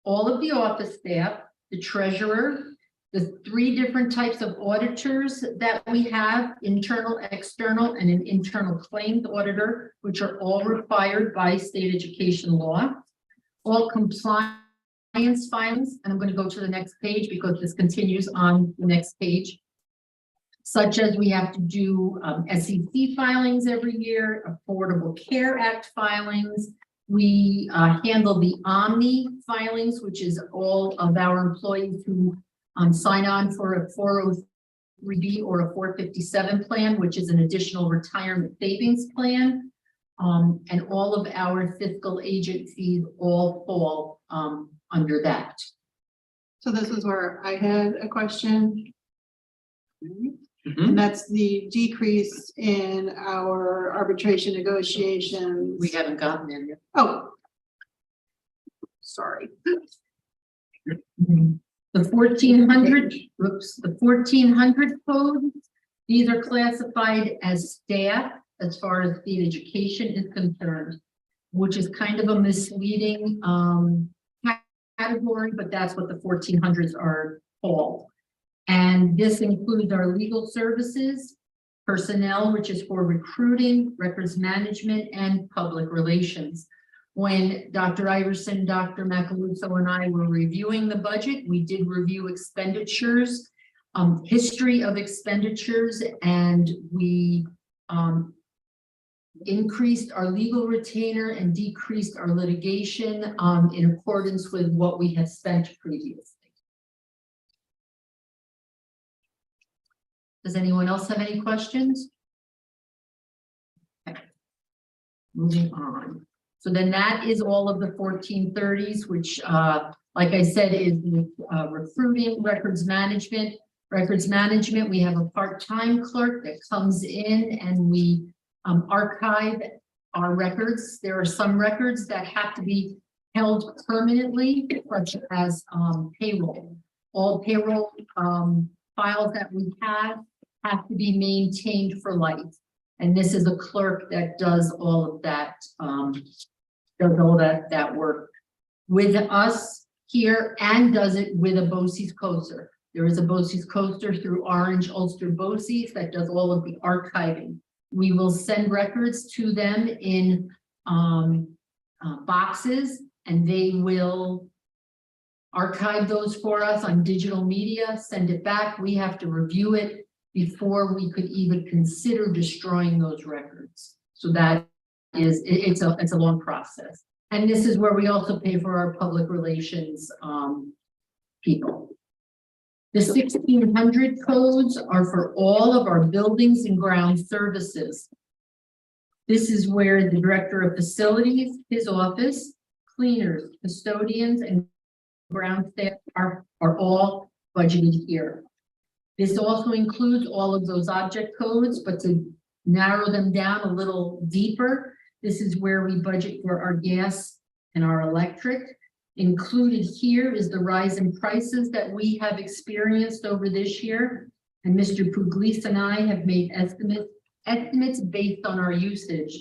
all of the office staff, the treasurer, the 3 different types of auditors that we have, internal, external, and an internal claims auditor, which are all required by state education law. All compliance filings, and I'm going to go to the next page because this continues on the next page, such as we have to do SEC filings every year, Affordable Care Act filings. We handle the Omni filings, which is all of our employees who sign on for a 403B or a 457 plan, which is an additional retirement savings plan. And all of our fiscal agent fees all fall under that. So this is where I had a question. And that's the decrease in our arbitration negotiations. We haven't gotten there yet. Oh. Sorry. The 1400, the 1400 codes, these are classified as staff as far as state education is concerned, which is kind of a misleading category, but that's what the 1400s are called. And this includes our legal services, personnel, which is for recruiting, records management, and public relations. When Dr. Iverson, Dr. Macaluso, and I were reviewing the budget, we did review expenditures, history of expenditures, and we increased our legal retainer and decreased our litigation in accordance with what we had spent previously. Does anyone else have any questions? Okay. Moving on. So then that is all of the 1430s, which, like I said, is recruiting, records management. Records management, we have a part-time clerk that comes in and we archive our records. There are some records that have to be held permanently, such as payroll. All payroll files that we have to be maintained for life. And this is a clerk that does all of that, that work with us here and does it with a BOCES coaster. There is a BOCES coaster through Orange Ulster BOCES that does all of the archiving. We will send records to them in boxes, and they will archive those for us on digital media, send it back. We have to review it before we could even consider destroying those records. So that is, it's a long process. And this is where we also pay for our public relations people. The 1600 codes are for all of our buildings and ground services. This is where the director of facilities, his office, cleaners, custodians, and ground staff are all budgeted here. This also includes all of those object codes, but to narrow them down a little deeper, this is where we budget for our gas and our electric. Included here is the rise in prices that we have experienced over this year. And Mr. Pugliese and I have made estimates based on our usage.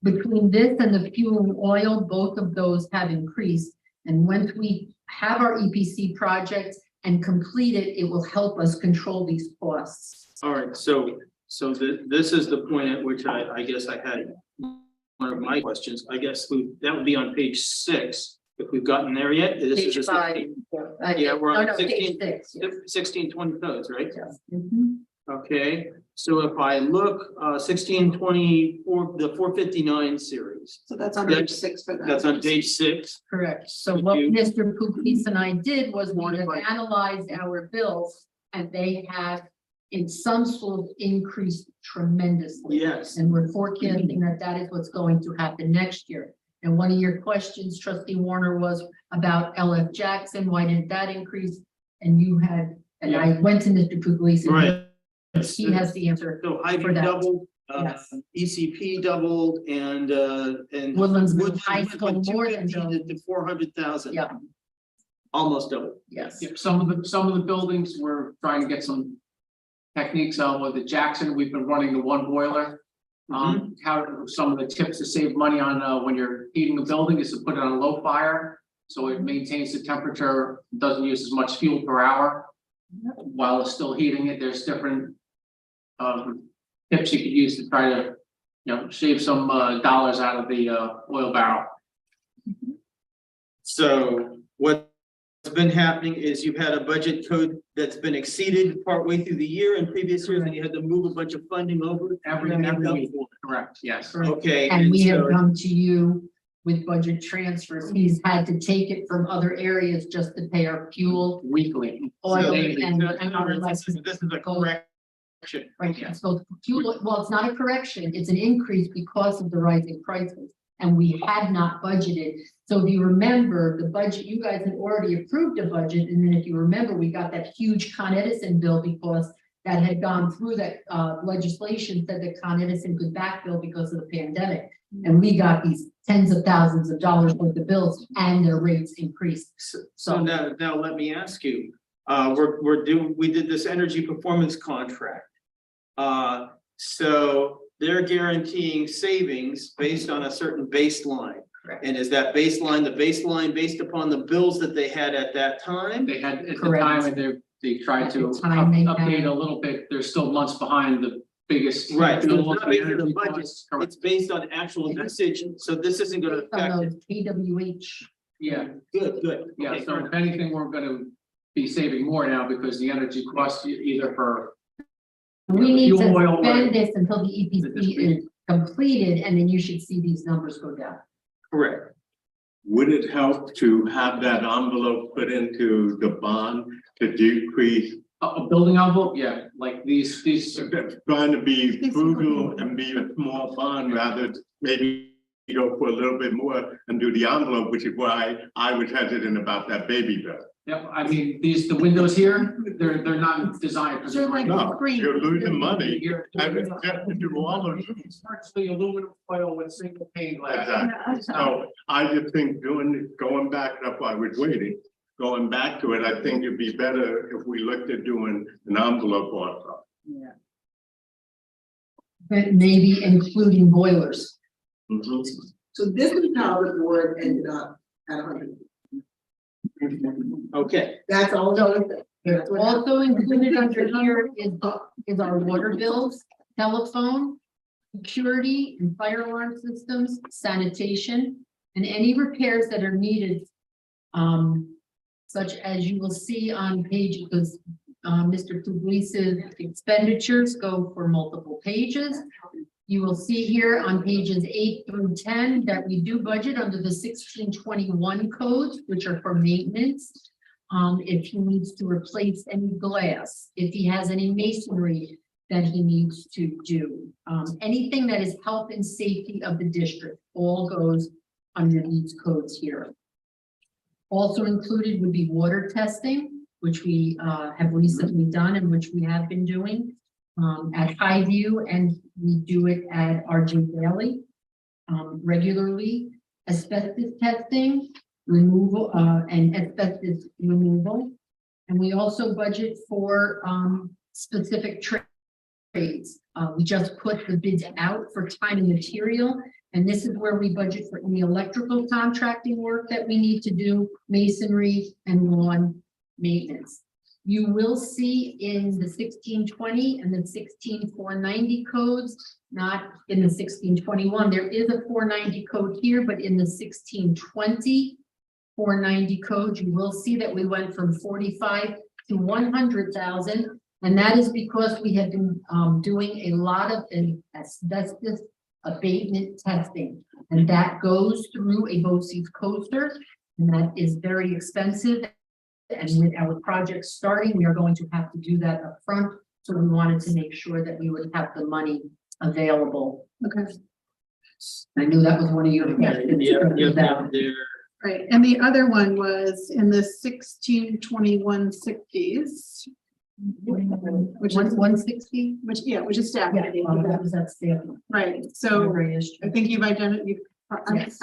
Between this and the fuel and oil, both of those have increased. And once we have our EPC project and complete it, it will help us control these costs. All right, so this is the point at which I guess I had one of my questions. I guess that would be on page 6. If we've gotten there yet. This Page is 5. Yeah, we're on page 16, 6. 1620 codes, right? Yes. Okay, so if I look, 1624, the 459 series. So that's on page 6 for that. That's on page 6. Correct. So Thank what you. Mr. Pugliese and I did was we have Wonderful. analyzed our bills, and they have in some schools increased tremendously. Yes. And we're forecasting that that is what's going to happen next year. And one of your questions, Trustee Warner, was about LF Jackson. Why didn't that increase? And you had, and I went to Mr. Pugliese. Right. He has the answer. So for Ivy that. doubled, Yes. ECP doubled, and Woodlands High School went from more than 250 to 400,000. Yeah. Almost double. Yes. Yeah, some of the buildings, we're trying to get some techniques on with the Jackson. We've been running the one boiler. How some of the tips to save money on when you're heating a building is to put it on low fire. So it maintains the temperature, doesn't use as much fuel per hour. While it's still heating it, there's different tips you could use to try to, shave some dollars out of the oil barrel. So what's been happening is you've had a budget code that's been exceeded partway through the year in previous years, and you had to move a bunch of funding over. Every to make up week. for Correct, yes. it. Okay. And we have so- come to you with budget transfers. He's had to take it from other areas just to pay our fuel, Weekly. oil, So and our this is a correction. Right, so fuel, well, it's not a correction, it's an increase because of the rising prices. And we had not budgeted. So if you remember the budget, you guys had already approved a budget. And then if you remember, we got that huge Con Edison bill because that had gone through that legislation said that Con Edison could backbill because of the pandemic. And we got these tens of thousands of dollars worth of bills and their rates increased. So now let me ask you, we did this energy performance contract. So they're guaranteeing savings based on a certain baseline. Correct. And is that baseline the baseline based upon the bills that they had at that time? They had at the Correct. time, and they tried At to the time they update had- a little bit. They're still months behind the biggest. Right, so it's bills not and based on the energy budget, costs. Correct. it's based on actual usage, so this isn't gonna Based on affect it. those KWH. Yeah, Good. yeah. Okay, So if anything, we're gonna be saving more now because the energy costs either for. We need to fuel, oil, or- spend this until the EPC is completed, and then you should see these numbers go down. Correct. Would it help to have that envelope put into the bond to decrease, A building envelope, yeah, like these. trying to be frugal and be a small bond rather maybe go for a little bit more and do the envelope, which is why I was hesitant about that baby bill. Yep, I mean, the windows here, they're not designed. for They're like No, green. you're losing money. You're- I was just to do all of it. It's virtually aluminum foil with single pane glass. Exactly. So I just think going back, that's why I was waiting, going back to it, I think it'd be better if we looked at doing an envelope also. But maybe including boilers. Mhm. So this is how the board ended up at 100. Okay, That's all. It's also included under here is our water bills, telephone, security and fire alarm systems, sanitation, And any repairs that are needed, such as you will see on page, because Mr. Puglise's expenditures go for multiple pages. You will see here on pages 8 through 10 that we do budget under the 1621 codes, which are for maintenance. If he needs to replace any glass, if he has any masonry that he needs to do, anything that is health and safety of the district, all goes under these codes here. Also included would be water testing, which we have recently done and which we have been doing at Highview, and we do it at RJ Daily regularly. Asbestos testing, removal, and asbestos removal. And we also budget for specific trades. We just put the bids out for time and material. And this is where we budget for any electrical contracting work that we need to do, masonry and lawn maintenance. You will see in the 1620 and the 16490 codes, not in the 1621. There is a 490 code here, but in the 1620 490 code, you will see that we went from 45 to 100,000. And that is because we have been doing a lot of asbestos abatement testing, and that goes through a BOCES coaster, and that is very expensive. And with our project starting, we are going to have to do that up front. So we wanted to make sure that we would have the money available. Okay. I knew that was one of your questions. Right, and the other one was in the 162160s. Which is 160, which is staff. yeah, that was that staff. Right, so I think you've identified. Yes.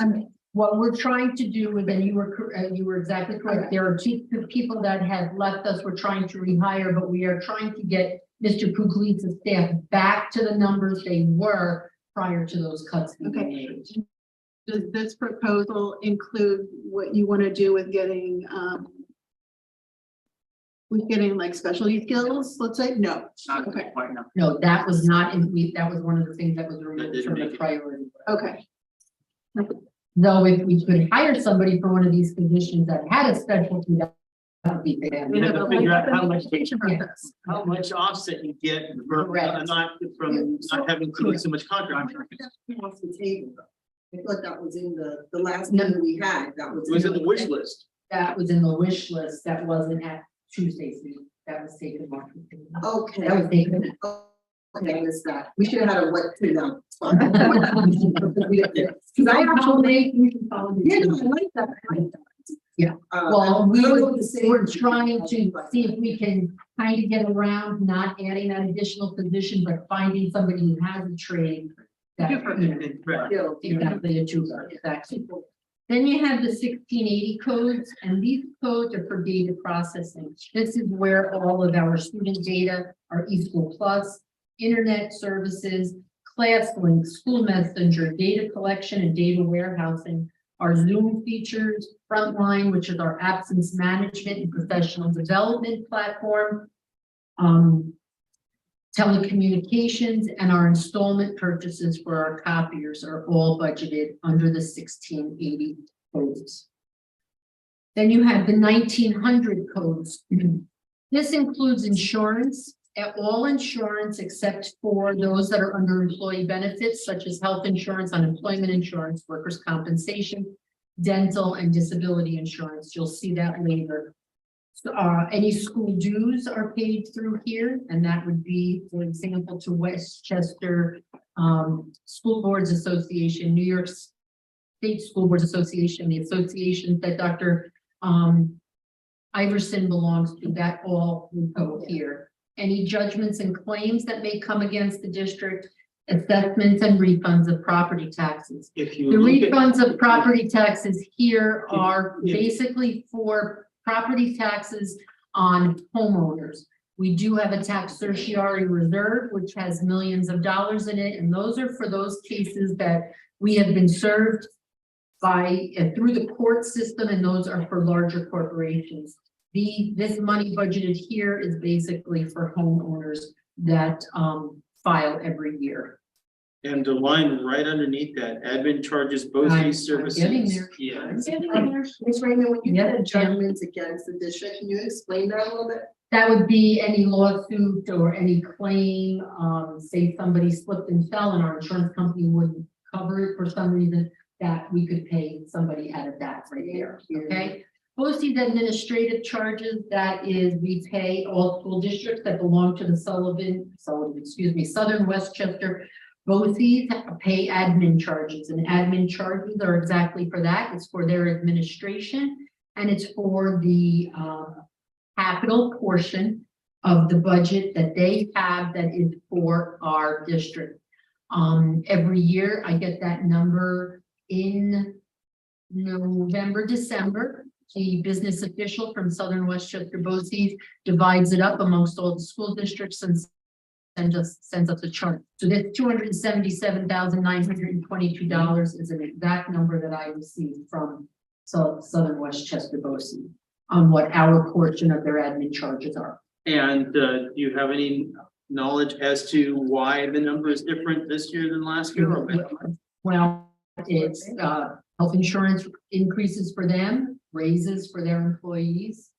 What we're trying to do, and then you were exactly correct. There are two people that have left us. We're trying to rehire, but we are trying to get Mr. Puglise's staff back to the numbers they were prior to those cuts being made. Does this proposal include what you want to do with getting like specialty skills? Let's say no. Okay. No, that was not in. That was one of the things that was removed from the priority. Okay. Though if we could hire somebody for one of these positions that had a specialty, that would be bad. We have to figure out how much offset you get for not having to do so much contract. Off the table. I thought that was in the last number we had. That was. It was in the wish list. That was in the wish list. That wasn't at Tuesday's meeting. That was taken off. Okay. That was taken. Okay, I missed that. We should have had a what to them. I actually, yeah, I like that. Yeah, well, we're trying to see if we can kind of get around not adding that additional position, but finding somebody who has a trade. That, exactly, a tutor, exactly. Then you have the 1680 codes, and these codes are for data processing. This is where all of our student data, our eSchool Plus, internet services, class links, school messenger, data collection and data warehousing, our Zoom features, Frontline, which is our absence management and professional development platform, telecommunications, and our installment purchases for our copiers are all budgeted under the 1680 codes. Then you have the 1900 codes. This includes insurance, all insurance except for those that are under employee benefits, such as health insurance, unemployment insurance, workers' compensation, dental, and disability insurance. You'll see that later. So, any school dues are paid through here, and that would be, for example, to Westchester School Boards Association, New York State School Boards Association, the associations that Dr. Iverson belongs to, that all will go here. Any judgments and claims that may come against the district, assessments and refunds of property taxes. The refunds of property taxes here are basically for property taxes on homeowners. We do have a tax certiorari reserve, which has millions of dollars in it, and those are for those cases that we have been served by through the court system, and those are for larger corporations. This money budgeted here is basically for homeowners that file every year. And the line right underneath that, admin charges both I'm these services. getting there. Yeah. Ms. Raymond, when you Yeah, said judgments against the district, can you explain that a little bit? That would be any lawsuit or any claim, say somebody slipped and fell and our insurance company wouldn't cover it for some reason, that we could pay somebody out of that right there, okay? BOCES administrative charges, that is, we pay all school districts that belong to the Southern Westchester BOCES pay admin charges, and admin charges are exactly for that. It's for their administration, and it's for the capital portion of the budget that they have that is for our district. Every year I get that number in November, December. The business official from Southern Westchester BOCES divides it up amongst all the school districts and sends us a chart. So this $277,922 is an exact number that I received from Southern Westchester BOCES on what our portion of their admin charges are. And do you have any knowledge as to why the number is different this year than last year? Or Well, it's health insurance increases for them, raises for their employees.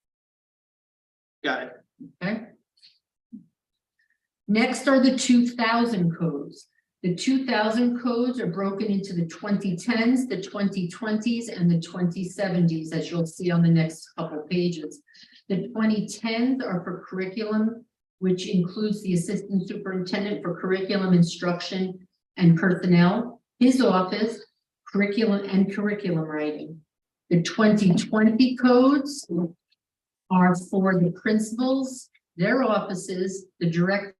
Got it. Okay. Next are the 2000 codes. The 2000 codes are broken into the 2010s, the 2020s, and the 2070s, as you'll see on the next couple pages. The 2010s are for curriculum, which includes the assistant superintendent for curriculum instruction and personnel, his office, curriculum and curriculum writing. The 2020 codes are for the principals, their offices, the director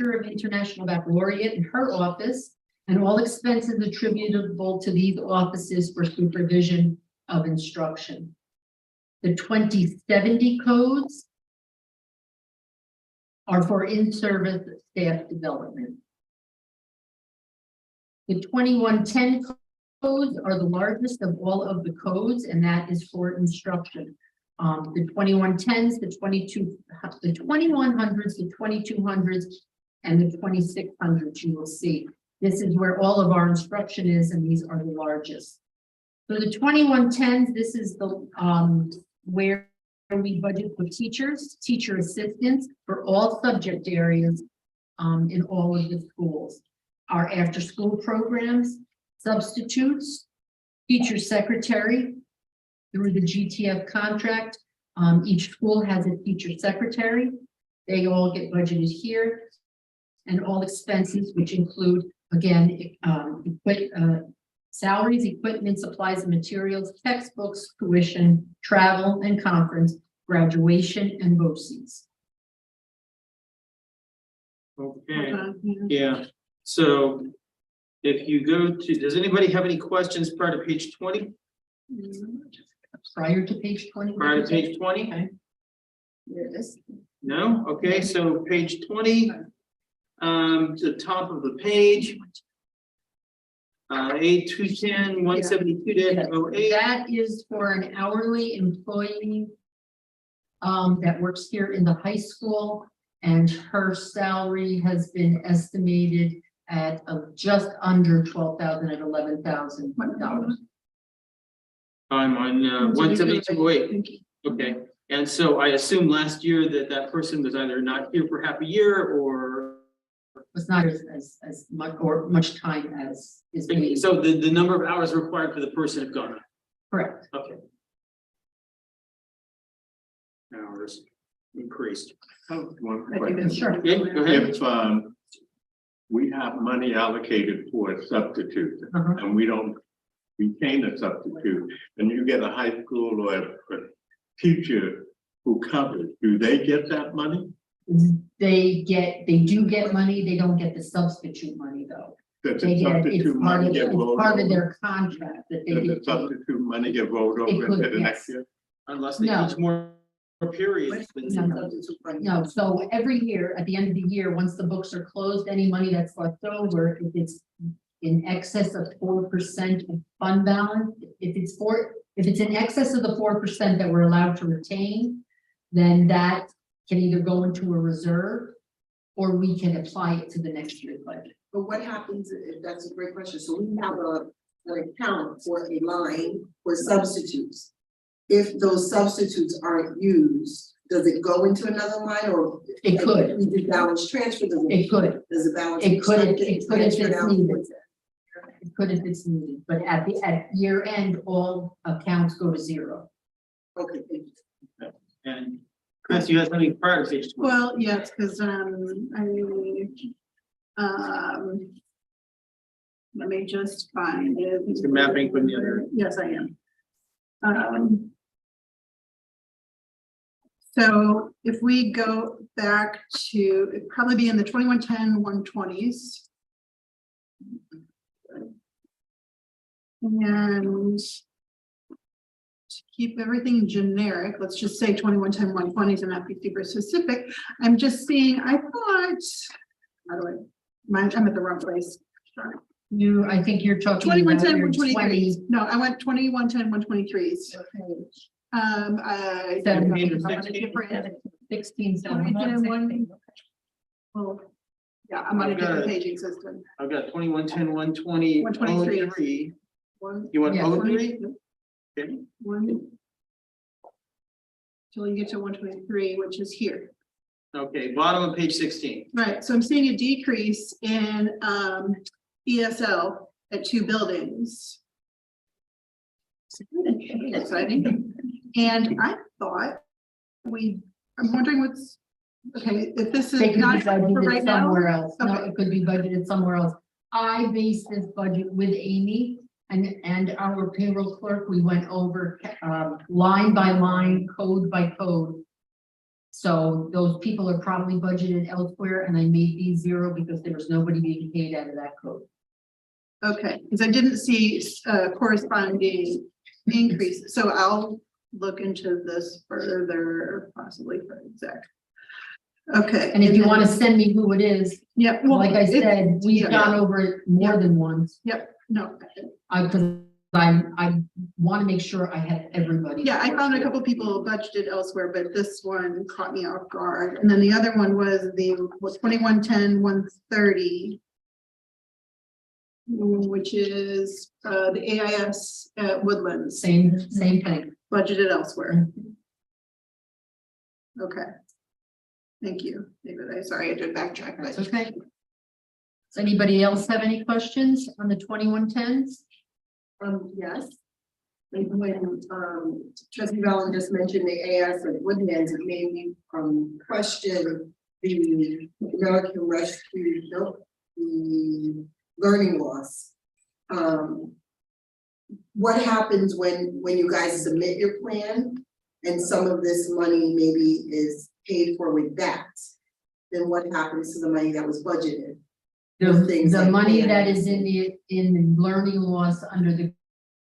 of International Baccalaureate in her office, and all expenses attributable to these offices for supervision of instruction. The 2070 codes are for in-service staff development. The 2110 codes are the largest of all of the codes, and that is for instruction. The 2110s, the 2100s, the 2200s, and the 2600s, you will see. This is where all of our instruction is, and these are the largest. So the 2110s, this is the where we budget for teachers, teacher assistants for all subject areas in all of the schools. Our after-school programs, substitutes, teacher secretary through the GTF contract. Each school has a teacher secretary. They all get budgeted here. And all expenses, which include, again, salaries, equipment, supplies and materials, textbooks, tuition, travel and conference, graduation, and BOCES. Okay, yeah. So if you go to, does anybody have any questions prior to page 20? Prior to page 20? Prior to page 20? Okay. No? Okay, so page 20. The top of the page. A210 172-08. That is for an hourly employee that works here in the high school, and her salary has been estimated at just under $12,000 at $11,000. I'm on 172-08. Okay, and so I assume last year that person was either not here for half a year or was not as much or much time as is being. So the number of hours required for the person have gone up. Correct. Okay. Hours increased. One question. Sure. Yeah, go ahead. If we have money allocated for a substitute and we don't retain a substitute, and you get a high school or a teacher who covers, do they get that money? They do get money. They don't get the substitute money though. Does They the get, substitute it's part money of, get it's rolled part over? of their contract that they Does the get. substitute money get rolled It over could, into the yes. next year? Unless they No. teach more periods. No, so every year, at the end of the year, once the books are closed, any money that's left over, if it's in excess of 4% of fund balance, if it's in excess of the 4% that we're allowed to retain, then that can either go into a reserve or we can apply it to the next year's budget. But what happens if, that's a great question, so we have an account for a line for substitutes. If those substitutes aren't used, does it go into another line or? It could. We do balance transfer, does It could. Does it balance? It could, get it could if transferred it's out? needed. It could if it's needed, but at year end, all accounts go to zero. Okay, thank you. And Chris, you have something prior to page 20? Well, yes, because let me just find it. You're mapping from the other. Yes, I am. So if we go back to, it'd probably be in the 2110 120s. And to keep everything generic, let's just say 2110 120s and not be super specific. I'm just seeing, I thought, how do I'm at the wrong place. Sorry. I think you're talking 2110 about your 123s. No, I went 2110 123s. Okay. I 17 or different 16, 17. Well, yeah, I'm on a I've got different it. paging system. I've got 2110, 120, 123. 03. You want 03? Okay. One. Till you get to 123, which is here. Okay, bottom of page 16. Right, so I'm seeing a decrease in ESL at 2 buildings. Exciting. And I thought I'm wondering what's, okay, if this is They could be not for budgeted right now. somewhere else. No, Okay. it could be budgeted somewhere else. I based this budget with Amy and our payroll clerk. We went over line by line, code by code. So those people are probably budgeted elsewhere, and I made these zero because there was nobody being paid out of that code. Okay, because I didn't see corresponding increase, so I'll look into this further, possibly for exec. Okay. And if you want to send me who it is, yeah, well, like I said, we've yeah. gone over it more than once. Yep, no. Because I want to make sure I have everybody. Yeah, I found a couple people budgeted elsewhere, but this one caught me off guard. And then the other one was 2110 130. Which is the AIS at Woodlands. Same thing. Budgeted elsewhere. Okay. Thank you, David. I'm sorry, I did backtrack. That's okay. Does anybody else have any questions on the 2110s? Yes. Like when Trustee Valen just mentioned the AS at Woodlands, it made me question the American Rescue, the learning loss. What happens when you guys submit your plan and some of this money maybe is paid for with that? Then what happens to the money that was budgeted? The money that is in the learning loss under the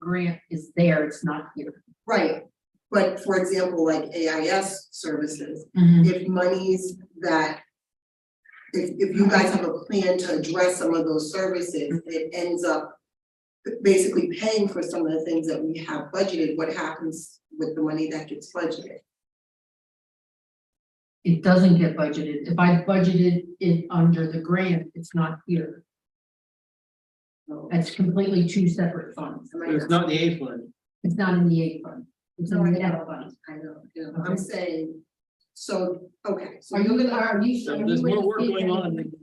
grant is there, it's not here. Right, but for example, like AIS services, if monies that if you guys have a plan to address some of those services, it ends up basically paying for some of the things that we have budgeted. What happens with the money that gets budgeted? It doesn't get budgeted. If I budgeted it under the grant, it's not here. That's completely two separate funds. It's not the A fund. It's not in the A fund. It's in the F fund. I know, yeah, I'm saying, so, okay. So Are you There's more work going on.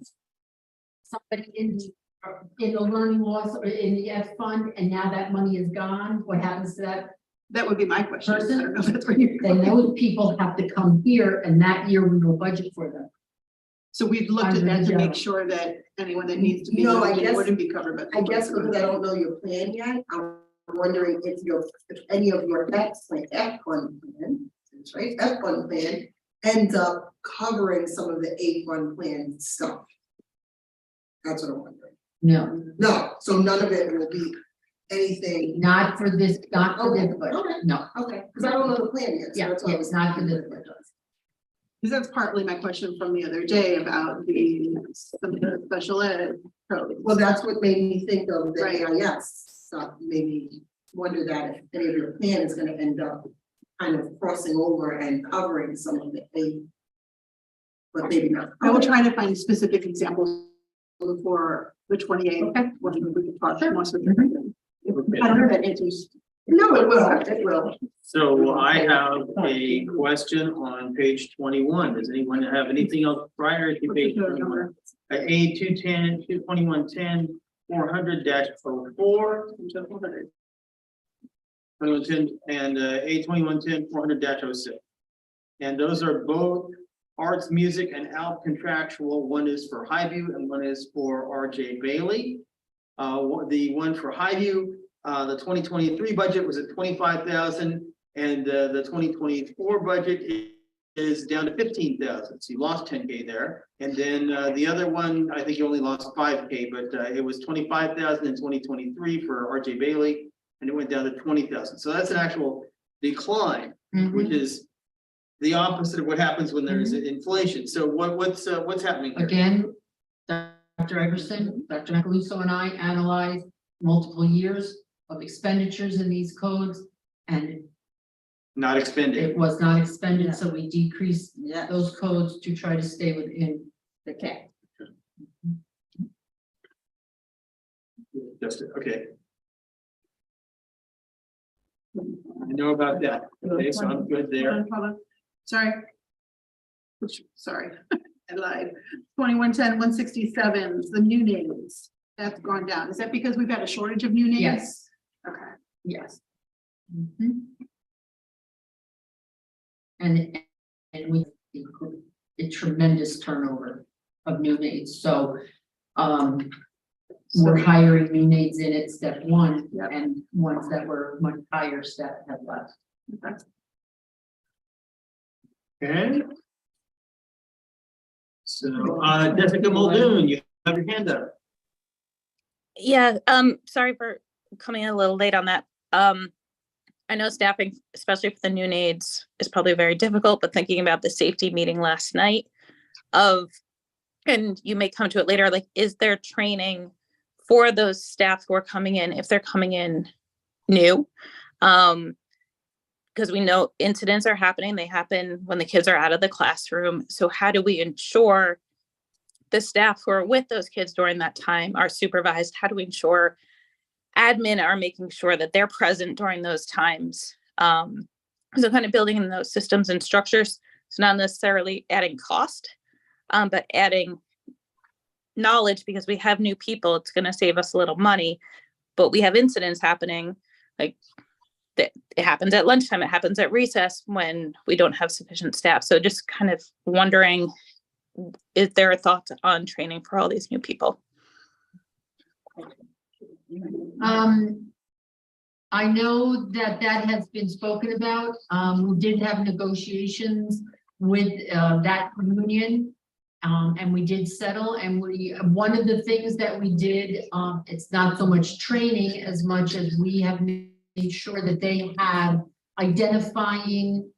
Somebody in the learning loss or in the F fund, and now that money is gone, what happens to that? That would be my question. Person? I don't know if that's where you're Then going. those people have to come here, and that year we will budget for them. So we've looked at that to make sure that anyone that needs to be No, I moved in guess- wouldn't be covered by. I guess because I don't know your plan yet, I'm wondering if any of your F fund plan, that's right, F fund plan ends up covering some of the A fund plan stuff. That's what I'm wondering. No, so none of it will be anything. Not for this, not for this, but Okay. no. Okay, because I don't know the plan yet. So Yeah, that's why I it's was not for this. Because that's partly my question from the other day about some of the special ed programs. Well, that's what made me think of the Right. AIS stuff, made me wonder that if any of your plan is gonna end up kind of crossing over and covering some of the A. But maybe not. I will try to find specific examples for the 28th. Okay. What we can talk Sure. more specifically. Okay. I don't know that answers. No, it will. So I have a question on page 21. Does anyone have anything else prior to page 21? A 210, 22110, 400-04. 2110 and A 2110, 400-06. And those are both arts, music, and ALP contractual. One is for Highview and one is for RJ Bailey. The one for Highview, the 2023 budget was at 25,000, and the 2024 budget is down to 15,000. So you lost 10K there. And then the other one, I think you only lost 5K, but it was 25,000 in 2023 for RJ Bailey, and it went down to 20,000. So that's an actual decline, which is the opposite of what happens when there's inflation. So what's happening here? Again, Dr. Iverson, Dr. Macaluso and I analyzed multiple years of expenditures in these codes, and Not expended. it was not expended, so we decreased Yeah. those codes to try to stay within the cap. Just okay. I know about that. Okay, so I'm good there. Sorry. Sorry, I lied. 2110, 167, the new names, that's gone down. Is that because we've had a shortage of new names? Yes, Okay. yes. And we a tremendous turnover of new names, so we're hiring new names in at step one, and ones that were much higher step have left. Okay. So Jessica Muldoon, you have your hand up. Yeah, sorry for coming in a little late on that. I know staffing, especially for the new aides, is probably very difficult, but thinking about the safety meeting last night and you may come to it later, like, is there training for those staff who are coming in, if they're coming in new? Because we know incidents are happening, they happen when the kids are out of the classroom. So how do we ensure the staff who are with those kids during that time are supervised? How do we ensure admin are making sure that they're present during those times? So kind of building in those systems and structures. So not necessarily adding cost, but adding knowledge, because we have new people, it's going to save us a little money, but we have incidents happening, like it happens at lunchtime, it happens at recess when we don't have sufficient staff. So just kind of wondering, is there a thought on training for all these new people? I know that has been spoken about. We did have negotiations with that union, and we did settle. And one of the things that we did, it's not so much training as much as we have made sure that they have identifying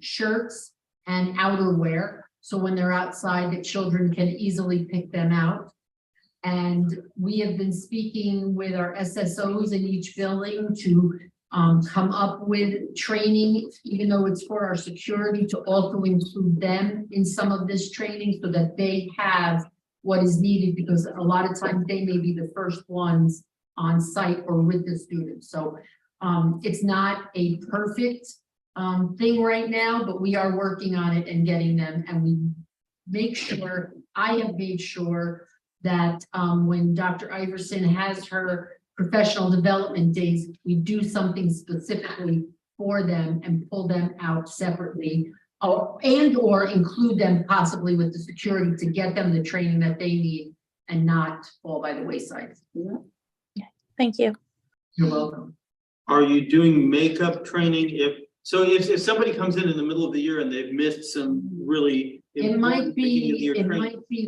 shirts and outerwear. So when they're outside, the children can easily pick them out. And we have been speaking with our SSOs in each building to come up with training, even though it's for our security, to also include them in some of this training so that they have what is needed, because a lot of times they may be the first ones on site or with the students. So it's not a perfect thing right now, but we are working on it and getting them. And we make sure, I have made sure that when Dr. Iverson has her professional development days, we do something specifically for them and pull them out separately, or include them possibly with the security to get them the training that they need and not fall by the wayside. Yeah. Thank you. You're welcome. Are you doing makeup training? If somebody comes in the middle of the year and they've missed some really It might be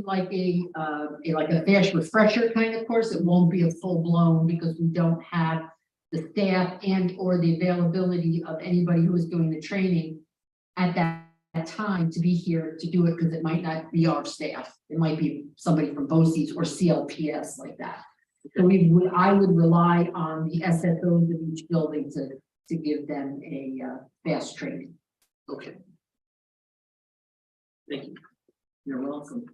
like a fast refresher kind of course. It won't be a full blown, because we don't have the staff and or the availability of anybody who is doing the training at that time to be here to do it, because it might not be our staff. It might be somebody from BOCES or CLPS like that. So I would rely on the SSOs of each building to give them a fast training. Okay. Thank you. You're welcome.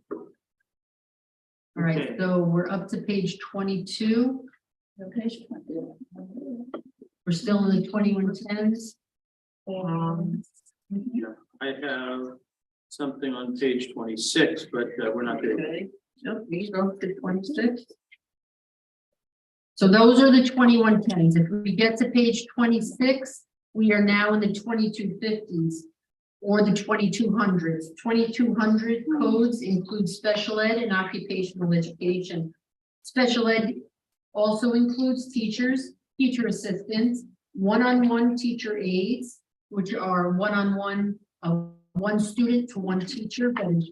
All right, Okay. so we're up to page 22. We're still in the 2110s. I have something on page 26, but we're not there. Okay. Nope, we go to 26. So those are the 2110s. If we get to page 26, we are now in the 2250s or the 2200s. 2200 codes include special ed and occupational education. Special ed also includes teachers, teacher assistants, one-on-one teacher aides, which are one-on-one, one student to one teacher that is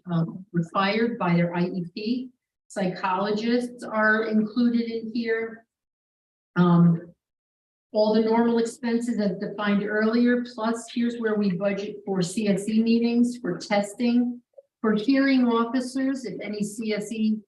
required by their IEP. Psychologists are included in here. All the normal expenses as defined earlier, plus here's where we budget for CSE meetings, for testing, for hearing officers, if any CSE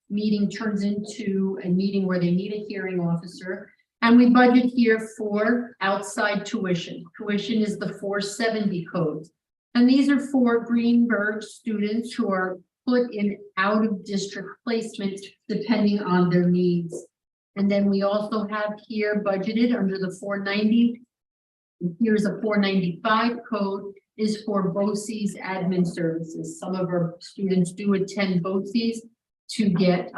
meeting turns into a meeting where they need a hearing officer. And we budget here for outside tuition. Tuition is the 470 code. And these are for Greenburgh students who are put in out of district placement depending on their needs. And then we also have here budgeted under the 490. Here's a 495 code is for BOCES admin services. Some of our students do attend BOCES to get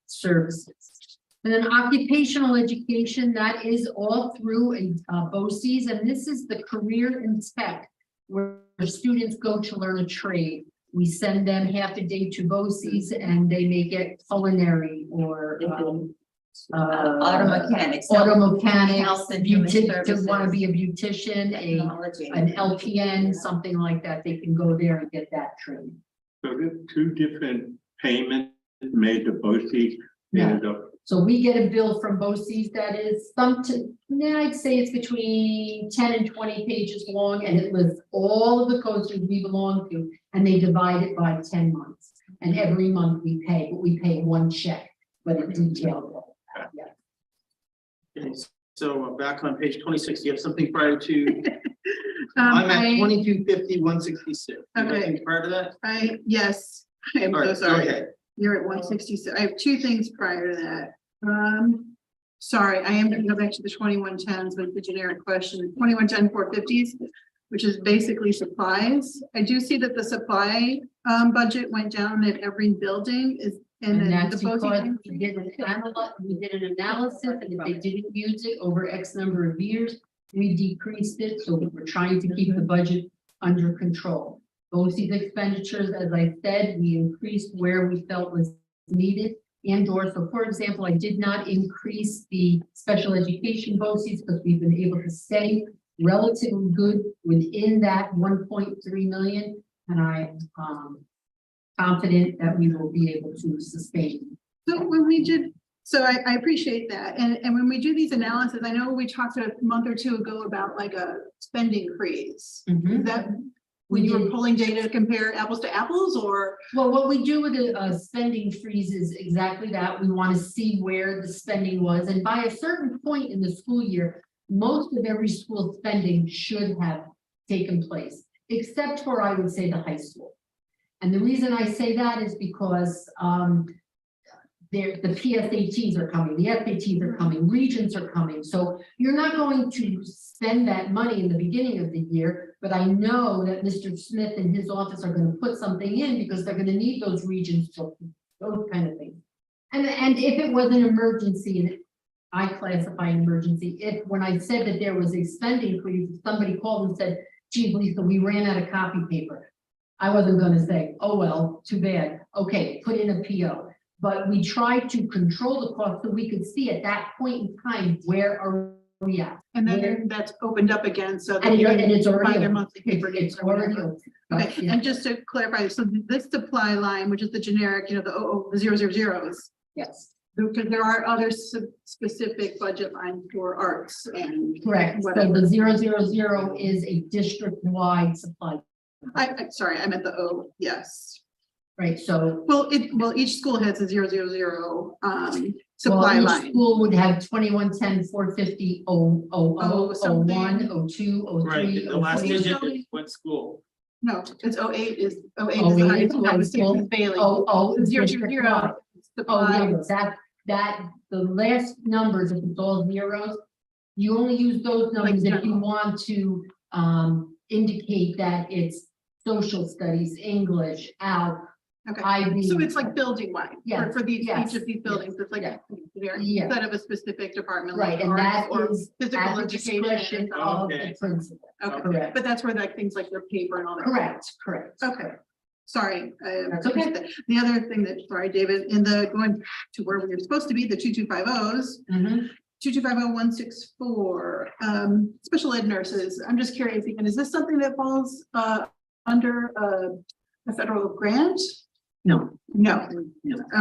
services. And then occupational education, that is all through a BOCES, and this is the career in tech where students go to learn a trade. We send them half a day to BOCES and they may get culinary or auto mechanics, health and human to services, want to be a beautician, an LPN, something like that. They can go there and get that training. So there's two different payments made to BOCES. Yeah. So we get a bill from BOCES that is I'd say it's between 10 and 20 pages long, and it lists all of the codes that we belong to, and they divide it by 10 months. And every month we pay, but we pay one check, but it's detailed. Okay, so back on page 26, you have something prior to, I'm at 2250, 166. Okay. Prior to that? Yes, I am All so right, sorry. go ahead. You're at 166. I have two things prior to that. Sorry, I am going to go back to the 2110s with the generic question, 2110 450s, which is basically supplies. I do see that the supply budget went down at every building. And then that's the because we did an analysis, and if they didn't use it over X number of years, we decreased it. So we're trying to keep the budget under control. BOCES expenditures, as I said, we increased where we felt was needed and or, so for example, I did not increase the special education BOCES because we've been able to stay relatively good within that 1.3 million. And I confident that we will be able to sustain. So when we did, so I appreciate that. And when we do these analysis, I know we talked a month or two ago about like a spending freeze. Is that when you were pulling data to compare apples to apples, or? Well, what we do with a spending freeze is exactly that. We want to see where the spending was. And by a certain point in the school year, most of every school spending should have taken place, except for, I would say, the high school. And the reason I say that is because the PSATs are coming, the SATs are coming, regions are coming. So you're not going to spend that money in the beginning of the year, but I know that Mr. Smith and his office are going to put something in because they're going to need those regions, so those kind of things. And if it was an emergency, and I classify an emergency, if when I said that there was a spending freeze, somebody called and said, gee, Lisa, we ran out of copy paper. I wasn't going to say, oh, well, too bad. Okay, put in a PO. But we tried to control the cost so we could see at that point in time, where are we at? And then that's opened up again, so that And it's buy already their open. monthly paper. It's already open. Okay, Yeah. and just to clarify, so this supply line, which is the generic, the 000s. Yes. Because there are other specific budget lines for arts and. Correct. So whatever. the 000 is a district-wide supply. I'm sorry, I meant the O, yes. Right, so. Well, each school has a 000 supply Each line. school would have 2110, 450, 000, 01, 02, 03, Right, the last 04. digit is what school? No, it's 08 is, 08 is Oh, the it high is school, high I was school. thinking Bailey. Oh, Zero, district zero, wide. the Oh, yeah, five. but that, the last numbers, if it's all zeros, you only use those numbers if you want to, indicate that it's social studies, English, ALP, Okay, IB. so it's like building wide, Yes, for these, yes, each of these buildings, it's like, yes. instead of a specific department. Right, like and arts that or is physical at the education. discretion of the Okay. principal. Okay, Correct. but that's where like things like their paper and all that. Correct. Okay, sorry. That's okay. The other thing that, sorry, David, in the going to where we were supposed to be, the 2250s, Mm-hmm. 2250-164, special ed nurses. I'm just curious, again, is this something that falls under a federal grant? No. No.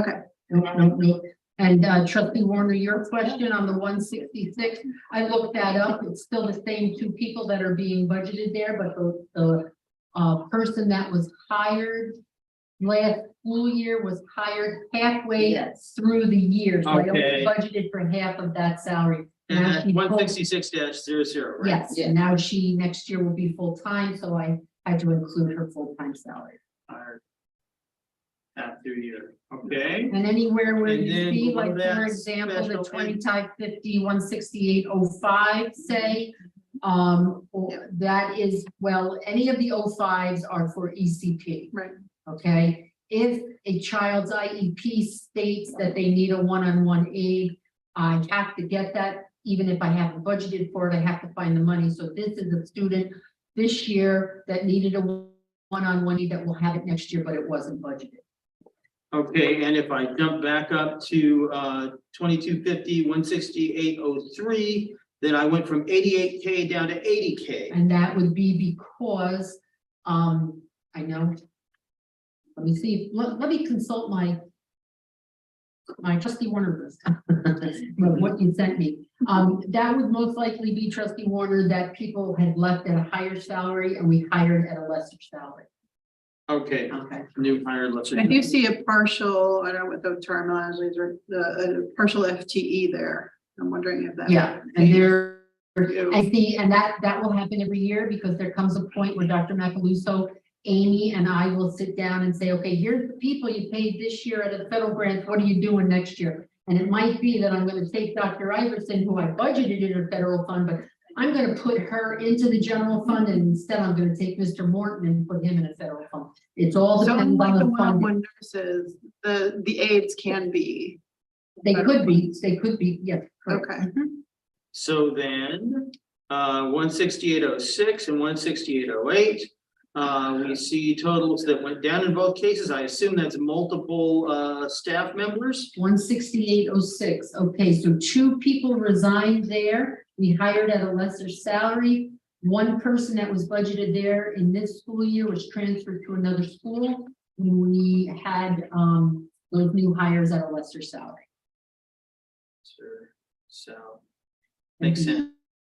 Okay. No. And trustee Warner, your question on the 166, I looked that up. It's still the same two people that are being budgeted there, but the person that was hired last school year was hired halfway through the year. So I only Okay. budgeted for half of that salary. And Now that's she's full- 166-00, right? Yes, and now she next year will be full-time, so I had to include her full-time salary. After year, okay. And anywhere where And you then see, below like, that, for example, the special ed. 2550, 16805, say, or that is, well, any of the 05s are for ECP. Right. Okay, if a child's IEP states that they need a one-on-one aid, I have to get that, even if I haven't budgeted for it, I have to find the money. So this is a student this year that needed a one-on-one aid that will have it next year, but it wasn't budgeted. Okay, and if I jump back up to 2250, 16803, then I went from 88K down to 80K. And that would be because, I know. Let me see, let me consult my trustee Warner list. What you sent me. That would most likely be trustee Warner that people had left at a higher salary and we hired at a lesser salary. Okay, new hire, let's I do see a partial, I don't know what the terminology is, or a partial FTE there. I'm wondering if that. Yeah, and there, I see, and that will happen every year because there comes a point where Dr. Macaluso, Amy, and I will sit down and say, okay, here's the people you paid this year out of the federal grants. What are you doing next year? And it might be that I'm going to take Dr. Iverson, who I budgeted in a federal fund, but I'm going to put her into the general fund, and instead I'm going to take Mr. Morton and put him in a federal fund. It's all So depends unlike on the the funding. one-on-one nurses, the aides can be. They could be, yes. correct. Okay. so then 16806 and 16808. We see totals that went down in both cases. I assume that's multiple staff members. 16806. Okay, so two people resigned there. We hired at a lesser salary. One person that was budgeted there in this school year was transferred to another school. We had those new hires at a lesser salary. Sure. So makes sense.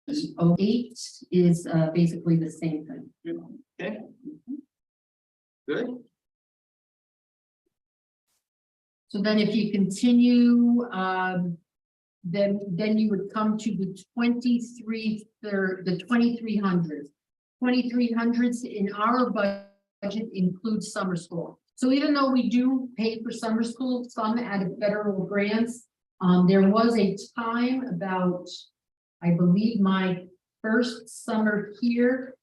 08 is basically the same thing. Okay. Good. So then if you continue, then you would come to the 2300s. 2300s in our budget includes summer school. So even though we do pay for summer school, some out of federal grants, there was a time about, I believe, my first summer here.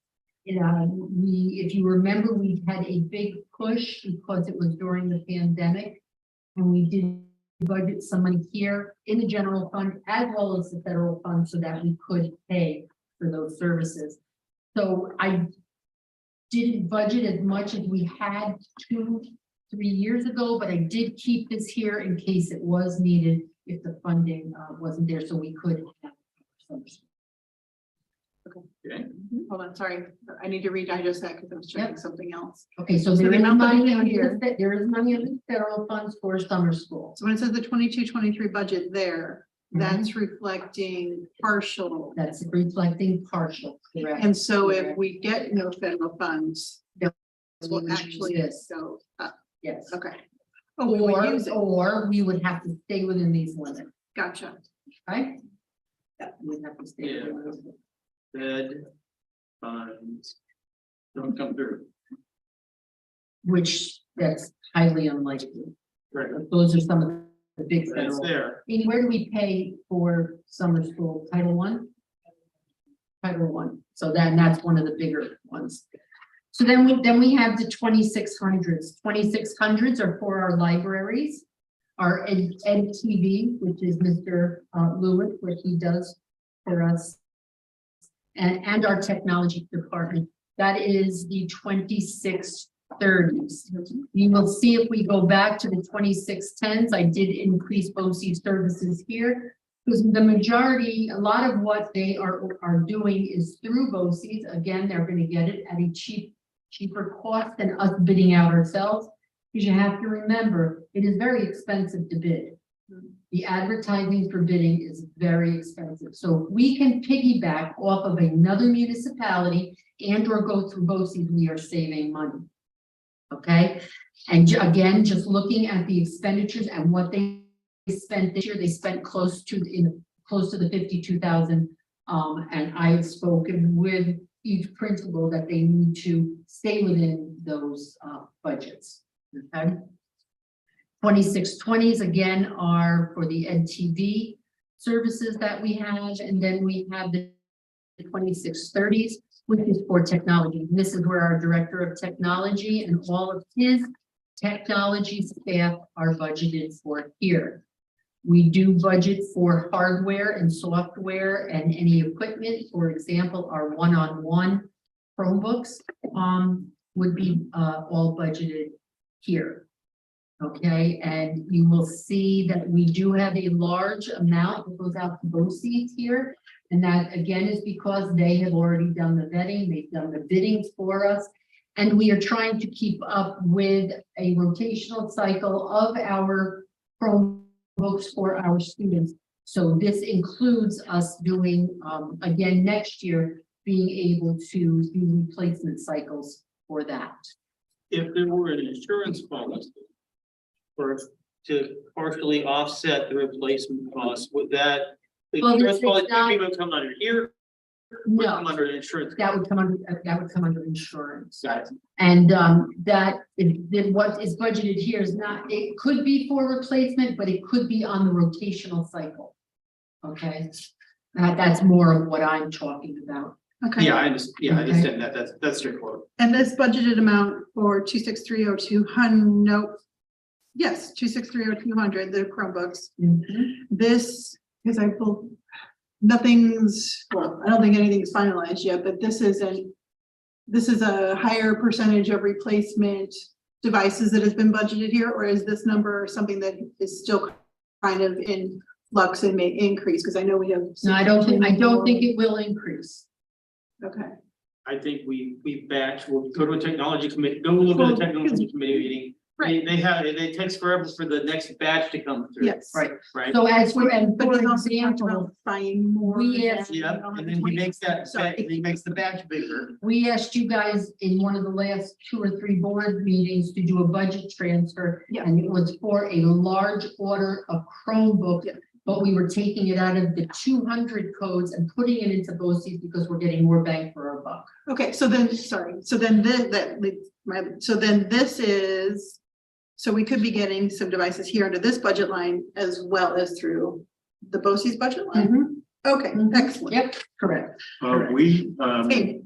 If you remember, we had a big push because it was during the pandemic, and we did budget some money here in the general fund as well as the federal fund so that we could pay for those services. So I didn't budget as much as we had 2-3 years ago, but I did keep this here in case it was needed if the funding wasn't there, so we could have some. Okay. Hold on, sorry. I need to redigest that because I was checking something else. Okay, so So there the is amount that we money have under here- there is money under the federal funds for summer school. So when it says the 22-23 budget there, that's reflecting partial. That's reflecting partial, correct? And so if Correct. we get no federal funds, Then will we actually use this. go up. Yes. Okay. Oh, we would use it. Or we would have to stay within these limits, Gotcha. right? Yeah, we'd have to stay within those limits. Fed funds don't come through. which that's highly unlikely. Right. Those are some of the big It's federal. there. And where do we pay for summer school? Title I? Title I. So that's one of the bigger ones. So then we have the 2600s. 2600s are for our libraries, our ed TV, which is Mr. Lewis, what he does for us, and our technology department. That is the 2630s. You will see if we go back to the 2610s, I did increase BOCES services here because the majority, a lot of what they are doing is through BOCES. Again, they're going to get it at a cheaper cost than us bidding out ourselves. Because you have to remember, it is very expensive to bid. The advertising for bidding is very expensive. So if we can piggyback off of another municipality and or go through BOCES, we are saving money. Okay, and again, just looking at the expenditures and what they spent this year, they spent close to the 52,000. And I've spoken with each principal that they need to stay within those budgets. Okay. 2620s again are for the EdTV services that we have, and then we have the 2630s, which is for technology. And this is where our director of technology and all of his technology staff are budgeted for here. We do budget for hardware and software and any equipment. For example, our one-on-one Chromebooks would be all budgeted here. Okay, and you will see that we do have a large amount that goes out to BOCES here. And that again is because they have already done the vetting, they've done the bidding for us. And we are trying to keep up with a rotational cycle of our Chromebooks for our students. So this includes us doing, again, next year, being able to do replacement cycles for that. If there were an insurance policy to partially offset the replacement costs, would that, the Well, insurance this is policy not- would come under here? Would No. come under insurance. That would come under insurance. Got it. And what is budgeted here is not, it could be for replacement, but it could be on the rotational cycle. Okay, that's more of what I'm talking about. Okay. Yeah, I understand that. That's your quote. And this budgeted amount for 2630-200, no, yes, 2630-200, the Chromebooks. This, because I pulled, nothing's, well, I don't think anything's finalized yet, but this is a higher percentage of replacement devices that has been budgeted here, or is this number something that is still kind of in flux and may increase? Because I know we have. No, I don't think it will increase. Okay. I think we batch, we'll go to a technology committee, go look at a technology committee meeting. Right. It takes forever for the next batch to come through. Yes. Right. Right. So as for, and But for he also talked example, about buying more. we asked- Yeah, and then he makes that, he makes the batch bigger. we asked you guys in one of the last 2 or 3 board meetings to do a budget transfer. Yeah. And it was for a large order of Chromebooks. Yeah. But we were taking it out of the 200 codes and putting it into BOCES because we're getting more bang for our buck. Okay, so then, sorry, so then this is, so we could be getting some devices here under this budget line as well as through the BOCES budget line? Okay, excellent. Yep, correct. We, Okay.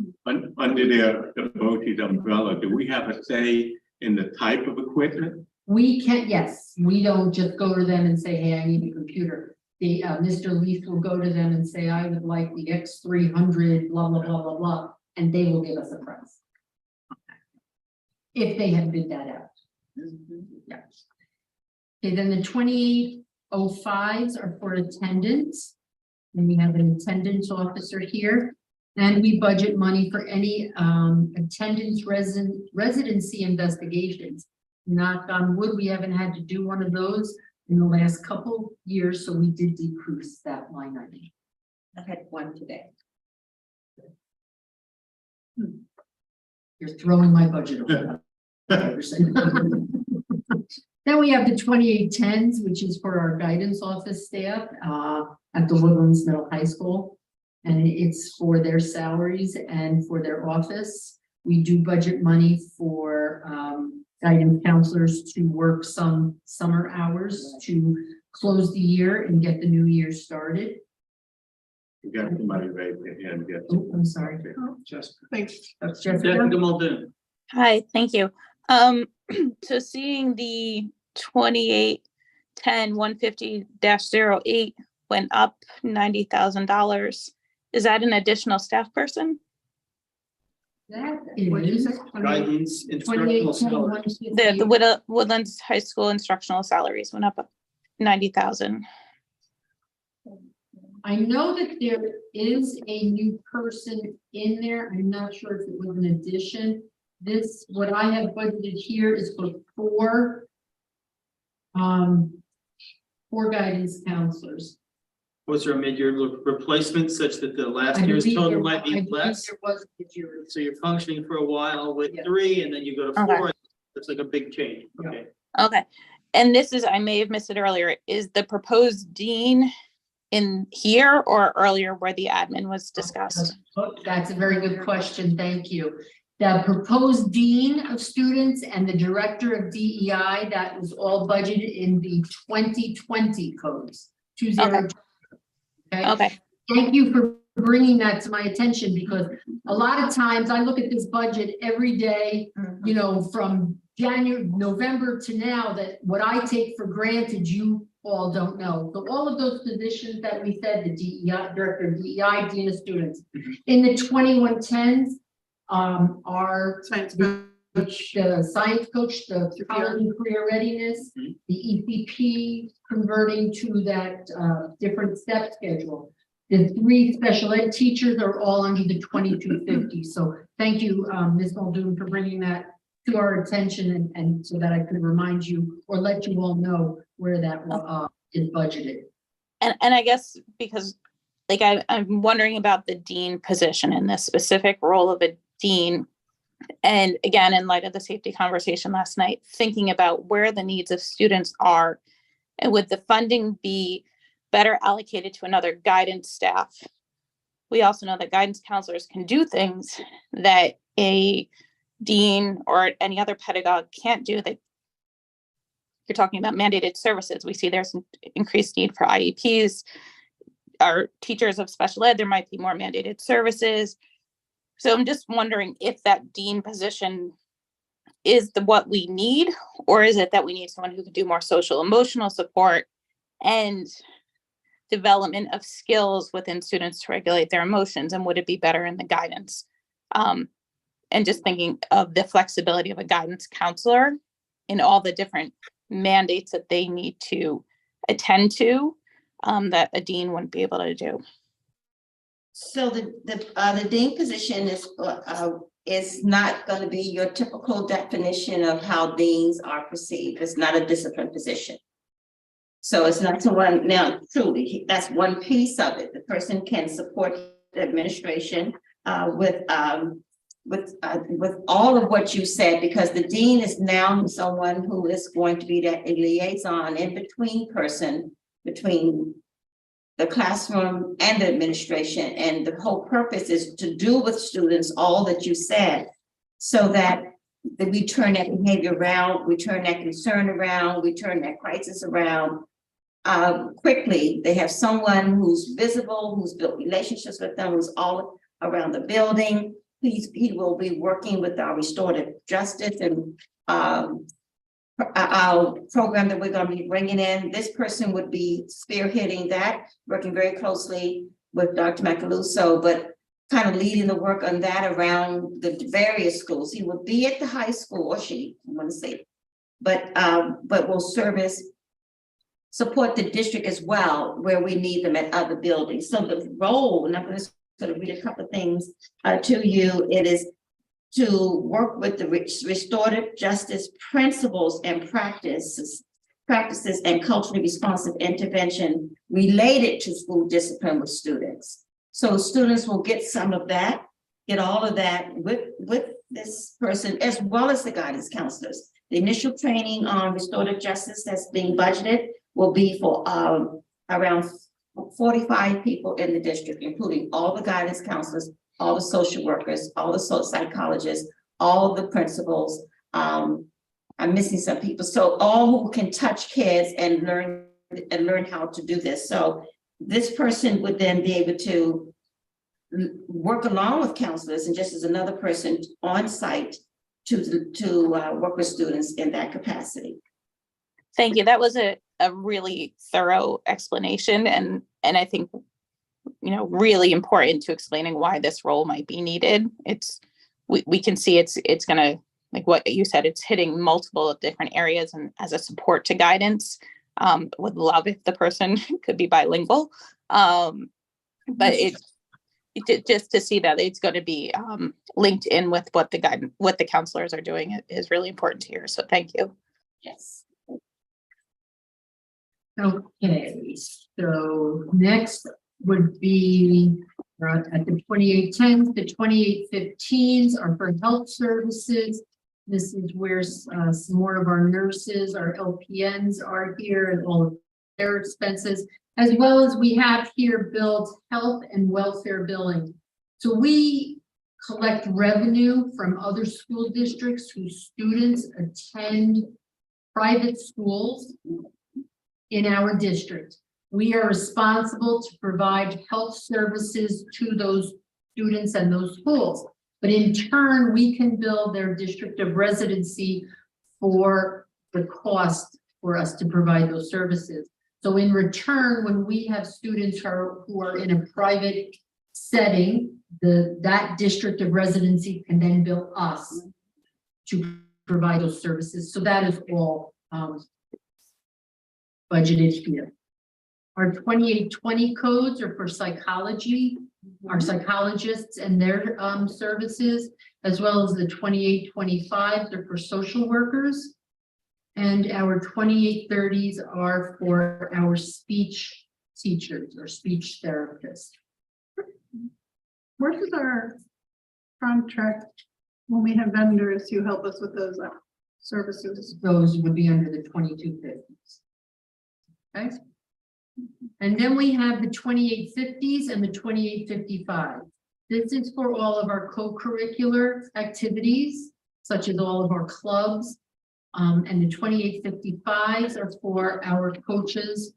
under the BOCES umbrella, do we have a say in the type of equipment? We can, yes, we don't just go to them and say, hey, I need a computer. The Mr. Leaf will go to them and say, I would like the X300, blah, blah, blah, blah, blah, and they will give us a price. If they have bid that out. Yeah. Okay, then the 2805s are for attendance. And we have an attendance officer here. And we budget money for any attendance residency investigations. Knock on wood, we haven't had to do one of those in the last couple years, so we did decrease that line item. I had one today. You're throwing my budget away. Then we have the 2810s, which is for our guidance office staff at the Woodlands Middle High School. And it's for their salaries and for their office. We do budget money for guidance counselors to work some summer hours to close the year and get the new year started. You got somebody raise their hand, yes. Oh, I'm sorry. Just. Thanks. That's Jessica Muldoon. Hi, thank you. So seeing the 2810-150-08 went up $90,000. Is that an additional staff person? That What'd you is say? Guidance, instructional salary. The Woodlands High School instructional salaries went up 90,000. I know that there is a new person in there. I'm not sure if it was an addition. This, what I have budgeted here is for four guidance counselors. Was there a mid-year replacement such that the last I year's believe total there- might I be believe less? there was a mid-year. So you're functioning for a while with Yeah. 3 and then you go to Okay. 4. It's like a big change. Yeah. Okay. Okay. And this is, I may have missed it earlier, is the proposed dean in here or earlier where the admin was discussed? Oh, that's a very good question. Thank you. The proposed dean of students and the director of DEI, that was all budgeted in the 2020 codes. 20. Okay. Thank you for bringing that to my attention, because a lot of times I look at this budget every day, you know, from November to now, that what I take for granted, you all don't know. So all of those positions that we said, the DEI, director of DEI, dean of students, in the 2110s, are Science the science coach, the college and career readiness, the ECP converting to that different step schedule. The 3 special ed teachers are all under the 2250. So thank you, Ms. Muldoon, for bringing that to our attention and so that I could remind you or let you all know where that is budgeted. And I guess because like I'm wondering about the dean position and the specific role of a dean. And again, in light of the safety conversation last night, thinking about where the needs of students are, and would the funding be better allocated to another guidance staff? We also know that guidance counselors can do things that a dean or any other pedagogue can't do. That you're talking about mandated services. We see there's an increased need for IEPs. Our teachers of special ed, there might be more mandated services. So I'm just wondering if that dean position is what we need, or is it that we need someone who can do more social emotional support and development of skills within students to regulate their emotions, and would it be better in the guidance? And just thinking of the flexibility of a guidance counselor in all the different mandates that they need to attend to, that a dean wouldn't be able to do. So the dean position is not going to be your typical definition of how deans are perceived. It's not a discipline position. So it's not someone, now truly, that's one piece of it. The person can support the administration with all of what you said, because the dean is now someone who is going to be that liaison in between person between the classroom and the administration. And the whole purpose is to do with students all that you said, so that we turn that behavior around, we turn that concern around, we turn that crisis around quickly. They have someone who's visible, who's built relationships with them, who's all around the building. He will be working with our restorative justice and our program that we're going to be bringing in. This person would be spearheading that, working very closely with Dr. Macaluso, but kind of leading the work on that around the various schools. He will be at the high school, or she, I want to say, but will support the district as well, where we need them at other buildings. So the role, and I'm going to sort of read a couple of things to you. It is to work with the restorative justice principles and practices and culturally responsive intervention related to school discipline with students. So students will get some of that, get all of that with this person, as well as the guidance counselors. The initial training on restorative justice that's being budgeted will be for around 45 people in the district, including all the guidance counselors, all the social workers, all the social psychologists, all of the principals. I'm missing some people. So all who can touch kids and learn how to do this. So this person would then be able to work along with counselors and just as another person on site to work with students in that capacity. Thank you. That was a really thorough explanation and I think, really important to explaining why this role might be needed. We can see it's gonna, like what you said, it's hitting multiple different areas and as a support to guidance. Would love if the person could be bilingual. But just to see that it's going to be linked in with what the counselors are doing is really important here. So thank you. Yes. Okay, so next would be at the 2810s, the 2815s are for health services. This is where some more of our nurses, our LPNs are here and all of their expenses, as well as we have here billed health and welfare billing. So we collect revenue from other school districts whose students attend private schools in our district. We are responsible to provide health services to those students and those schools. But in turn, we can bill their district of residency for the cost for us to provide those services. So in return, when we have students who are in a private setting, that district of residency can then bill us to provide those services. So that is all budgeted here. Our 2820 codes are for psychology, our psychologists and their services, as well as the 2825s are for social workers. And our 2830s are for our speech teachers or speech therapists. Where does our contract, when we have vendors who help us with those services? Those would be under the 2250s. Okay. And then we have the 2850s and the 2855. This is for all of our co-curricular activities, such as all of our clubs. And the 2855s are for our coaches.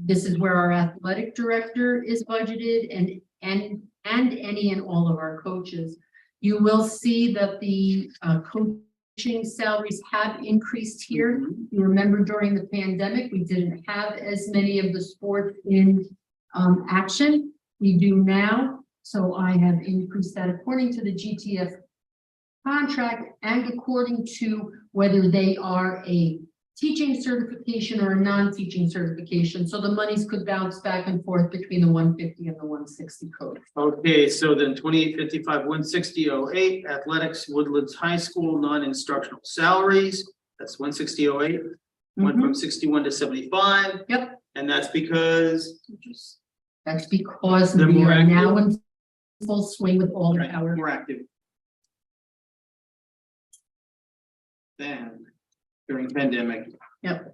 This is where our athletic director is budgeted and any and all of our coaches. You will see that the coaching salaries have increased here. You remember during the pandemic, we didn't have as many of the sports in action. We do now. So I have increased that according to the GTF contract and according to whether they are a teaching certification or a non-teaching certification. So the monies could bounce back and forth between the 150 and the 160 code. Okay, so then 2855, 16008, athletics, Woodlands High School, non-instructional salaries. That's 16008. Went from 61 to 75. Yep. And that's because we are now in full swing with all of our more active than during pandemic. Yep.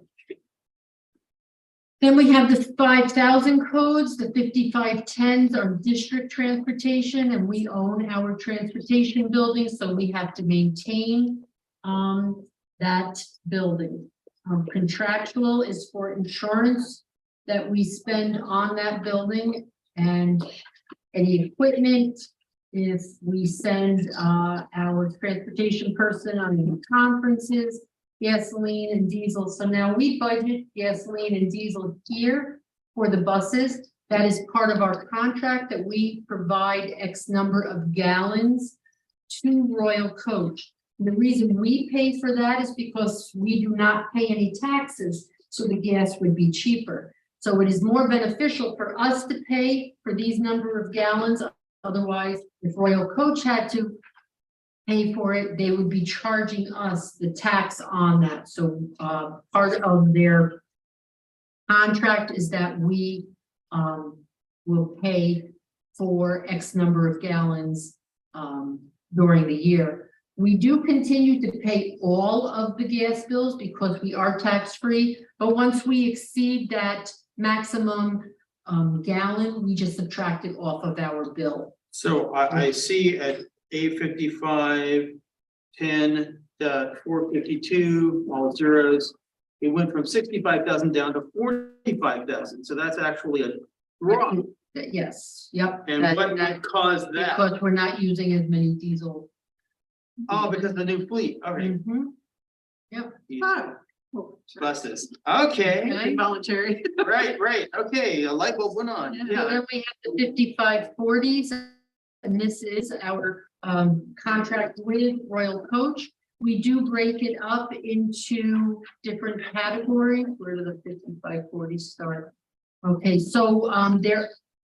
Then we have the 5,000 codes, the 5510s are district transportation, and we own our transportation building, so we have to maintain that building. Contractual is for insurance that we spend on that building and any equipment. If we send our transportation person on any conferences, gasoline and diesel. So now we budget gasoline and diesel here for the buses. That is part of our contract that we provide X number of gallons to Royal Coach. And the reason we pay for that is because we do not pay any taxes, so the gas would be cheaper. So it is more beneficial for us to pay for these number of gallons. Otherwise, if Royal Coach had to pay for it, they would be charging us the tax on that. So part of their contract is that we will pay for X number of gallons during the year. We do continue to pay all of the gas bills because we are tax-free, but once we exceed that maximum gallon, we just subtract it off of our bill. So I see at 855, 10, 452, all zeros. It went from 65,000 down to 45,000, so that's actually a drop. Yes, yep. And what caused that? Because we're not using as many diesel. Oh, because of the new fleet, okay. Mhm. Yep. Ah, Buses, okay, voluntary. right, okay, a light bulb went on, And yeah. then we have the 5540s, and this is our contract with Royal Coach. We do break it up into different categories. Where do the 5540s start? Okay, so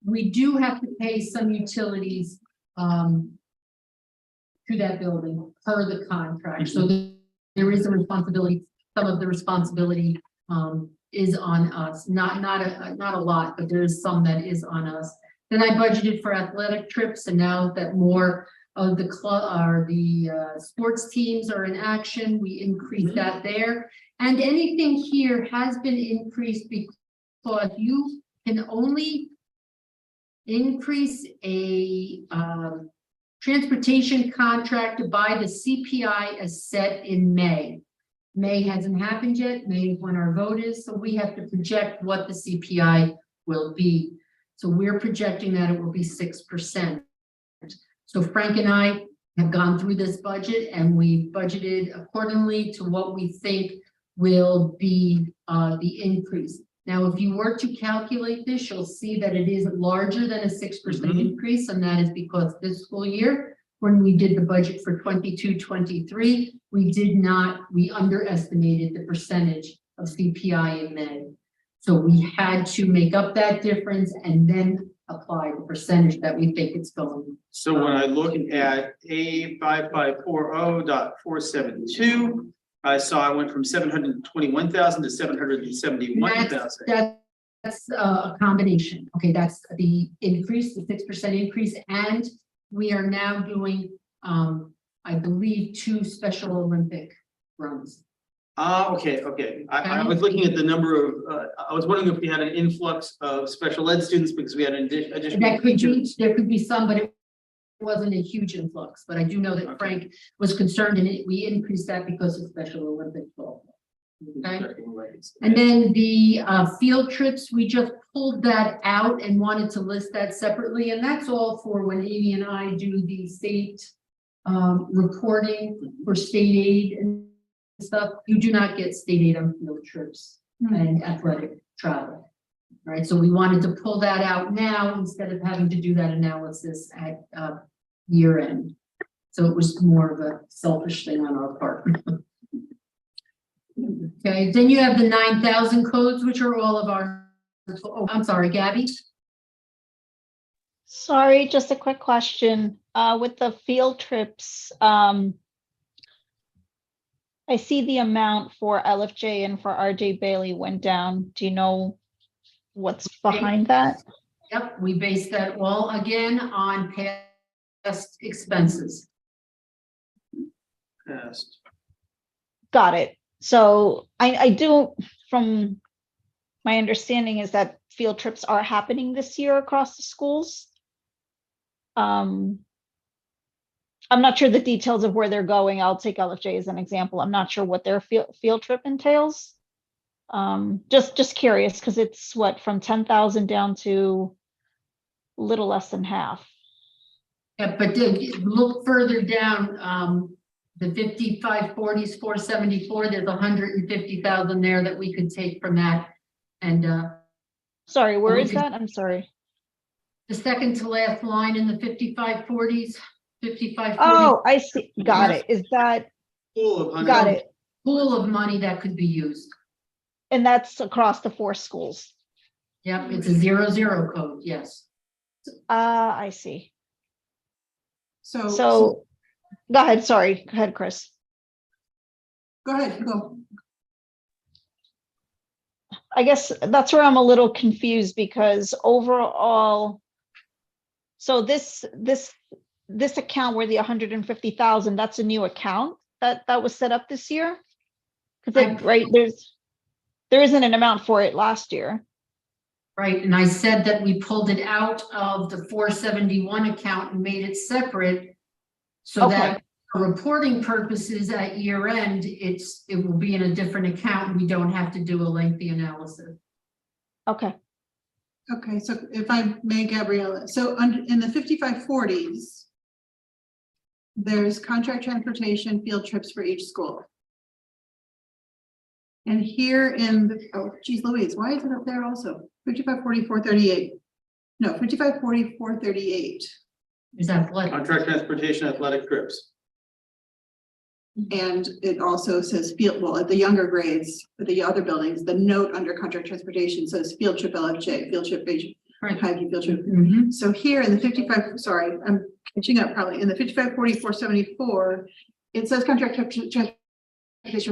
we do have to pay some utilities to that building per the contract. So there is a responsibility. Some of the responsibility is on us, not a lot, but there is some that is on us. Then I budgeted for athletic trips, and now that more of the club or the sports teams are in action, we increase that there. And anything here has been increased because you can only increase a transportation contract by the CPI as set in May. May hasn't happened yet. May is when our vote is, so we have to project what the CPI will be. So we're projecting that it will be 6%. So Frank and I have gone through this budget, and we budgeted accordingly to what we think will be the increase. Now, if you were to calculate this, you'll see that it is larger than a 6% increase, and that is because this school year, when we did the budget for 22-23, we underestimated the percentage of CPI in May. So we had to make up that difference and then apply the percentage that we think it's going. So when I look at A5540.472, I saw I went from 721,000 to 771,000. That's a combination. Okay, that's the increase, the 6% increase, and we are now doing, I believe, 2 Special Olympic runs. Okay. I was looking at the number of, I was wondering if we had an influx of special ed students because we had an additional. There could be some, but it wasn't a huge influx. But I do know that Frank was concerned, and we increased that because of Special Olympics. Okay. And then the field trips, we just pulled that out and wanted to list that separately, and that's all for when Amy and I do the state reporting for state aid and stuff. You do not get state aid on field trips and athletic travel. All right, so we wanted to pull that out now instead of having to do that analysis at year end. So it was more of a selfish thing on our part. Okay, then you have the 9,000 codes, which are all of our, oh, I'm sorry, Gabby. Sorry, just a quick question. With the field trips, I see the amount for LFJ and for RJ Bailey went down. Do you know what's behind that? Yep, we based that all again on past expenses. Past. Got it. So I do, from my understanding is that field trips are happening this year across the schools. I'm not sure the details of where they're going. I'll take LFJ as an example. I'm not sure what their field trip entails. Just curious, because it's what, from 10,000 down to a little less than half. Yeah, but look further down, the 5540s, 474, there's 150,000 there that we could take from that. And sorry, where is that? I'm sorry. The second to last line in the 5540s, 5540s. Oh, I see. Got it. Is that got it? Pool of money that could be used. And that's across the 4 schools. Yep, it's a 00 code. Yes. I see. So go ahead. Sorry. Go ahead, Chris. Go ahead. Go. I guess that's where I'm a little confused, because overall, so this account where the 150,000, that's a new account that was set up this year. Because right, there isn't an amount for it last year. Right, and I said that we pulled it out of the 471 account and made it separate so that For reporting purposes at year end, it will be in a different account. We don't have to do a lengthy analysis. Okay. Okay, so if I may, Gabriella, so in the 5540s, there's contract transportation field trips for each school. And here in the, oh geez Louise, why is it up there also? 554438. No, 554438. Is athletic. Contract transportation athletic trips. And it also says field, well, at the younger grades, at the other buildings, the note under contract transportation says field trip LFJ, field trip H, hiking field trip. So here in the 55, sorry, I'm catching up probably, in the 554474, it says contract transportation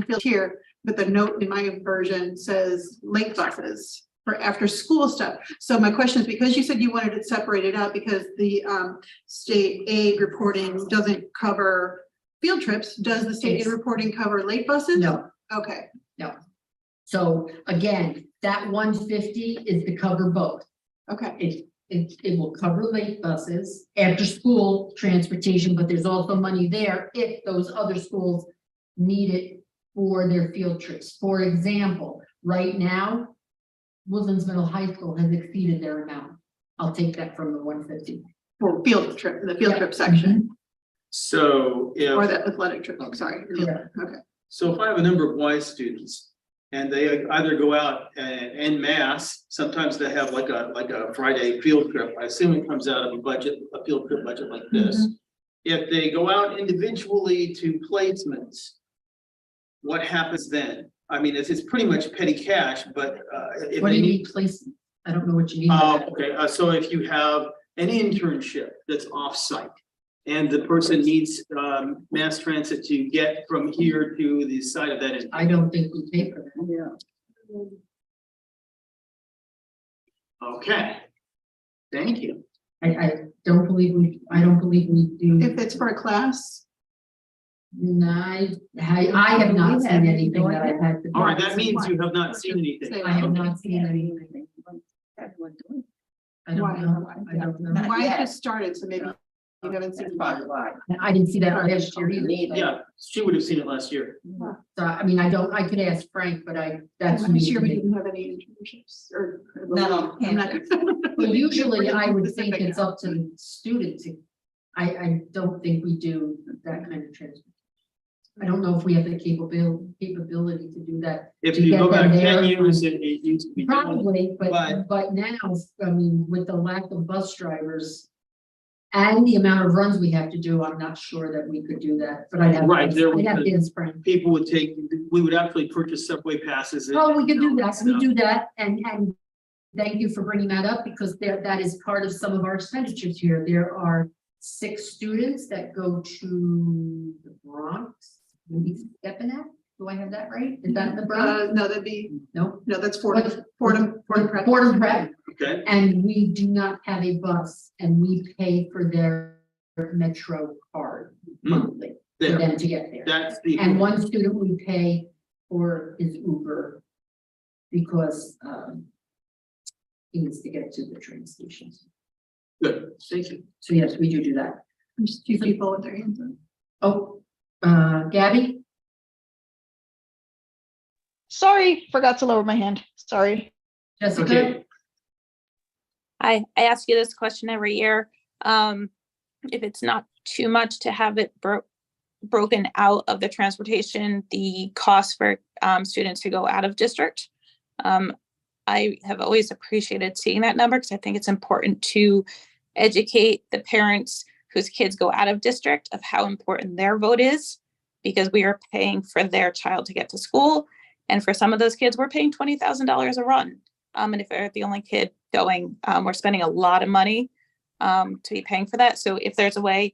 field here, but the note in my version says lake buses for after school stuff. So my question is, because you said you wanted it separated out because the state aid reporting doesn't cover field trips, does the state aid reporting cover late buses? No. Okay. No. So again, that 150 is to cover both. Okay. It will cover late buses, after school transportation, but there's also money there if those other schools need it for their field trips. For example, right now, Woodlands Middle High School has exceeded their amount. I'll take that from the 150. For field trip, the field trip section. So if. Or the athletic trip, sorry. Yeah. Okay. So if I have a number of Y students and they either go out en masse, sometimes they have like a Friday field trip. I assume it comes out of a field trip budget like this. If they go out individually to placements, what happens then? I mean, it's pretty much petty cash, but if What do they you need. need placement? I don't know what you mean. by that. Okay, so if you have an internship that's off-site and the person needs mass transit to get from here to the site of that. I don't think we pay for that. Yeah. Okay, thank you. I don't believe we do. If it's for a class, No, I have not seen anything that I've had to. All right, that means you have not seen anything. I have not seen anything. I don't know. I don't know. why it just started, so maybe you haven't seen. I didn't see that last year either. Yeah, she would have seen it last year. So, I mean, I could ask Frank, but that's Last me. year we didn't have any internships or. No, I'm not- Well, usually I would think it's up to the student to, I don't think we do that kind of transport. I don't know if we have the capability to do that. If to you get go them back there. 10 years, it used to be. done. Probably, but now, I mean, with the lack of bus drivers and the amount of runs we have to do, I'm not sure that we could do that, but I'd have. Right, there I'd have to ask Frank. People would we would actually purchase subway passes. Oh, we could do that, we do that, and thank you for bringing that up, because that is part of some of our expenditures here. There are 6 students that go to the Bronx, maybe Stepanak, do I have that right? Is that in the Bronx? No, that'd be, No. no, that's Fordham Prep. Fordham Prep, Okay, and we do not have a bus, and we pay for their Metro card monthly for there, them to get there. that's the. And one student we pay for his Uber because he needs to get to the train stations. Good, thank you. So yes, we do that. Just 2 people with their hands up. Oh, Gabby? Sorry, forgot to lower my hand. Sorry. Jessica? Okay. I ask you this question every year. If it's not too much to have it broken out of the transportation, the cost for students who go out of district. I have always appreciated seeing that number because I think it's important to educate the parents whose kids go out of district of how important their vote is, because we are paying for their child to get to school. And for some of those kids, we're paying $20,000 a run. And if they're the only kid going, we're spending a lot of money to be paying for that. So if there's a way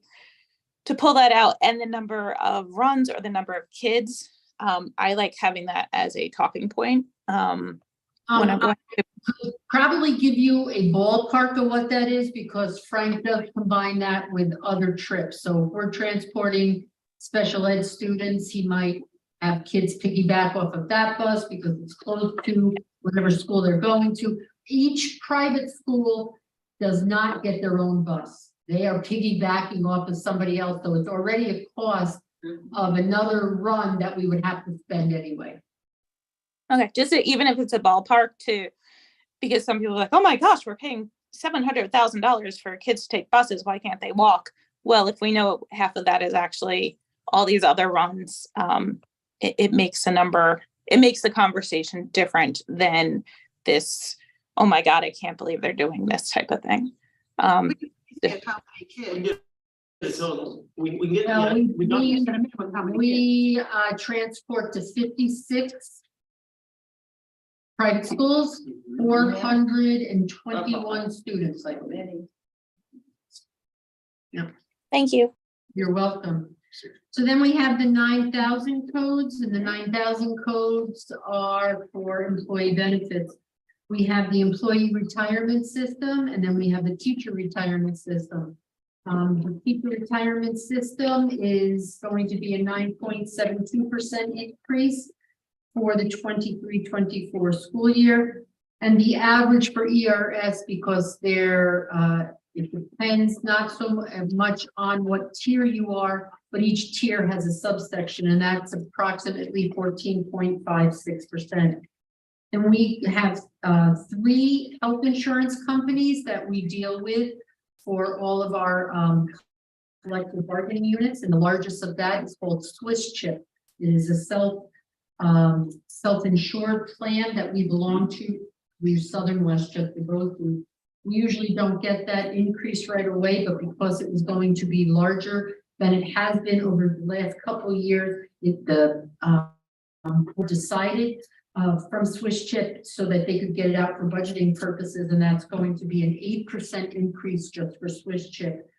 to pull that out and the number of runs or the number of kids, I like having that as a talking point. When I'm going to Probably give you a ballpark of what that is, because Frank does combine that with other trips. So if we're transporting special ed students, he might have kids piggyback off of that bus because it's close to whatever school they're going to. Each private school does not get their own bus. they are piggybacking off of somebody else, so it's already a cost of another run that we would have to spend anyway. Okay, even if it's a ballpark to, because some people are like, oh my gosh, we're paying $700,000 for kids to take buses. Why can't they walk? Well, if we know half of that is actually all these other runs, it makes the conversation different than this, oh my God, I can't believe they're doing this type of thing. So we can get, Well, yeah, we transport to 56 private schools, 421 students, I believe. Yeah. Thank you. You're welcome. So then we have the 9,000 codes, and the 9,000 codes are for employee benefits. We have the employee retirement system, and then we have the teacher retirement system. The teacher retirement system is going to be a 9.72% increase for the 23-24 school year. And the average for ERS, because it depends not so much on what tier you are, but each tier has a subsection, and that's approximately 14.56%. And we have 3 health insurance companies that we deal with for all of our collective bargaining units, and the largest of that is called Swiss Chip. It is a self-insured plan that we belong to. We're Southern Westchester both. We usually don't get that increase right away, but because it was going to be larger than it has been over the last couple of years, decided from Swiss Chip so that they could get it out for budgeting purposes, and that's going to be an 8% increase just for Swiss Chip.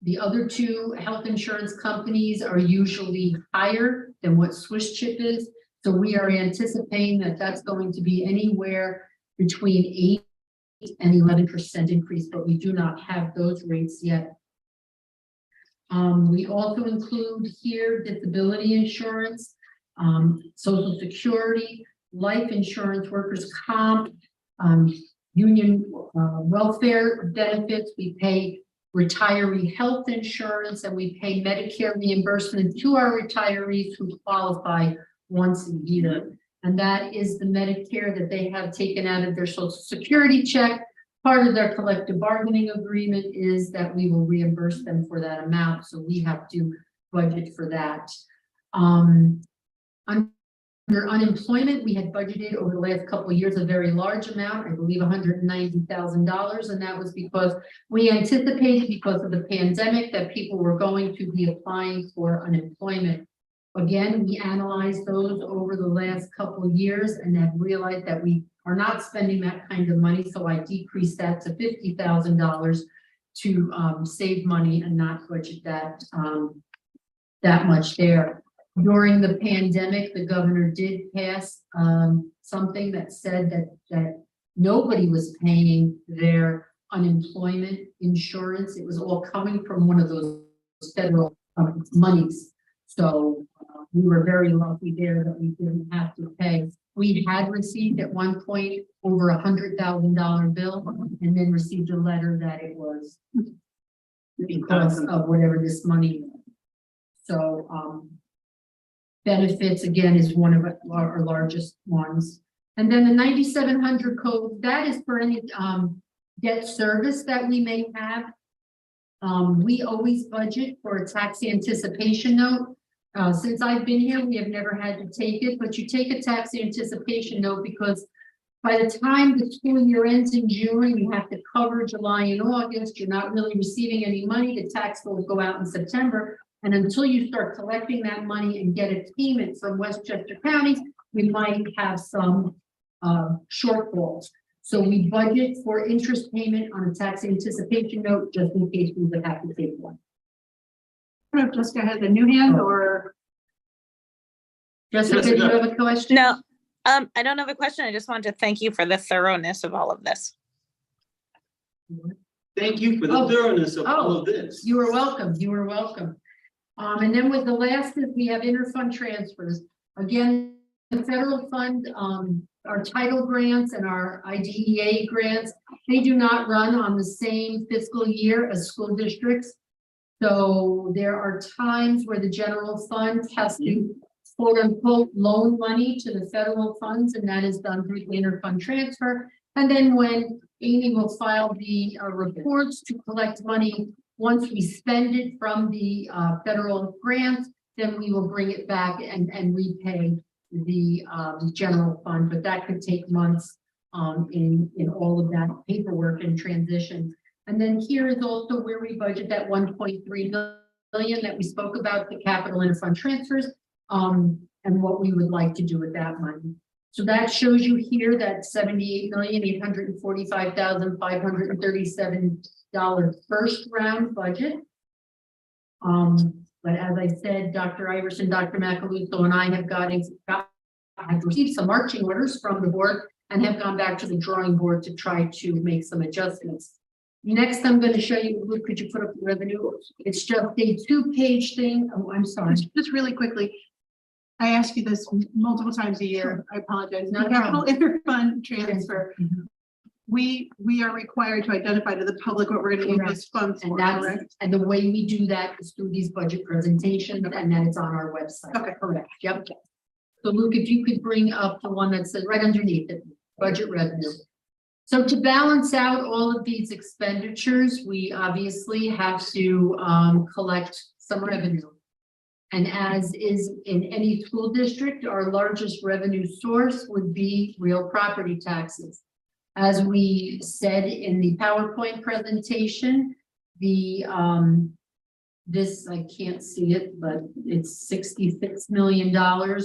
The other 2 health insurance companies are usually higher than what Swiss Chip is, so we are anticipating that that's going to be anywhere between 8 and 11% increase, but we do not have those rates yet. We also include here disability insurance, Social Security, life insurance, workers' comp, union welfare benefits. We pay retiree health insurance, and we pay Medicare reimbursement to our retirees who qualify once a year. And that is the Medicare that they have taken out of their Social Security check. Part of their collective bargaining agreement is that we will reimburse them for that amount, so we have to budget for that. Under unemployment, we had budgeted over the last couple of years a very large amount, I believe $190,000, and that was because we anticipated, because of the pandemic, that people were going to be applying for unemployment. Again, we analyzed those over the last couple of years and have realized that we are not spending that kind of money, so I decreased that to $50,000 to save money and not budget that much there. During the pandemic, the governor did pass something that said that nobody was paying their unemployment insurance. It was all coming from one of those federal monies. So we were very lucky there that we didn't have to pay. We had received at one point over $100,000 bill, and then received a letter that it was because of whatever this money was. So benefits, again, is one of our largest ones. And then the 9700 code, that is for any debt service that we may have. We always budget for a tax anticipation note. Since I've been here, we have never had to take it, but you take a tax anticipation note because by the time the school year ends in June, you have to cover July and August. You're not really receiving any money. The tax will go out in September. And until you start collecting that money and get a payment from Westchester County, we might have some shortfalls. So we budget for interest payment on a tax anticipation note just in case we would have to take one. I don't know if Jessica has a new hand or. Jessica, do you have a question? No, I don't have a question. I just wanted to thank you for the thoroughness of all of this. Thank you for the thoroughness of all of this. You are welcome. You are welcome. And then with the last is we have interfund transfers. Again, the federal fund our title grants and our IDEA grants, they do not run on the same fiscal year as school districts. So there are times where the general fund has to quote unquote loan money to the federal funds, and that is done through interfund transfer. And then when Amy will file the reports to collect money, once we spend it from the federal grant, then we will bring it back and repay the general fund. But that could take months in all of that paperwork and transition. And then here is also where we budget that 1.3 million that we spoke about, the capital interfund transfers, and what we would like to do with that money. So that shows you here that $78,845,537 first round budget. But as I said, Dr. Iverson, Dr. Macaluso, and I have received some marching orders from the board and have gone back to the drawing board to try to make some adjustments. Next, I'm going to show you, Luke, could you put up the revenue? It's just a 2-page thing. Oh, I'm sorry. Just really quickly. I ask you this multiple times a year. I apologize. No Capital interfund transfer. Mm-hmm. We are required to identify to the public what we're going to use this funds for. And the way we do that is through these budget presentations, and then it's on our website. Okay, correct. Yep. So Luke, if you could bring up the one that says right underneath it, budget revenue. So to balance out all of these expenditures, we obviously have to collect some revenue. And as is in any school district, our largest revenue source would be real property taxes. As we said in the PowerPoint presentation, the this, I can't see it, but it's $66 million,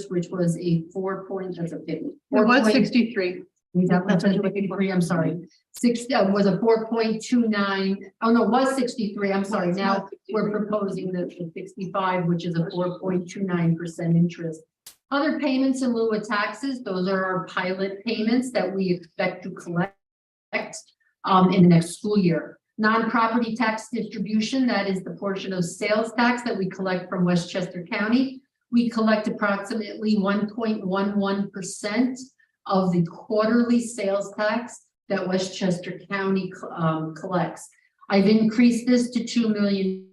which was a 4 point, that's a 50. It was 63. That's what you're looking for. I'm sorry. Was a 4.29. Oh no, it was 63. I'm sorry. Now we're proposing the 65, which is a 4.29% interest. Other payments in lieu of taxes, those are our pilot payments that we expect to collect in the next school year. Non-property tax distribution, that is the portion of sales tax that we collect from Westchester County. We collect approximately 1.11% of the quarterly sales tax that Westchester County collects. I've increased this to $2 million.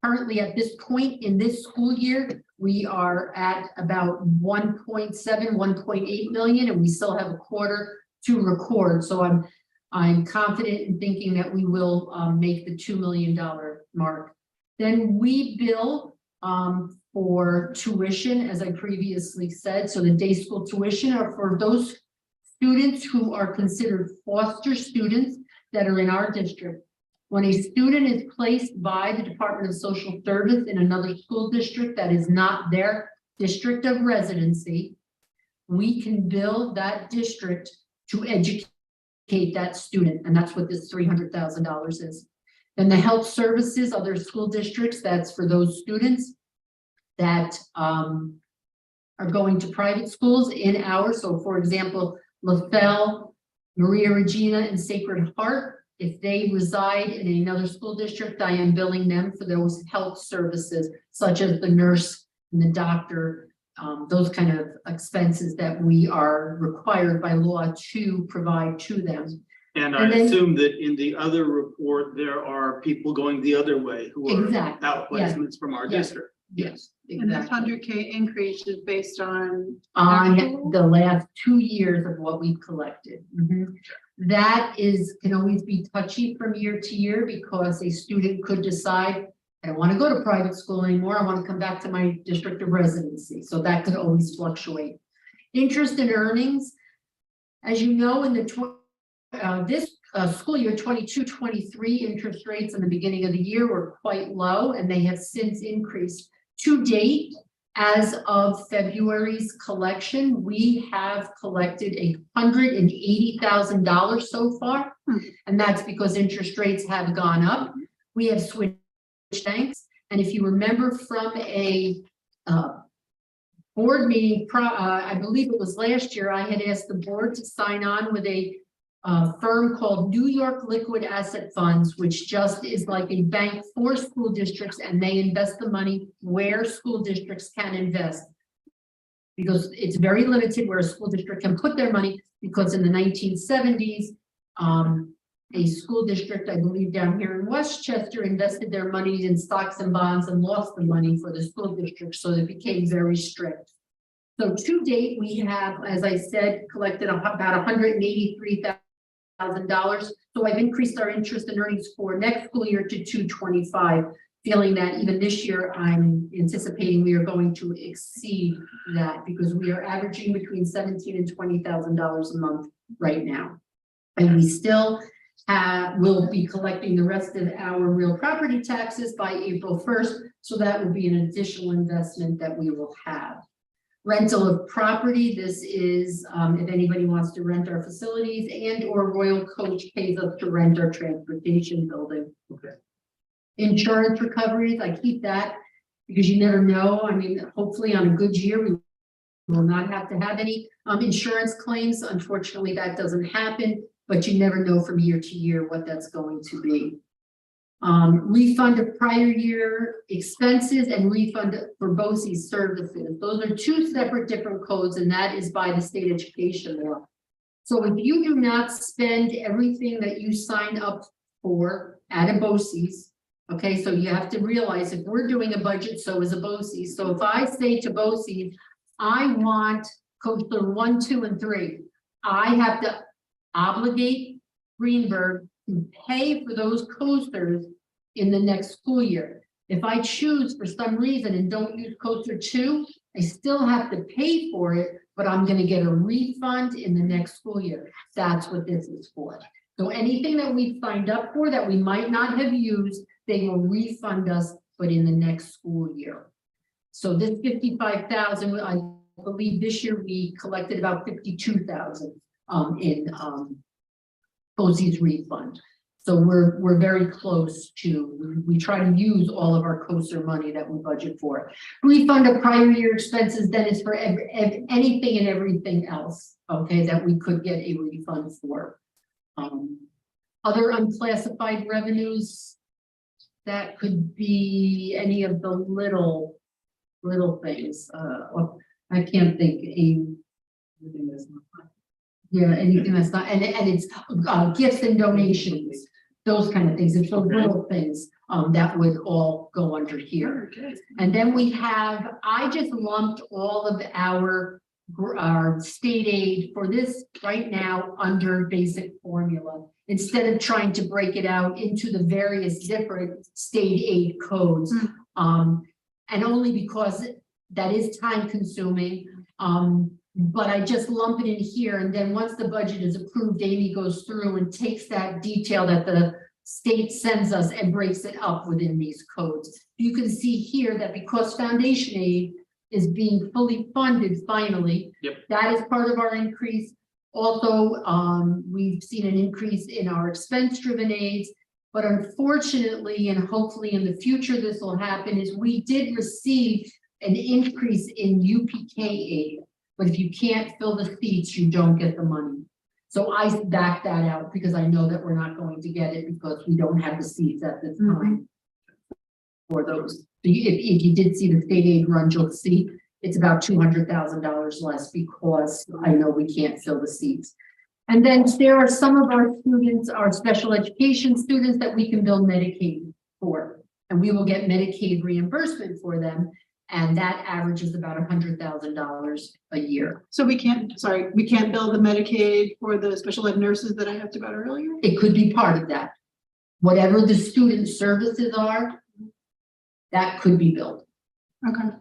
Currently at this point in this school year, we are at about 1.7, 1.8 million, and we still have a quarter to record. So I'm confident in thinking that we will make the $2 million mark. Then we bill for tuition, as I previously said. So the day school tuition are for those students who are considered foster students that are in our district. When a student is placed by the Department of Social Service in another school district that is not their district of residency, we can bill that district to educate that student, and that's what this $300,000 is. Then the health services, other school districts, that's for those students that are going to private schools in ours. So for example, LaFell, Maria Regina, and Sacred Heart, if they reside in another school district, I am billing them for those health services, such as the nurse and the doctor, those kind of expenses that we are required by law to provide to them. And I assume that in the other report, there are people going the other way who are outplacements from our district. Yes, And this exactly. 100K increase is based on The last 2 years of what we've collected. That can always be touchy from year to year because a student could decide, I don't want to go to private school anymore. I want to come back to my district of residency. So that could always fluctuate. Interest and earnings, as you know, in the this school year 22-23, interest rates in the beginning of the year were quite low, and they have since increased. To date, as of February's collection, we have collected $180,000 so far, and that's because interest rates have gone up. We have switched banks, and if you remember from a board meeting, I believe it was last year, I had asked the board to sign on with a firm called New York Liquid Asset Funds, which just is like a bank for school districts, and they invest the money where school districts can invest. because it's very limited where a school district can put their money, because in the 1970s, a school district, I believe down here in Westchester, invested their money in stocks and bonds and lost the money for the school district, so it became very strict. So to date, we have, as I said, collected about $183,000. So I've increased our interest and earnings for next school year to $225,000, feeling that even this year, I'm anticipating we are going to exceed that, because we are averaging between $17,000 and $20,000 a month right now. And we still will be collecting the rest of our real property taxes by April 1st. So that will be an additional investment that we will have. Rental of property. This is if anybody wants to rent our facilities, and or Royal Coach pays us to rent our transportation building. Okay. Insurance recoveries, I keep that because you never know. I mean, hopefully on a good year, we will not have to have any insurance claims. Unfortunately, that doesn't happen, but you never know from year to year what that's going to be. Refund of prior year expenses and refund for BOCES services. Those are two separate different codes, and that is by the state education law. So if you do not spend everything that you sign up for at a BOCES, okay, so you have to realize if we're doing a budget, so is a BOCES. So if I say to BOCES, I want coaster 1, 2, and 3, I have to obligate Greenburgh to pay for those coasters in the next school year. If I choose for some reason and don't use coaster 2, I still have to pay for it, but I'm going to get a refund in the next school year. That's what this is for. So anything that we signed up for that we might not have used, they will refund us, but in the next school year. So this 55,000, I believe this year we collected about 52,000 in BOCES refund. So we're very close to, we try to use all of our coaster money that we budget for. Refund of prior year expenses, then is for anything and everything else, okay, that we could get a refund for. Other unclassified revenues, that could be any of the little things. I can't think anything that's not, and it's gifts and donations, those kind of things. It's those little things that would all go under here. And then we have, I just lumped all of our state aid for this right now under basic formula, instead of trying to break it out into the various different state aid codes. And only because that is time consuming. But I just lump it in here, and then once the budget is approved, Amy goes through and takes that detail that the state sends us and breaks it up within these codes. You can see here that because foundation aid is being fully funded finally, that is part of our increase. Also, we've seen an increase in our expense-driven aids, but unfortunately, and hopefully in the future this will happen, is we did receive an increase in UPK aid. But if you can't fill the seats, you don't get the money. So I backed that out because I know that we're not going to get it because we don't have the seats at this time for those. So if you did see the state aid run, you'll see it's about $200,000 less because I know we can't fill the seats. And then there are some of our students, our special education students, that we can bill Medicaid for, and we will get Medicaid reimbursement for them. And that averages about $100,000 a year. So we can't bill the Medicaid for the special ed nurses that I asked about earlier? It could be part of that. Whatever the student services are, that could be billed. Okay.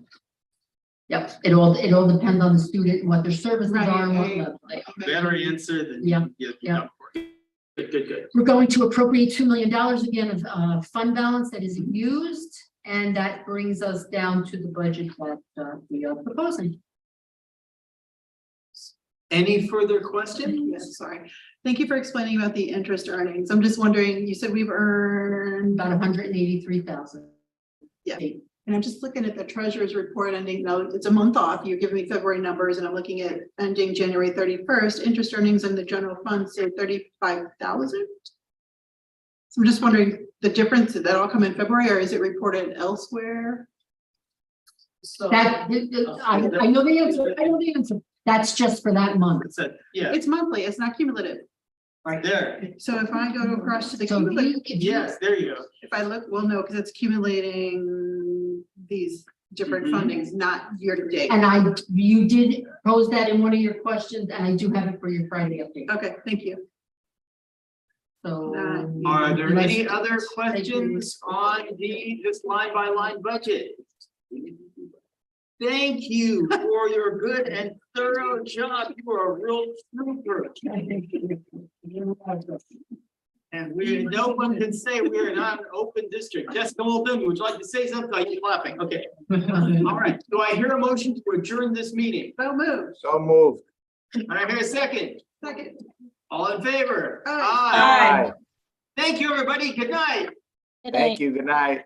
Yep, it all depends on the student and what their services are and what level they are. Better answer than Good. We're going to appropriate $2 million again of fund balance that isn't used. And that brings us down to the budget that we are proposing. Any further questions? Yes, sorry. Thank you for explaining about the interest earnings. I'm just wondering, you said we've earned about 183,000. Yeah. And I'm just looking at the treasurer's report ending, no, it's a month off. You're giving me February numbers and I'm looking at ending January 31st. Interest earnings in the general fund say 35,000. So I'm just wondering the difference, did that all come in February or is it reported elsewhere? That, I know the answer, I know the answer. That's just for that month. Yeah, It's monthly, it's not cumulative. right there. So if I go across to the So cumulative, Yes, there you go. if I look, well, no, because it's accumulating these different Mhm. fundings, not year to date. And you did pose that in one of your questions, and I do have it for your Friday update. Okay, thank you. So. Are there unless- any other questions on this line by line budget? Thank you for your good and thorough job. You are a real trooper. And no one can say we are not an open district. Jessica Muldoon, would you like to say something? Are you laughing? Okay. All right. Do I hear a motion to adjourn this meeting? So moved. So moved. And I hear a second. Second. All in favor? Aye. Thank you, everybody. Good night. Good Thank night. you. Good night.